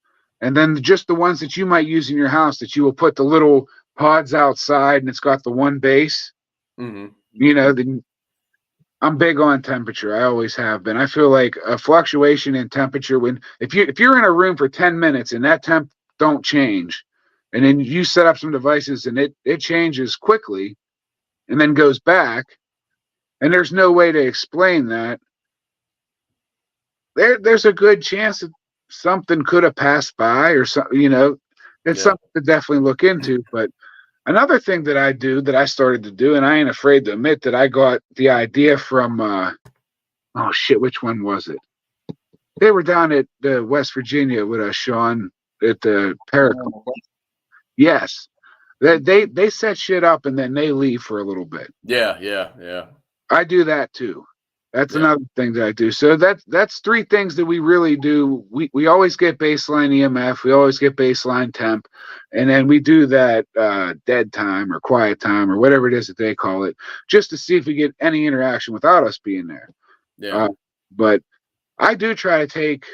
Speaker 3: And then just the ones that you might use in your house, that you will put the little pods outside, and it's got the one base.
Speaker 2: Mm-hmm.
Speaker 3: You know, I'm big on temperature. I always have been. I feel like a fluctuation in temperature, if you're in a room for 10 minutes and that temp don't change, and then you set up some devices and it changes quickly and then goes back, and there's no way to explain that, there's a good chance that something could have passed by, or something. It's something to definitely look into. But another thing that I do, that I started to do, and I ain't afraid to admit that I got the idea from, oh shit, which one was it? They were down at West Virginia with us, Sean, at the Paranormal. Yes. They set shit up and then they leave for a little bit.
Speaker 2: Yeah.
Speaker 3: I do that too. That's another thing that I do. So that's three things that we really do. We always get baseline EMF. We always get baseline temp. And then we do that dead time or quiet time or whatever it is that they call it, just to see if we get any interaction without us being there.
Speaker 2: Yeah.
Speaker 3: But I do try to take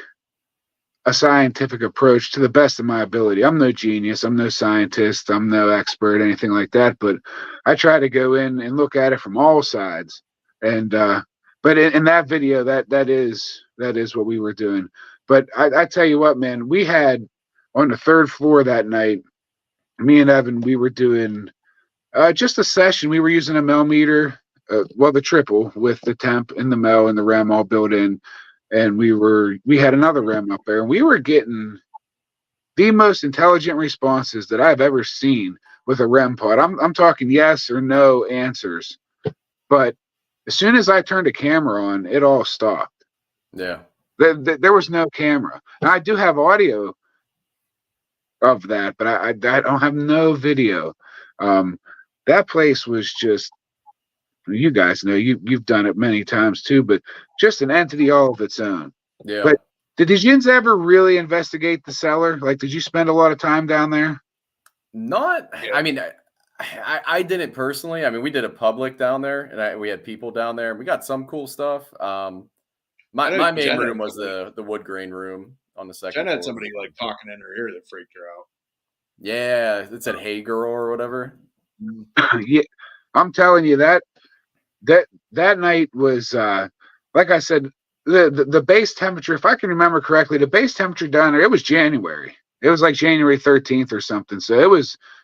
Speaker 3: a scientific approach to the best of my ability. I'm no genius. I'm no scientist. I'm no expert, anything like that. But I try to go in and look at it from all sides. And but in that video, that is what we were doing. But I tell you what, man, we had on the third floor that night, me and Evan, we were doing just a session. We were using a MEL meter, the triple with the temp and the MEL and the REM all built in. And we had another REM up there, and we were getting the most intelligent responses that I've ever seen with a REM pod. I'm talking yes or no answers. But as soon as I turned the camera on, it all stopped.
Speaker 2: Yeah.
Speaker 3: There was no camera. Now, I do have audio of that, but I don't have no video. That place was just, you guys know, you've done it many times too, but just an entity all of its own.
Speaker 2: Yeah.
Speaker 3: But did the Jins ever really investigate the cellar? Like, did you spend a lot of time down there?
Speaker 2: Not, I mean, I didn't personally. I mean, we did a public down there, and we had people down there. We got some cool stuff. My main room was the wood grain room on the second floor.
Speaker 1: Jen had somebody like talking in her ear that freaked her out.
Speaker 2: Yeah, it said "Hey girl" or whatever.
Speaker 3: Yeah, I'm telling you that night was like I said, the base temperature, if I can remember correctly, the base temperature down there, it was January. It was like January 13th or something. So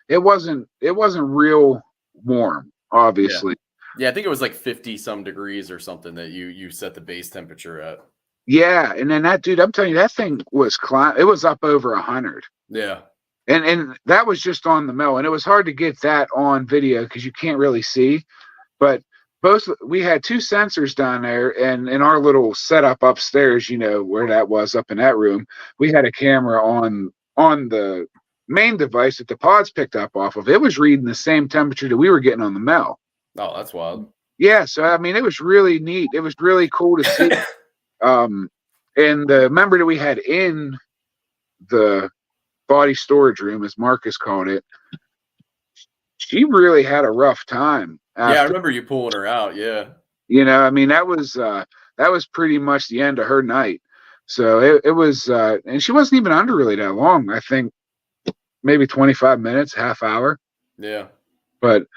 Speaker 3: it wasn't real warm, obviously.
Speaker 2: Yeah, I think it was like 50 some degrees or something that you set the base temperature at.
Speaker 3: Yeah, and then that dude, I'm telling you, that thing was it was up over 100.
Speaker 2: Yeah.
Speaker 3: And that was just on the MEL, and it was hard to get that on video because you can't really see. But we had two sensors down there, and in our little setup upstairs, where that was up in that room, we had a camera on the main device that the pods picked up off of. It was reading the same temperature that we were getting on the MEL.
Speaker 2: Oh, that's wild.
Speaker 3: Yeah, so I mean, it was really neat. It was really cool to see. And the member that we had in the body storage room, as Marcus called it, she really had a rough time.
Speaker 2: Yeah, I remember you pulling her out. Yeah.
Speaker 3: I mean, that was pretty much the end of her night. So it was, and she wasn't even under really that long. I think maybe 25 minutes, half hour.
Speaker 2: Yeah.
Speaker 3: But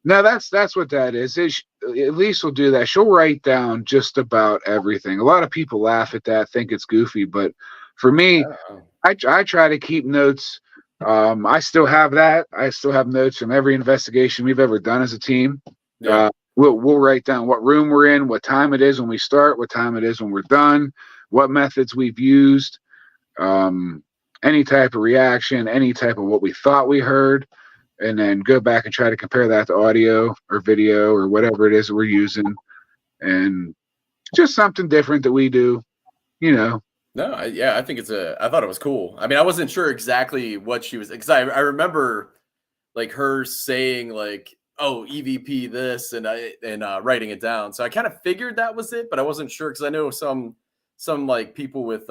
Speaker 3: no, that's what that is. At least will do that. She'll write down just about everything. A lot of people laugh at that, think it's goofy, but for me, I try to keep notes. I still have that. I still have notes from every investigation we've ever done as a team.
Speaker 2: Yeah.
Speaker 3: we'll write down what room we're in, what time it is when we start, what time it is when we're done, what methods we've used, any type of reaction, any type of what we thought we heard, and then go back and try to compare that to audio or video or whatever it is that we're using, and just something different that we do, you know.
Speaker 2: No, I think I thought it was cool. I mean, I wasn't sure exactly what she was, because I remember like her saying like, oh, EVP this, and writing it down. So I kind of figured that was it, but I wasn't sure, because I know some like people with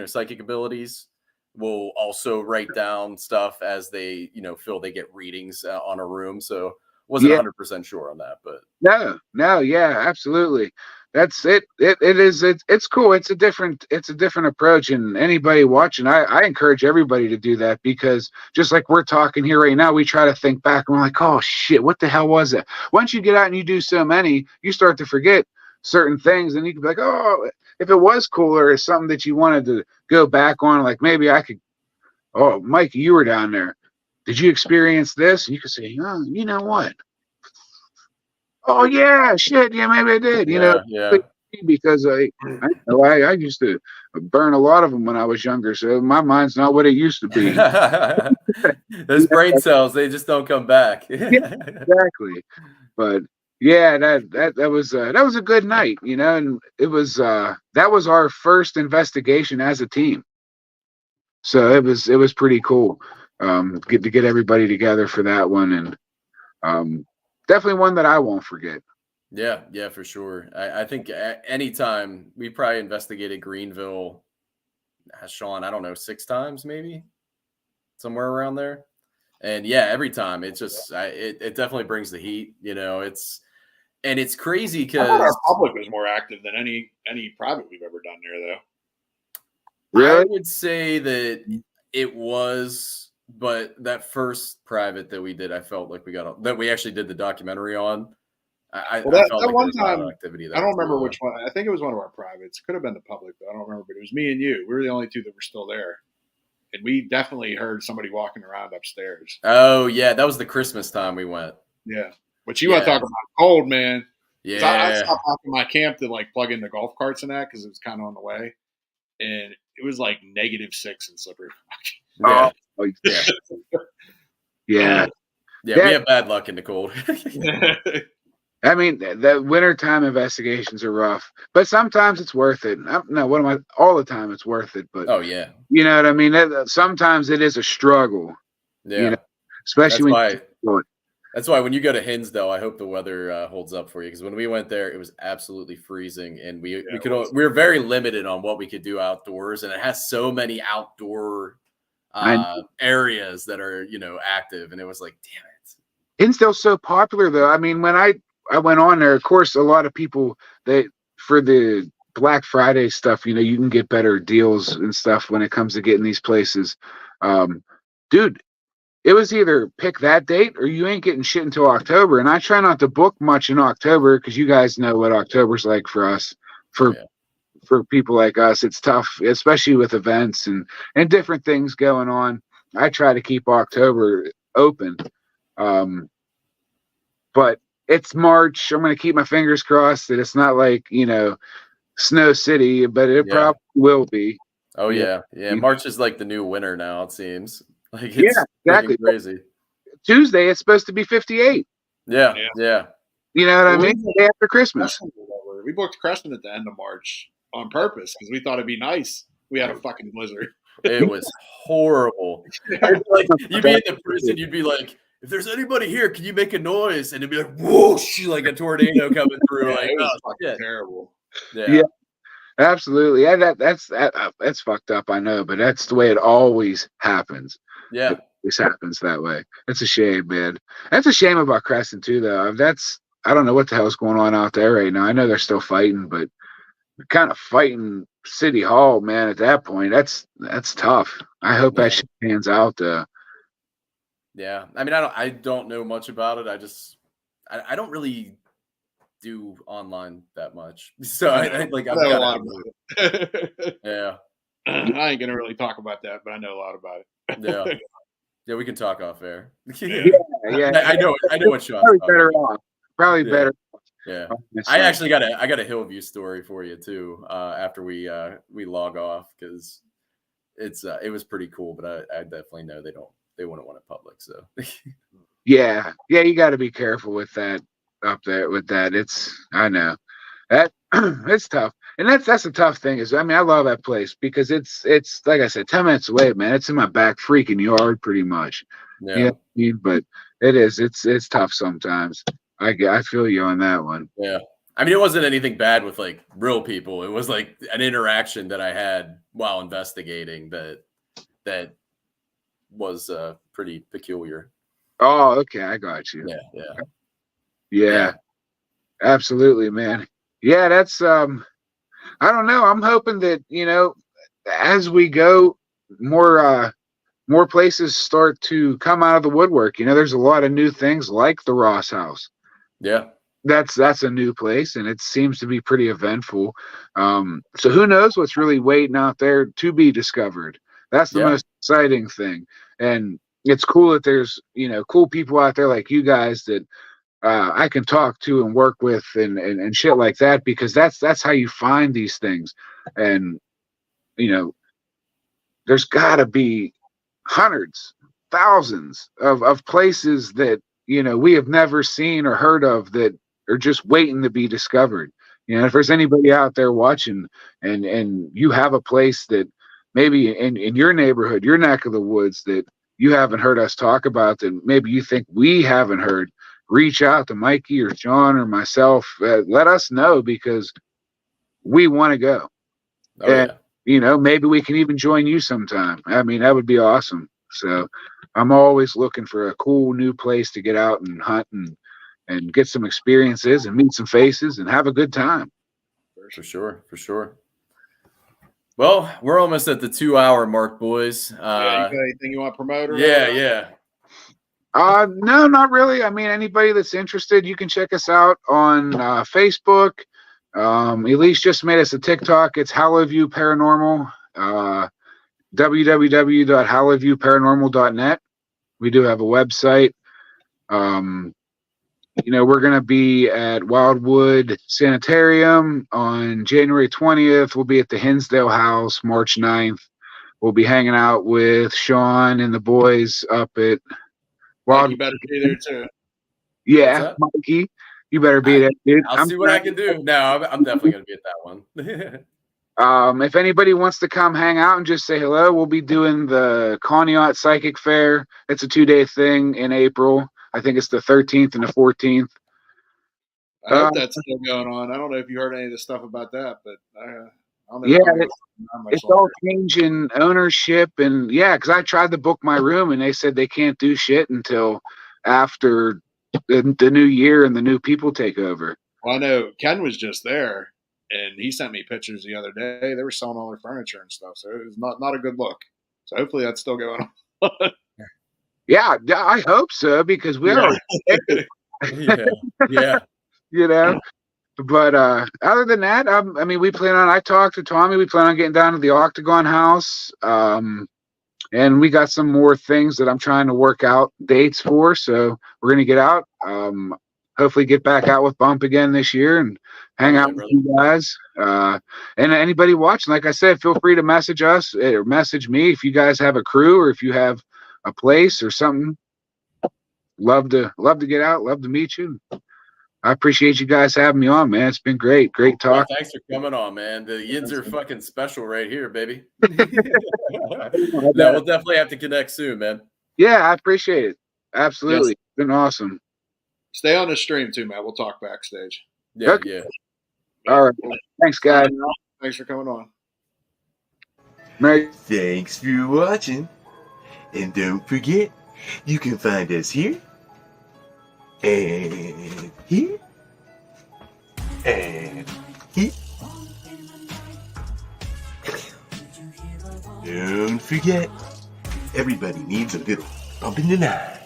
Speaker 2: psychic abilities will also write down stuff as they feel they get readings on a room. So wasn't 100% sure on that, but
Speaker 3: no, yeah, absolutely. That's it. It's cool. It's a different approach. And anybody watching, I encourage everybody to do that, because just like we're talking here right now, we try to think back and we're like, oh shit, what the hell was it? Once you get out and you do so many, you start to forget certain things, and you can be like, oh, if it was cooler, or something that you wanted to go back on, like maybe I could, oh, Mike, you were down there. Did you experience this? And you could say, oh, you know what? Oh yeah, shit, yeah, maybe I did. Because I used to burn a lot of them when I was younger, so my mind's not what it used to be.
Speaker 2: Those brain cells, they just don't come back.
Speaker 3: Yeah, exactly. But yeah, that was a good night, and it was that was our first investigation as a team. So it was pretty cool. Get everybody together for that one, and definitely one that I won't forget.
Speaker 2: Yeah, for sure. I think anytime we probably investigated Greenville, Sean, I don't know, 6 times maybe, somewhere around there. And yeah, every time it just it definitely brings the heat. It's crazy because
Speaker 1: our public was more active than any private we've ever done there, though.
Speaker 3: Really?
Speaker 2: I would say that it was, but that first private that we did, I felt like we actually did the documentary on. I felt like there was a lot of activity there.
Speaker 1: I don't remember which one. I think it was one of our privates. Could have been the public, but I don't remember. But it was me and you. We were the only two that were still there. And we definitely heard somebody walking around upstairs.
Speaker 2: Oh, yeah. That was the Christmas time we went.
Speaker 1: Yeah. But you want to talk about cold, man.
Speaker 2: Yeah.
Speaker 1: I stopped off at my camp to plug in the golf carts and that, because it was kind of on the way. And it was like -6 in Slippery
Speaker 2: Rock.
Speaker 3: Oh, yeah. Yeah.
Speaker 2: Yeah, we have bad luck in the cold.
Speaker 3: I mean, the wintertime investigations are rough, but sometimes it's worth it. All the time it's worth it, but
Speaker 2: oh yeah,
Speaker 3: you know what I mean? Sometimes it is a struggle.
Speaker 2: Yeah.
Speaker 3: Especially
Speaker 2: that's why when you go to Hinsdale, I hope the weather holds up for you, because when we went there, it was absolutely freezing, and we were very limited on what we could do outdoors, and it has so many outdoor areas that are active, and it was like, damn it.
Speaker 3: Hinsdale's so popular, though. I mean, when I went on there, of course, a lot of people for the Black Friday stuff, you can get better deals and stuff when it comes to getting these places. Dude, it was either pick that date or you ain't getting shit until October. And I try not to book much in October, because you guys know what October's like for us. For people like us, it's tough, especially with events and different things going on. I try to keep October open. But it's March. I'm going to keep my fingers crossed that it's not like, Snow City, but it probably will be.
Speaker 2: Oh yeah. March is like the new winter now, it seems. Like,
Speaker 3: it's exactly
Speaker 2: crazy.
Speaker 3: Tuesday, it's supposed to be 58.
Speaker 2: Yeah.
Speaker 3: You know what I mean? The day after Christmas.
Speaker 1: We booked Creston at the end of March on purpose, because we thought it'd be nice. We had a fucking blizzard.
Speaker 2: It was horrible. You'd be in the prison, you'd be like, if there's anybody here, can you make a noise? And it'd be like, whoosh, like a tornado coming through.
Speaker 1: It was fucking terrible.
Speaker 3: Yeah, absolutely. Yeah, that's fucked up, I know, but that's the way it always happens.
Speaker 2: Yeah.
Speaker 3: This happens that way. It's a shame, man. That's a shame about Creston too, though. I don't know what the hell's going on out there right now. I know they're still fighting, but kind of fighting City Hall, man, at that point, that's tough. I hope that shit pans out, though.
Speaker 2: Yeah. I mean, I don't know much about it. I don't really do online that much. So I know a lot about
Speaker 1: it.
Speaker 2: Yeah.
Speaker 1: I ain't gonna really talk about that, but I know a lot about it.
Speaker 2: Yeah, we can talk off air.
Speaker 3: Yeah.
Speaker 2: I know what Sean's
Speaker 3: better off. Probably better.
Speaker 2: Yeah. I actually got a Hillvue story for you too. After we log off, because it was pretty cool, but I definitely know they wouldn't want it public. So
Speaker 3: yeah, you got to be careful with that up there with that. I know that it's tough, and that's a tough thing. I love that place because it's like I said, 10 minutes away, man. It's in my back freaking yard, pretty much.
Speaker 2: Yeah.
Speaker 3: But it's tough sometimes. I feel you on that one.
Speaker 2: Yeah. I mean, it wasn't anything bad with like real people. It was like an interaction that I had while investigating that was pretty peculiar.
Speaker 3: Oh, okay, I got you. Yeah. Absolutely, man. Yeah, that's I don't know. I'm hoping that, as we go, more places start to come out of the woodwork. There's a lot of new things like the Ross House.
Speaker 2: Yeah.
Speaker 3: That's a new place, and it seems to be pretty eventful. So who knows what's really waiting out there to be discovered. That's the most exciting thing. And it's cool that there's, cool people out there like you guys that I can talk to and work with and shit like that, because that's how you find these things. And, there's got to be hundreds, thousands of places that, we have never seen or heard of that are just waiting to be discovered. If there's anybody out there watching and you have a place that maybe in your neighborhood, your neck of the woods, that you haven't heard us talk about, that maybe you think we haven't heard, reach out to Mikey or John or myself. Let us know, because we want to go. Maybe we can even join you sometime. That would be awesome. So I'm always looking for a cool new place to get out and hunt and get some experiences and meet some faces and have a good time.
Speaker 2: For sure. Well, we're almost at the 2-hour mark, boys.
Speaker 1: You got anything you want to promote?
Speaker 2: Yeah.
Speaker 3: No, not really. Anybody that's interested, you can check us out on Facebook. Elise just made us a TikTok. It's Hallowvue Paranormal. www.hallowvueparanormal.net. We do have a website. We're going to be at Wildwood Sanitarium on January 20th. We'll be at the Hinsdale House March 9th. We'll be hanging out with Sean and the boys up at
Speaker 1: Wildwood. You better be there too.
Speaker 3: Yeah, Mikey, you better be there, dude.
Speaker 2: I'll see what I can do. No, I'm definitely going to be at that one.
Speaker 3: If anybody wants to come hang out and just say hello, we'll be doing the Conneaut Psychic Fair. It's a 2-day thing in April. I think it's the 13th and the 14th.
Speaker 1: I hope that's still going on. I don't know if you heard any of the stuff about that, but I don't know.
Speaker 3: Yeah, it's all changing ownership, and because I tried to book my room and they said they can't do shit until after the new year and the new people take over.
Speaker 1: Well, I know Ken was just there, and he sent me pictures the other day. They were selling all their furniture and stuff, so it was not a good look. So hopefully that's still going on.
Speaker 3: Yeah, I hope so, because we are.
Speaker 2: Yeah.
Speaker 3: But other than that, we plan on. I talked to Tommy. We plan on getting down to the Octagon House, and we got some more things that I'm trying to work out dates for. So we're gonna get out. Hopefully, get back out with Bump again this year and hang out with you guys. And anybody watching, like I said, feel free to message us or message me if you guys have a crew or if you have a place or something. Love to get out. Love to meet you. I appreciate you guys having me on, man. It's been great talk.
Speaker 2: Well, thanks for coming on, man. The Yins are fucking special right here, baby. We'll definitely have to connect soon, man.
Speaker 3: Yeah, I appreciate it. Absolutely. It's been awesome.
Speaker 1: Stay on the stream too, Matt. We'll talk backstage.
Speaker 2: Yeah,
Speaker 3: okay.
Speaker 2: Yeah.
Speaker 3: All right. Thanks, guys.
Speaker 1: Thanks for coming on.
Speaker 3: Mate.
Speaker 4: Thanks for watching. And don't forget, you can find us here, and here, and here. Don't forget, everybody needs a little bump in the night.